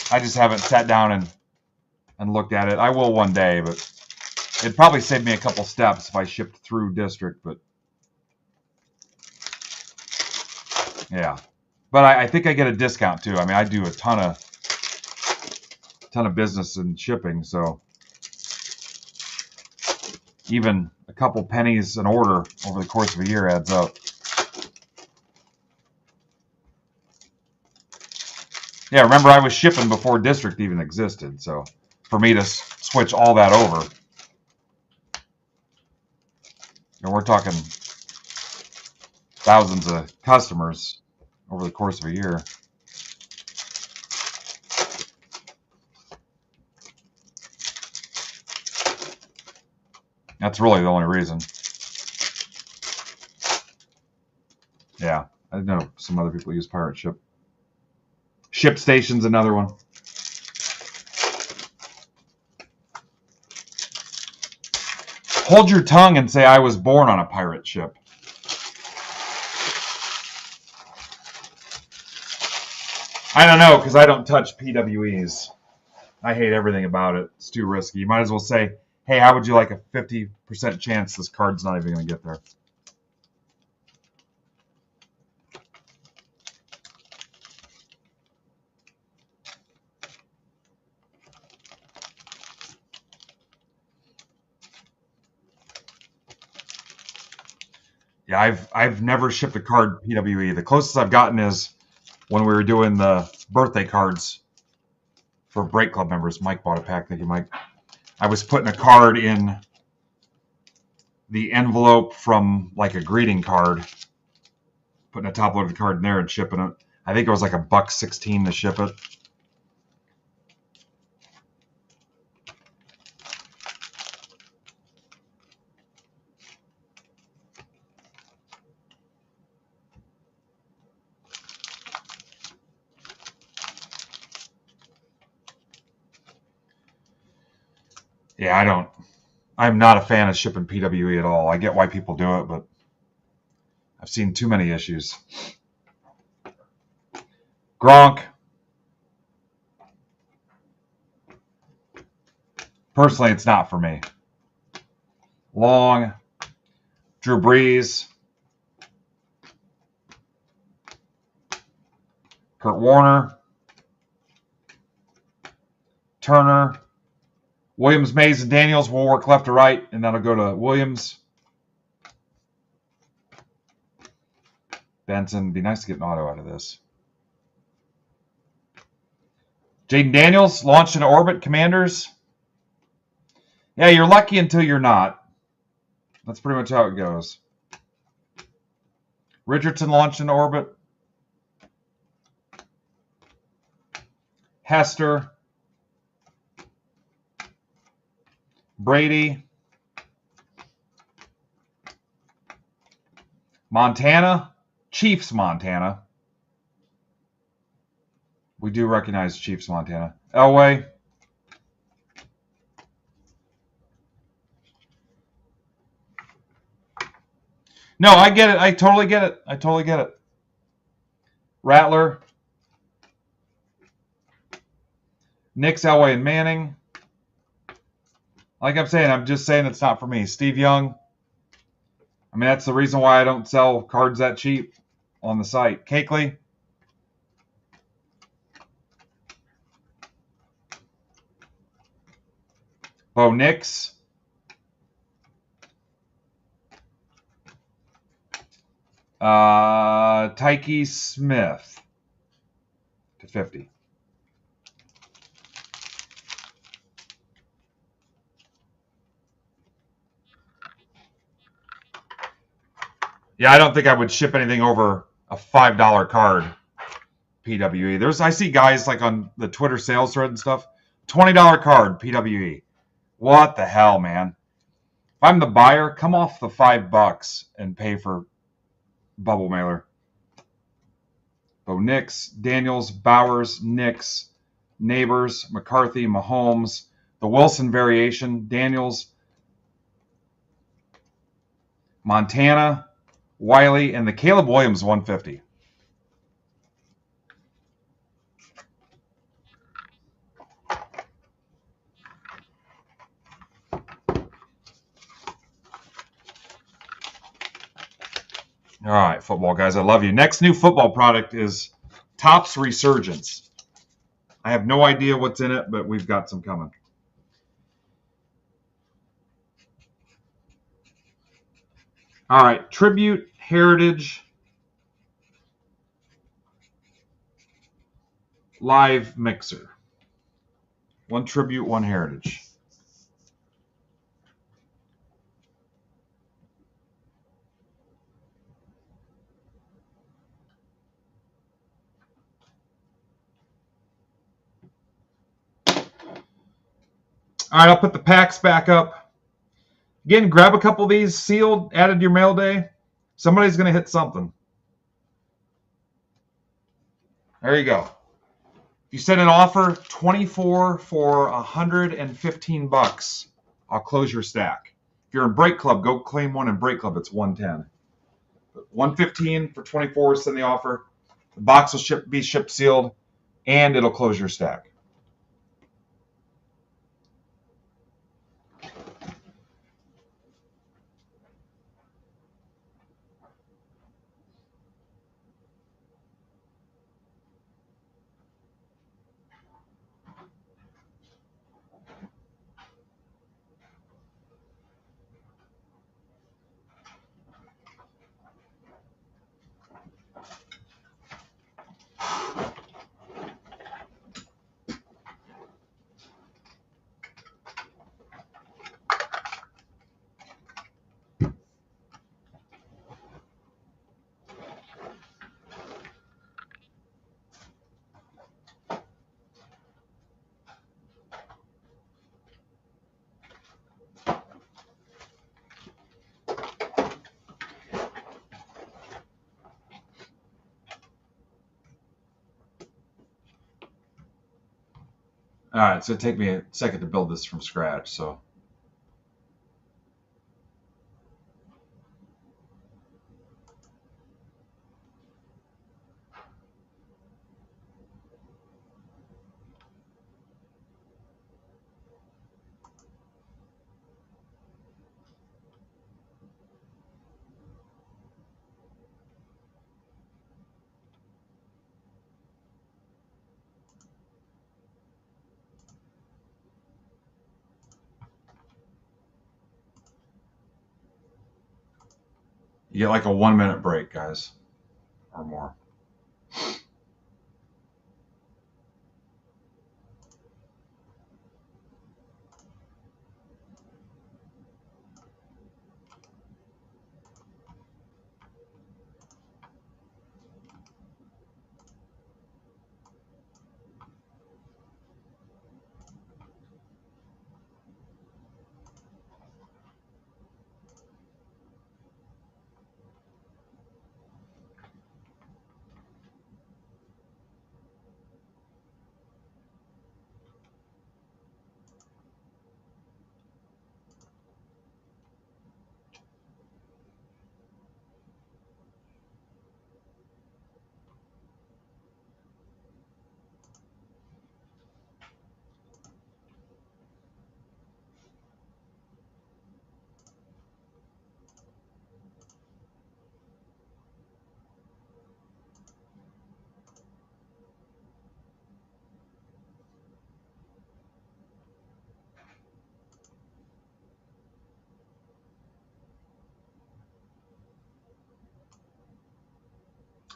I just haven't sat down and looked at it. I will one day, but it'd probably save me a couple steps if I shipped through district. But yeah, but I think I get a discount too. I mean, I do a ton of business in shipping, so even a couple pennies an order over the course of a year adds up. Yeah, remember I was shipping before district even existed, so for me to switch all that over, and we're talking thousands of customers over the course of a year. That's really the only reason. Yeah, I know some other people use Pirate Ship. ShipStation's another one. Hold your tongue and say I was born on a pirate ship. I don't know, because I don't touch PWEs. I hate everything about it. It's too risky. You might as well say, hey, how would you like a 50% chance this card's not even going to get there? Yeah, I've never shipped a card PWE. The closest I've gotten is when we were doing the birthday cards for Break Club members. Mike bought a pack. Thank you, Mike. I was putting a card in the envelope from like a greeting card, putting a top loaded card in there and shipping it. I think it was like $1.16 to ship it. Yeah, I'm not a fan of shipping PWE at all. I get why people do it, but I've seen too many issues. Gronk. Personally, it's not for me. Long. Drew Brees. Kurt Warner. Turner. Williams, Mays, and Daniels will work left to right, and that'll go to Williams. Benson, be nice to get an auto out of this. Jaden Daniels launched into orbit. Commanders. Yeah, you're lucky until you're not. That's pretty much how it goes. Richardson launched into orbit. Hester. Brady. Montana. Chiefs Montana. We do recognize Chiefs Montana. Elway. No, I get it. I totally get it. Rattler. Nix, Elway, and Manning. Like I'm saying, I'm just saying it's not for me. Steve Young. I mean, that's the reason why I don't sell cards that cheap on the site. Cakeley. Bo Nix. Tyke Smith. to 50. Yeah, I don't think I would ship anything over a $5 card, PWE. I see guys like on the Twitter sales thread and stuff, $20 card, PWE. What the hell, man? If I'm the buyer, come off the $5 and pay for bubble mailer. Bo Nix, Daniels, Bowers, Nix, Neighbors, McCarthy, Mahomes, the Wilson variation, Daniels, Montana, Wiley, and the Caleb Williams 150. All right, football guys, I love you. Next new football product is Topps Resurgence. I have no idea what's in it, but we've got some coming. All right, Tribute, Heritage, Live Mixer. One Tribute, one Heritage. All right, I'll put the packs back up. Again, grab a couple of these sealed, added to your mail day. Somebody's going to hit something. There you go. If you send an offer, 24 for $115, I'll close your stack. If you're in Break Club, go claim one in Break Club. It's 110. But 115 for 24, send the offer. The box will be shipped sealed, and it'll close your stack. All right, so it'll take me a second to build this from scratch. So you get like a 1 minute break, guys, or more.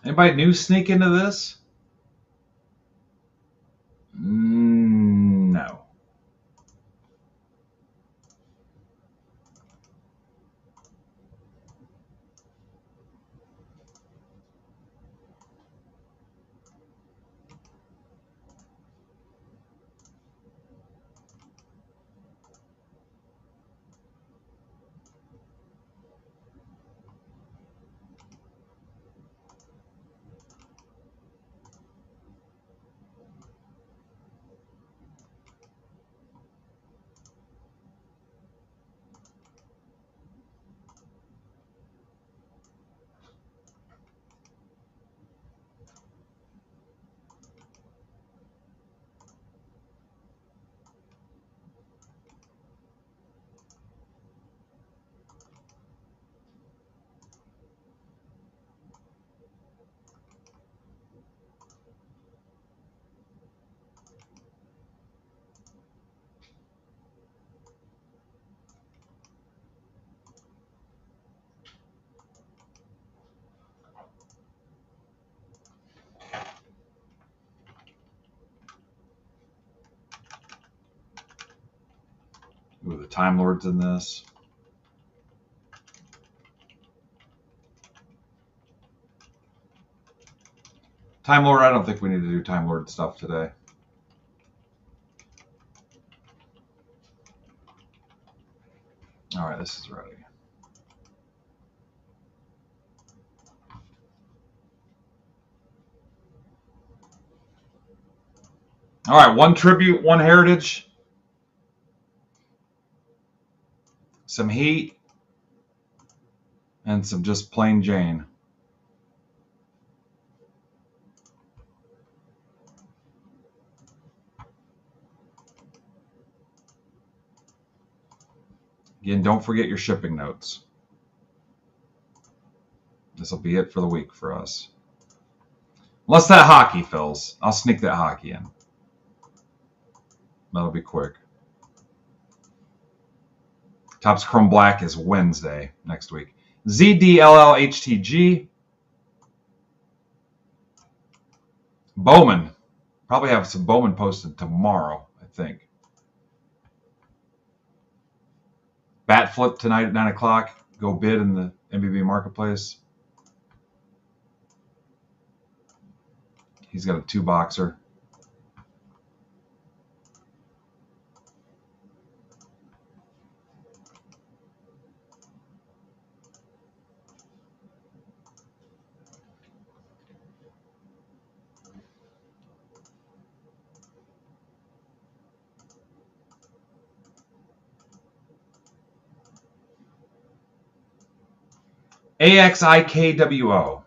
Anybody new sneak into this? No. Ooh, the Time Lord's in this. Time Lord, I don't think we need to do Time Lord stuff today. All right, this is ready. All right, one tribute, one heritage. Some heat. And some just plain Jane. Again, don't forget your shipping notes. This will be it for the week for us. Unless that hockey fills. I'll sneak that hockey in. That'll be quick. Topps Chrome Black is Wednesday next week. ZDLLHTG. Bowman. Probably have some Bowman posted tomorrow, I think. Bat flip tonight at 9 o'clock. Go bid in the MBB marketplace. He's got a 2-boxer. AXIKWO.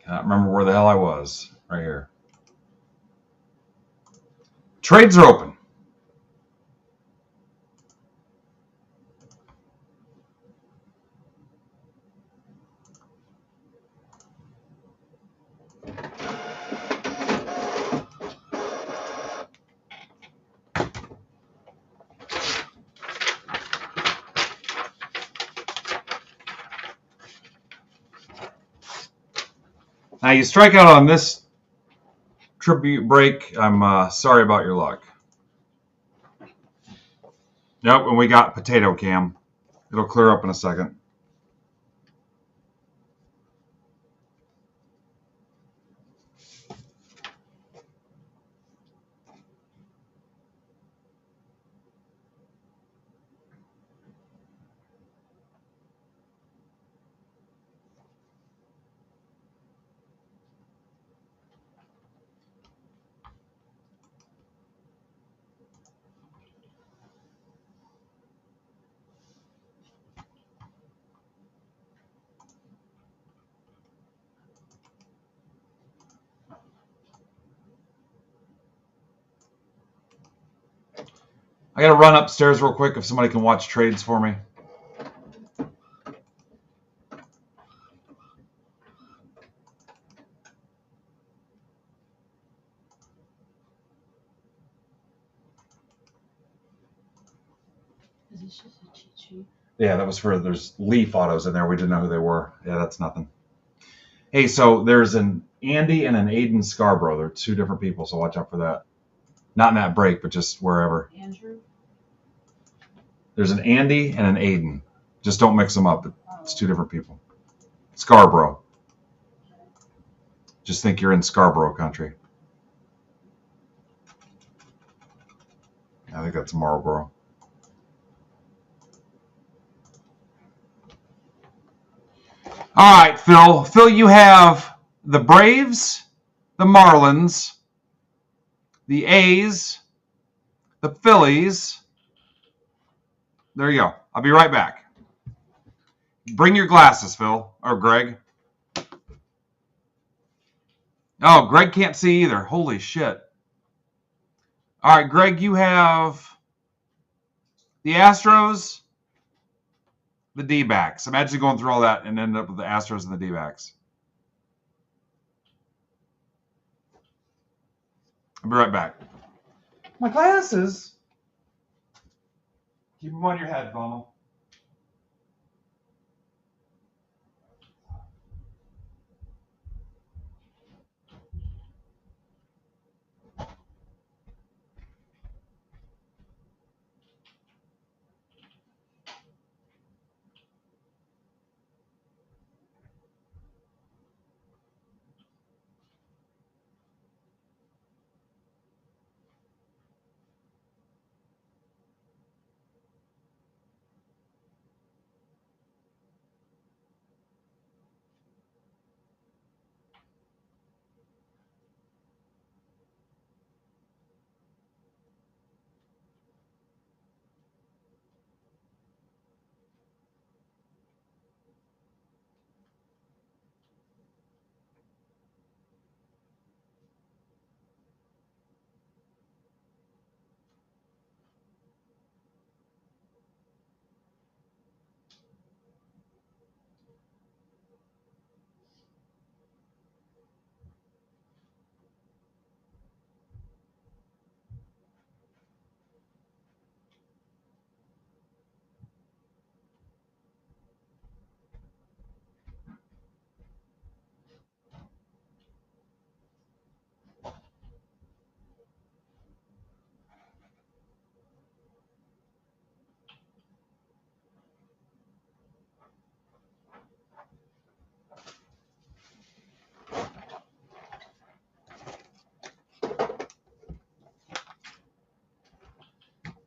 Cannot remember where the hell I was. Right here. Trades are open. Now you strike out on this tribute break. I'm sorry about your luck. Nope, and we got potato cam. It'll clear up in a second. I got to run upstairs real quick if somebody can watch trades for me. Is this just a cheat sheet? Yeah, that was for, there's Leaf autos in there. We didn't know who they were. Yeah, that's nothing. Hey, so there's an Andy and an Aiden Scarborough. They're two different people, so watch out for that. Not in that break, but just wherever. Andrew? There's an Andy and an Aiden. Just don't mix them up. It's two different people. Scarborough. Just think you're in Scarborough country. I think that's Marlboro. All right, Phil. Phil, you have the Braves, the Marlins, the A's, the Phillies. There you go. I'll be right back. Bring your glasses, Phil. Or Greg. Oh, Greg can't see either. Holy shit. All right, Greg, you have the Astros, the D-backs. Imagine going through all that and end up with the Astros and the D-backs. I'll be right back. My glasses. Keep them on your head, Bono.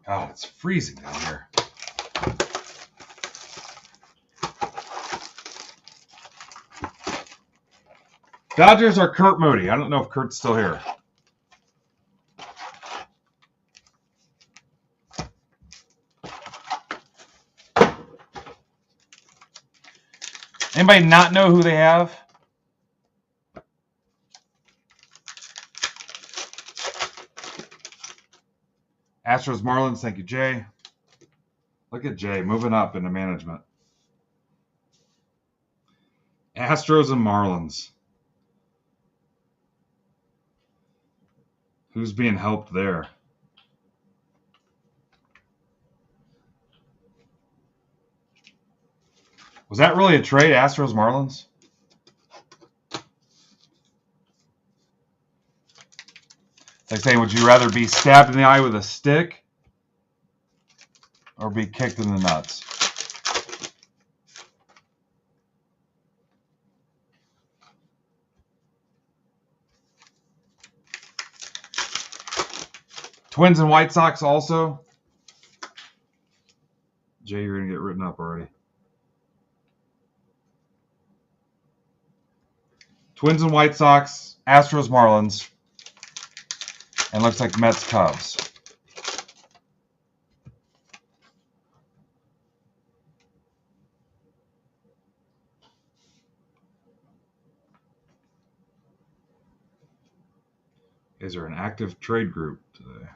God, it's freezing down here. Dodgers are Kurt Moody. I don't know if Kurt's still here. Anybody not know who they have? Astros, Marlins. Thank you, Jay. Look at Jay moving up into management. Astros and Marlins. Who's being helped there? Was that really a trade, Astros, Marlins? They say, would you rather be stabbed in the eye with a stick or be kicked in the nuts? Twins and White Sox also. Jay, you're going to get written up already. Twins and White Sox, Astros, Marlins, and looks like Mets, Cubs. These are an active trade group today.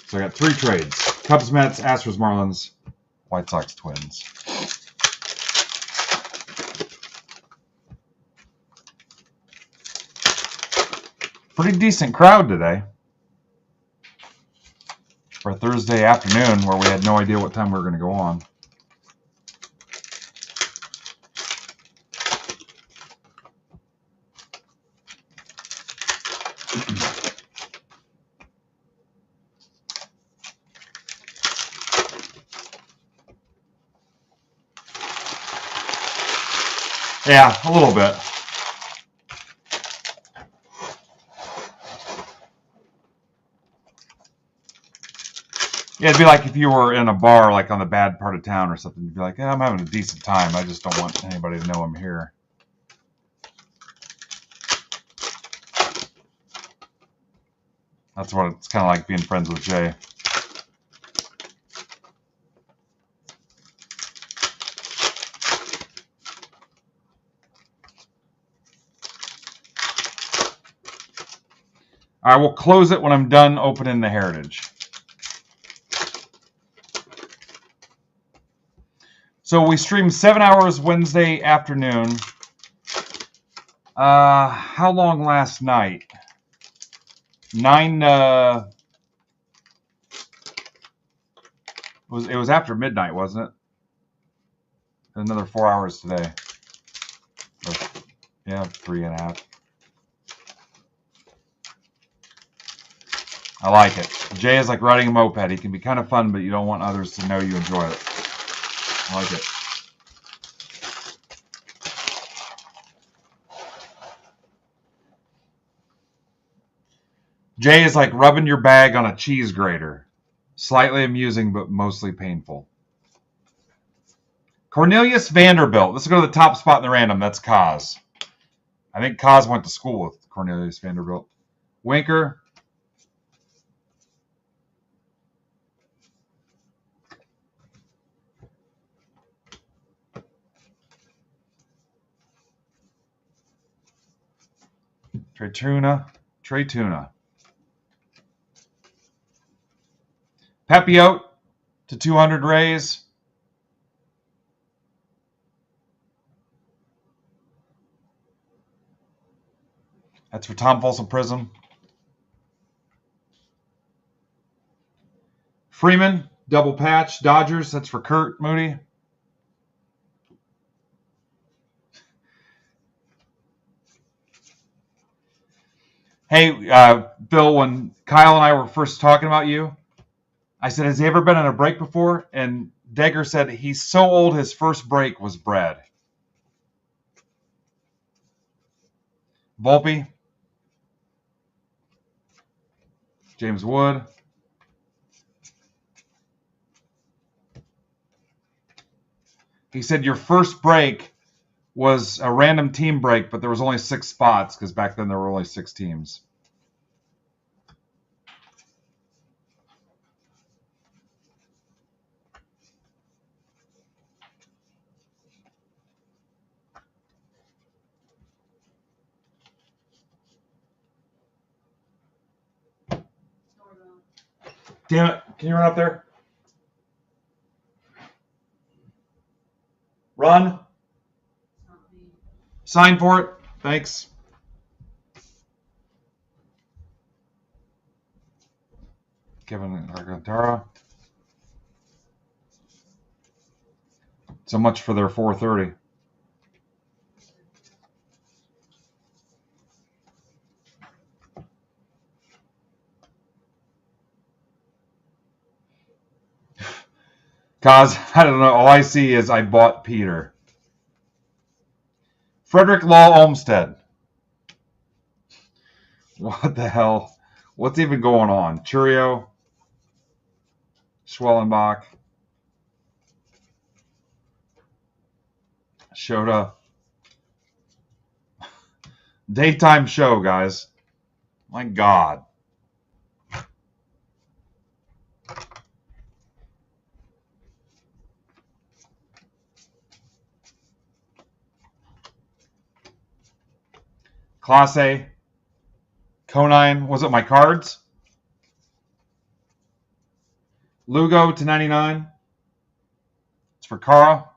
So I got 3 trades. Cubs, Mets, Astros, Marlins, White Sox, Twins. Pretty decent crowd today. for a Thursday afternoon where we had no idea what time we were going to go on. Yeah, a little bit. Yeah, it'd be like if you were in a bar, like on the bad part of town or something. You'd be like, I'm having a decent time. I just don't want anybody to know I'm here. That's what it's kind of like being friends with Jay. All right, we'll close it when I'm done opening the Heritage. So we streamed 7 hours Wednesday afternoon. How long last night? 9. It was after midnight, wasn't it? Another 4 hours today. Or, yeah, 3.5. I like it. Jay is like riding a moped. He can be kind of fun, but you don't want others to know you enjoy it. I like it. Jay is like rubbing your bag on a cheese grater. Slightly amusing, but mostly painful. Cornelius Vanderbilt. Let's go to the top spot in the random. That's Kaz. I think Kaz went to school with Cornelius Vanderbilt. Winker. Trey Tuna. Papiote to 200 rays. That's for Tom Folsom Prism. Freeman, double patch. Dodgers, that's for Kurt Moody. Hey, Bill, when Kyle and I were first talking about you, I said, has he ever been on a break before? And Degger said he's so old his first break was bred. Volpe. James Wood. He said your first break was a random team break, but there was only 6 spots because back then there were only 6 teams. Damn it. Can you run up there? Run. Sign for it. Thanks. Kevin Alcantara. So much for their 430. Cause I don't know. All I see is I bought Peter. Frederick Law Olmsted. What the hell? What's even going on? Churio. Schwellenbach. Shota. Daytime show, guys. My God. Class A. Conine. Was it my cards? Lugo to 99. It's for Kara.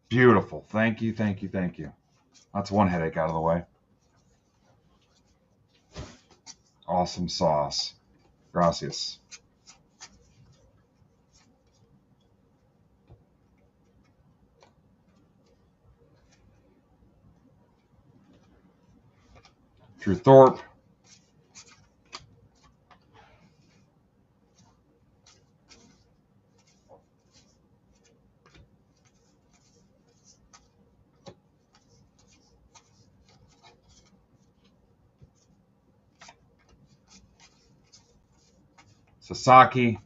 Beautiful. Thank you, thank you, thank you. That's one headache out of the way. Awesome sauce. Gracias. Drew Thorpe. Sasaki.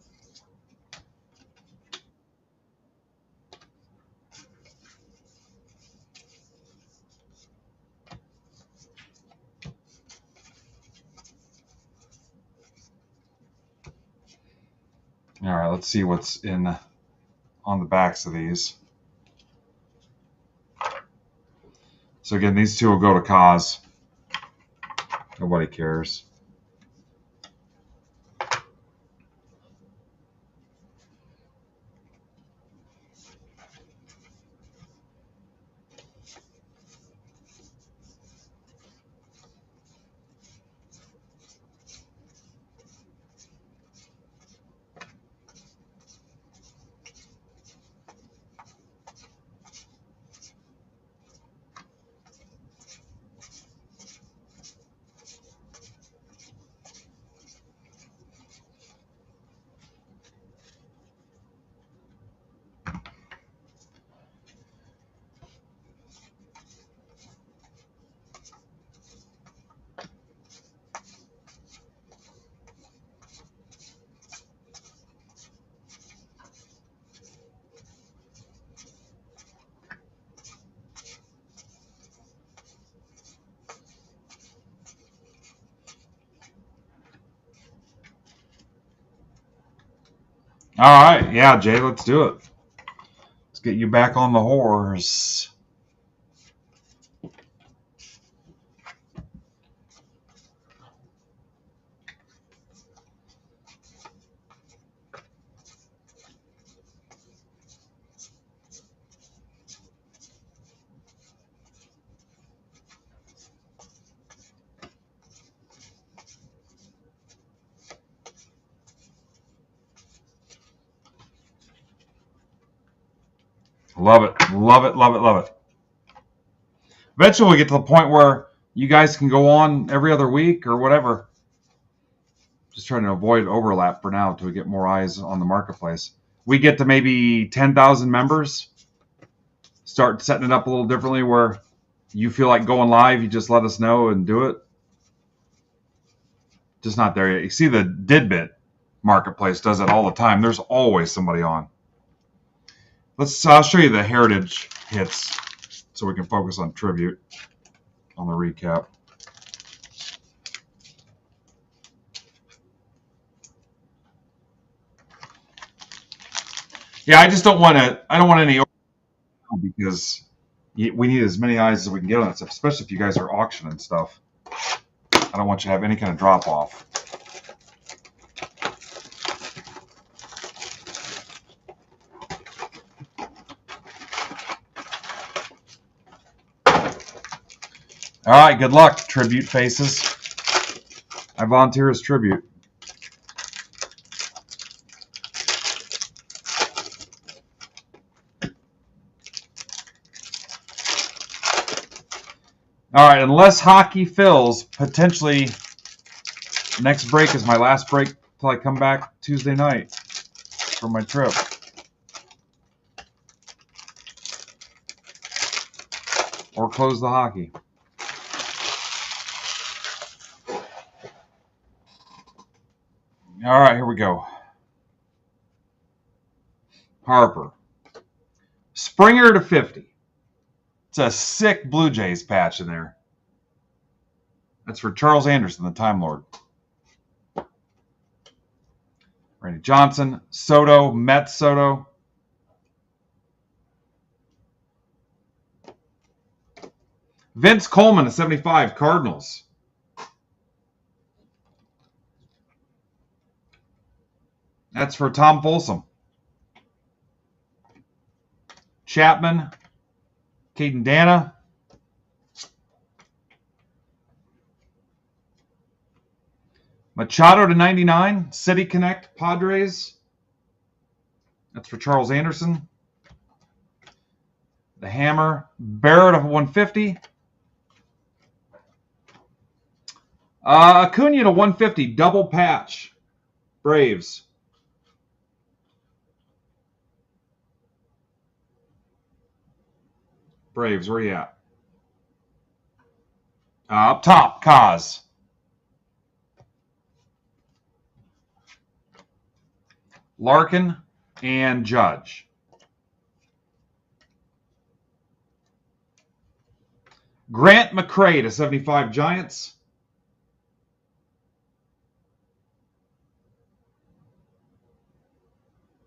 All right, let's see what's in on the backs of these. So again, these two will go to Kaz. Nobody cares. All right, yeah, Jay, let's do it. Let's get you back on the horse. Love it, love it, love it, love it. Eventually we get to the point where you guys can go on every other week or whatever. Just trying to avoid overlap for now until we get more eyes on the marketplace. We get to maybe 10,000 members. Start setting it up a little differently where you feel like going live, you just let us know and do it. Just not there yet. You see the Didbit marketplace does it all the time. There's always somebody on. I'll show you the heritage hits so we can focus on tribute on the recap. Yeah, I just don't want any because we need as many eyes as we can get on it, especially if you guys are auctioning stuff. I don't want you to have any kind of drop off. All right, good luck, tribute faces. I volunteer as tribute. All right, unless hockey fills, potentially next break is my last break till I come back Tuesday night for my trip. Or close the hockey. All right, here we go. Harper. Springer to 50. It's a sick Blue Jays patch in there. That's for Charles Anderson, the Time Lord. Randy Johnson, Soto, Mets Soto. Vince Coleman to 75, Cardinals. That's for Tom Folsom. Chapman, Caden Dana. Machado to 99. City Connect Padres. That's for Charles Anderson. The Hammer. Barrett of 150. Acuna to 150. Double patch. Braves. Braves, where you at? Up top, Kaz. Larkin and Judge. Grant McCray to 75 Giants.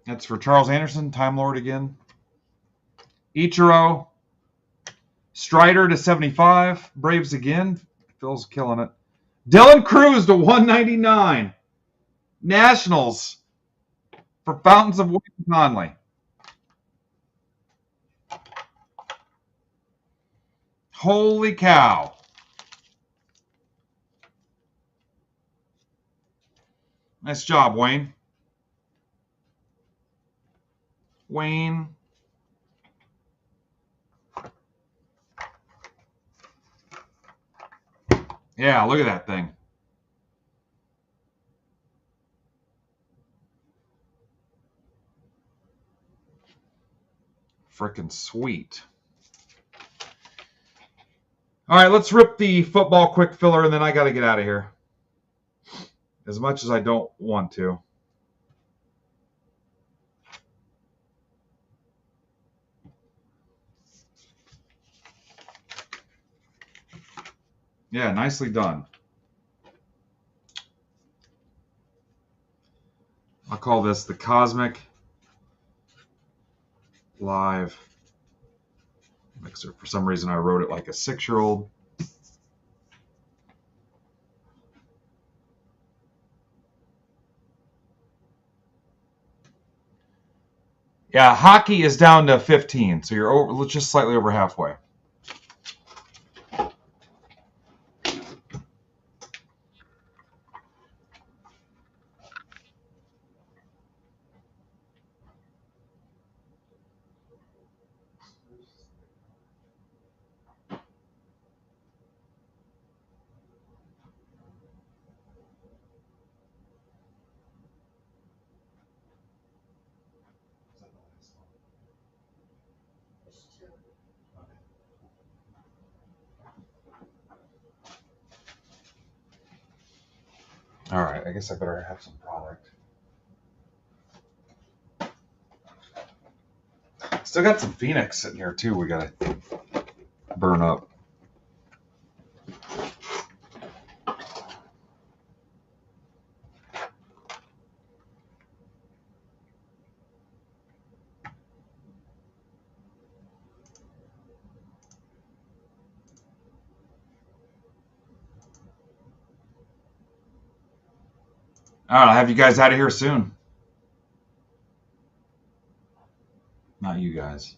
That's for Charles Anderson, Time Lord again. Ichiro. Strider to 75. Braves again. Phil's killing it. Dylan Cruz to 199. Nationals for Fountains of Wayne Conley. Holy cow. Nice job, Wayne. Wayne. Yeah, look at that thing. Frickin' sweet. All right, let's rip the football quick filler, and then I got to get out of here. As much as I don't want to. Yeah, nicely done. I'll call this the Cosmic Live Mixer. For some reason, I wrote it like a 6-year-old. Yeah, hockey is down to 15, so you're over, just slightly over halfway. All right, I guess I better have some product. Still got some Phoenix sitting here, too, we got to burn up. All right, I'll have you guys out of here soon. Not you guys.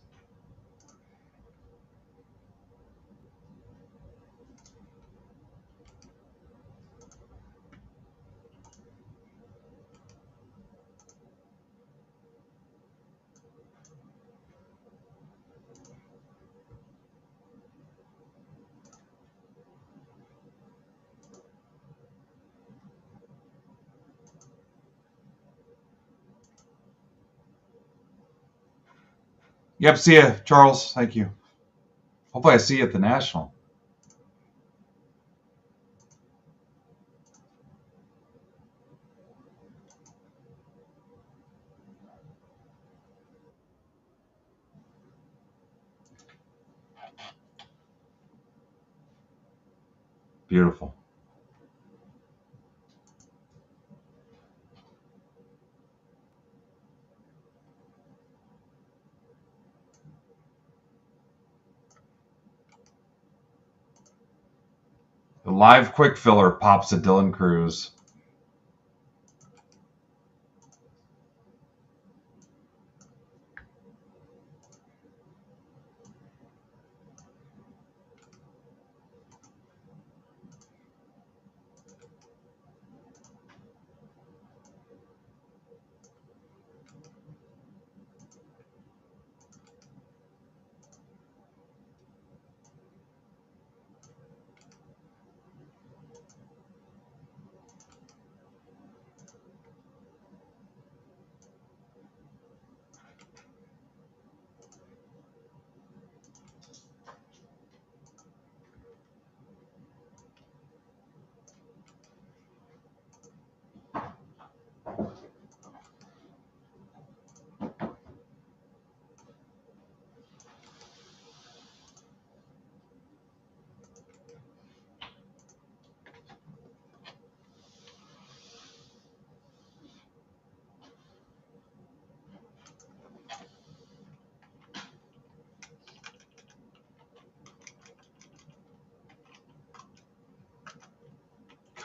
Yep, see ya, Charles. Thank you. Hopefully I see you at the National. Beautiful. The live quick filler pops to Dylan Cruz.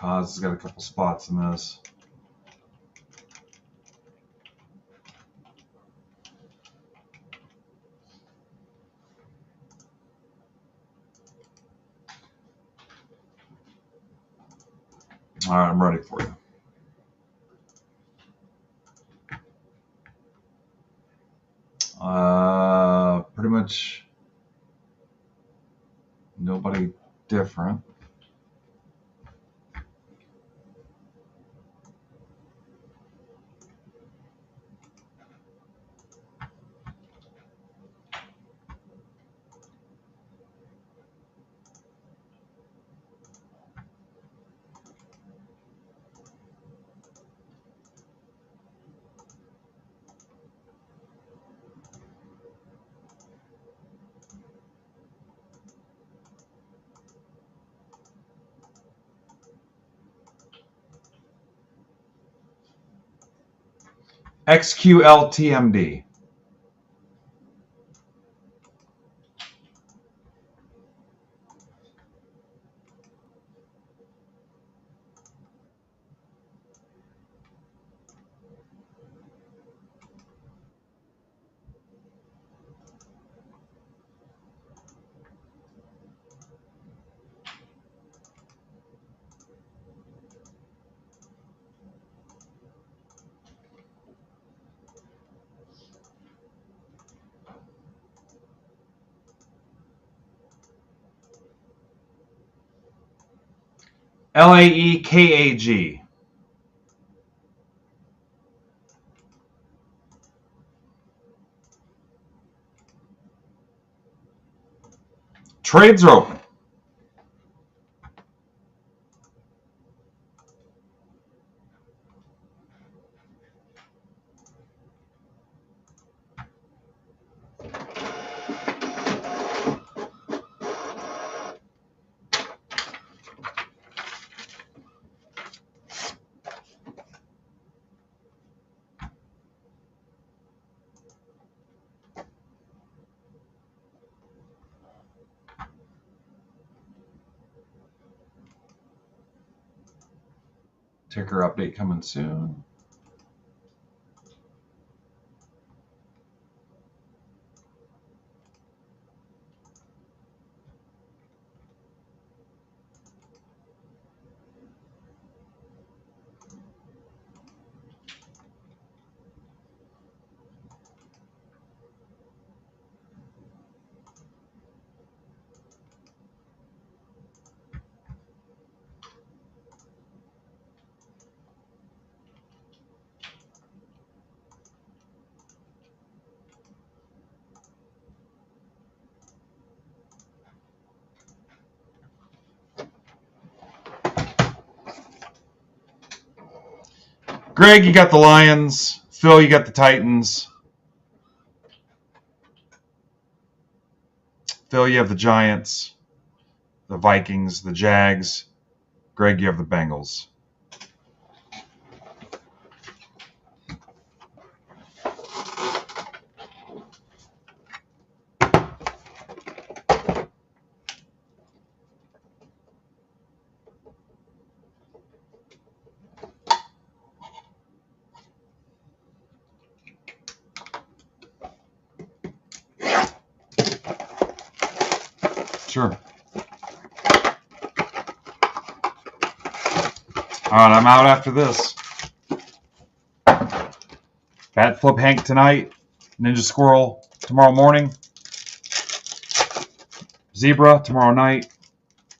Cause has got a couple spots in this. All right, I'm ready for you. Pretty much nobody different. XQLTMD. LAEKAG. Trades are open. Ticker update coming soon. Greg, you got the Lions. Phil, you got the Titans. Phil, you have the Giants, the Vikings, the Jags. Greg, you have the Bengals. Sure. All right, I'm out after this. Bat Flip Hank tonight. Ninja Squirrel tomorrow morning. Zebra tomorrow night.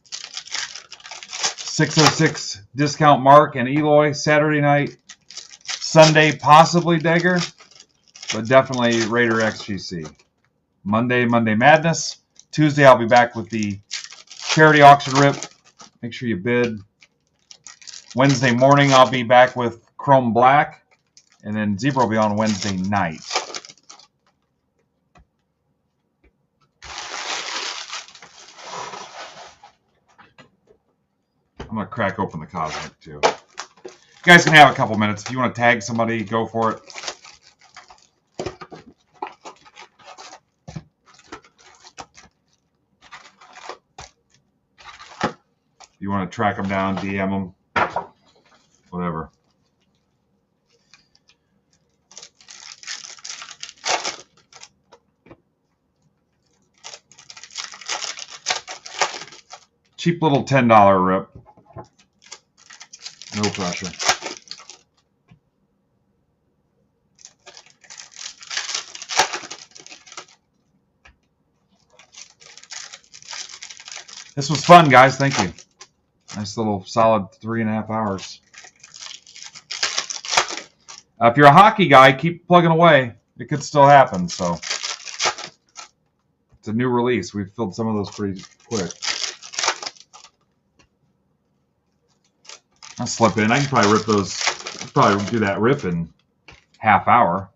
606 Discount Mark and Eloy Saturday night. Sunday, possibly Dagger, but definitely Raider XGC. Monday Madness. Tuesday, I'll be back with the charity auction rip. Make sure you bid. Wednesday morning, I'll be back with Chrome Black. And then Zebra will be on Wednesday night. I'm going to crack open the Cosmic, too. You guys can have a couple minutes. If you want to tag somebody, go for it. If you want to track them down, DM them. whatever. Cheap little $10 rip. No pressure. This was fun, guys. Thank you. Nice little solid 3.5 hours. If you're a hockey guy, keep plugging away. It could still happen. So it's a new release. We've filled some of those pretty quick. I'll slip in. I can probably rip those. Probably do that rip in half hour.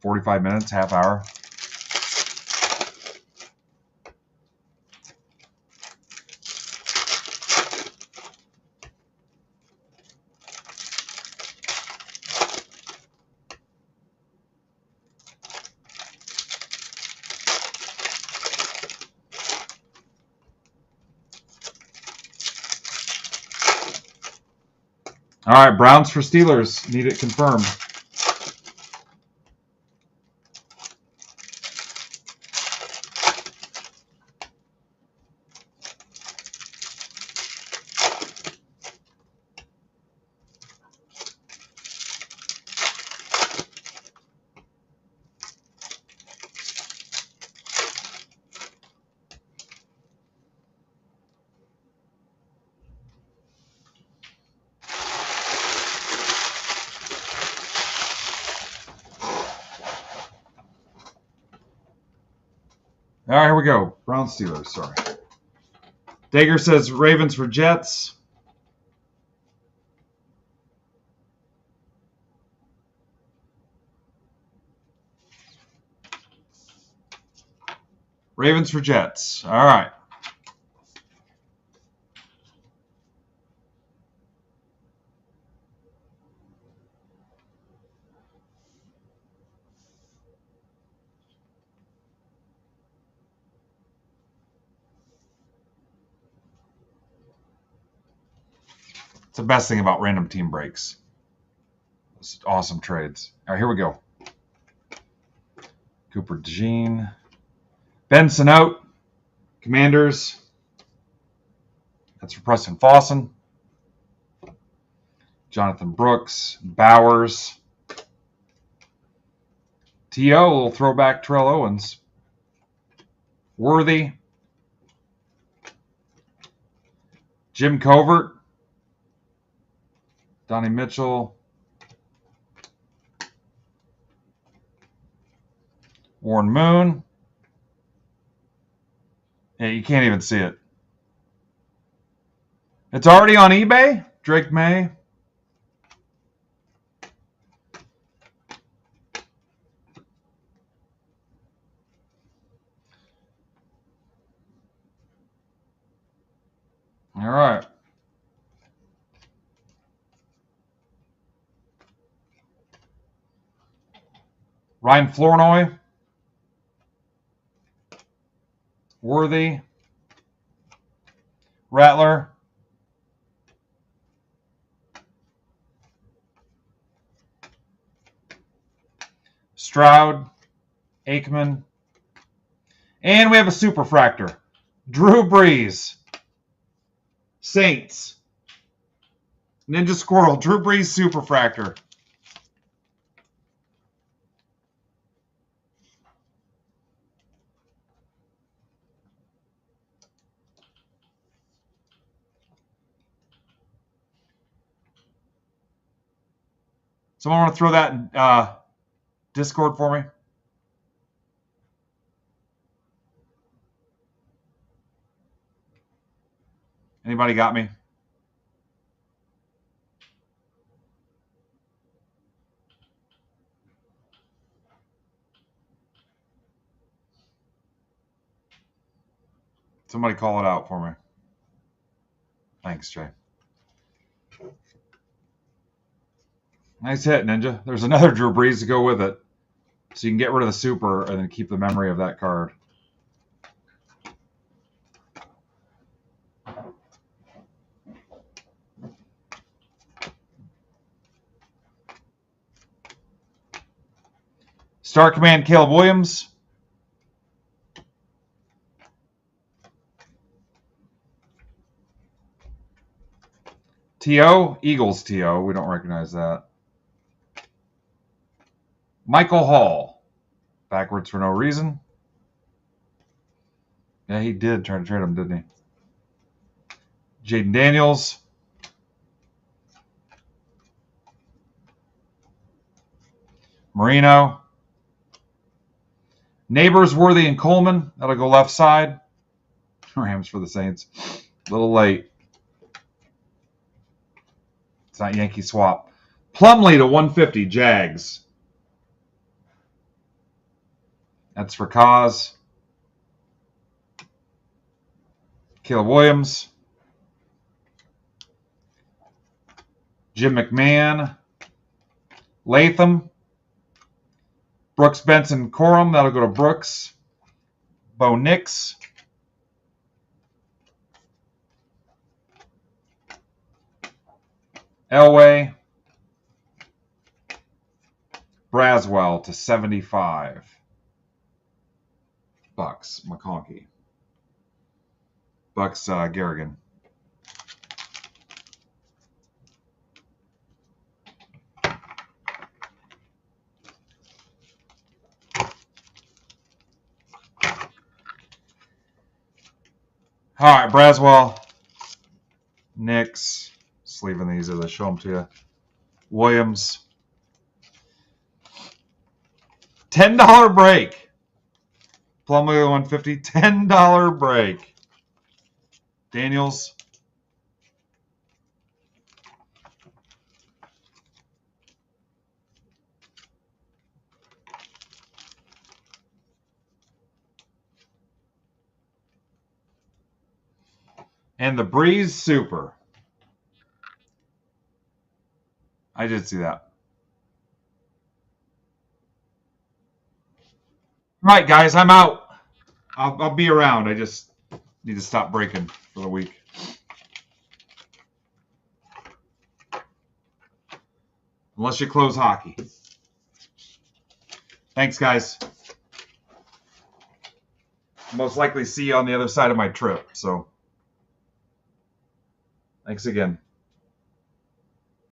45 minutes, half hour. All right, Browns for Steelers. Need it confirmed. All right, here we go. Browns Steelers, sorry. Dagger says Ravens for Jets. Ravens for Jets. All right. It's the best thing about random team breaks. It's awesome trades. All right, here we go. Cooper DeJean. Benson out. Commanders. That's for Preston Fossen. Jonathan Brooks. Bowers. T.O., a little throwback Terrell Owens. Worthy. Jim Covert. Donnie Mitchell. Warren Moon. Yeah, you can't even see it. It's already on eBay? Drake May. All right. Ryan Flournoy. Worthy. Rattler. Stroud. Aikman. And we have a superfractor. Drew Brees. Saints. Ninja Squirrel. Drew Brees superfractor. Someone want to throw that in Discord for me? Anybody got me? Somebody call it out for me. Thanks, Jay. Nice hit, Ninja. There's another Drew Brees to go with it. So you can get rid of the super and then keep the memory of that card. Star Command, Caleb Williams. T.O., Eagles T.O., we don't recognize that. Michael Hall, backwards for no reason. Yeah, he did try to trade him, didn't he? Jaden Daniels. Marino. Neighbors, Worthy, and Coleman. That'll go left side. Rams for the Saints. A little late. It's not Yankee swap. Plumlee to 150, Jags. That's for Cause. Caleb Williams. Jim McMahon. Latham. Brooks Benson Corum. That'll go to Brooks. Bo Nix. Elway. Braswell to 75. Bucks. McConkey. Bucks Garrigan. All right, Braswell, Nix, just leaving these as I show them to you. Williams, $10 break. Plumlee 150, $10 break. Daniels. And the Breeze Super. I did see that. All right, guys, I'm out. I'll be around. I just need to stop breaking for the week. Unless you close hockey. Thanks, guys. Most likely see you on the other side of my trip. So, thanks again.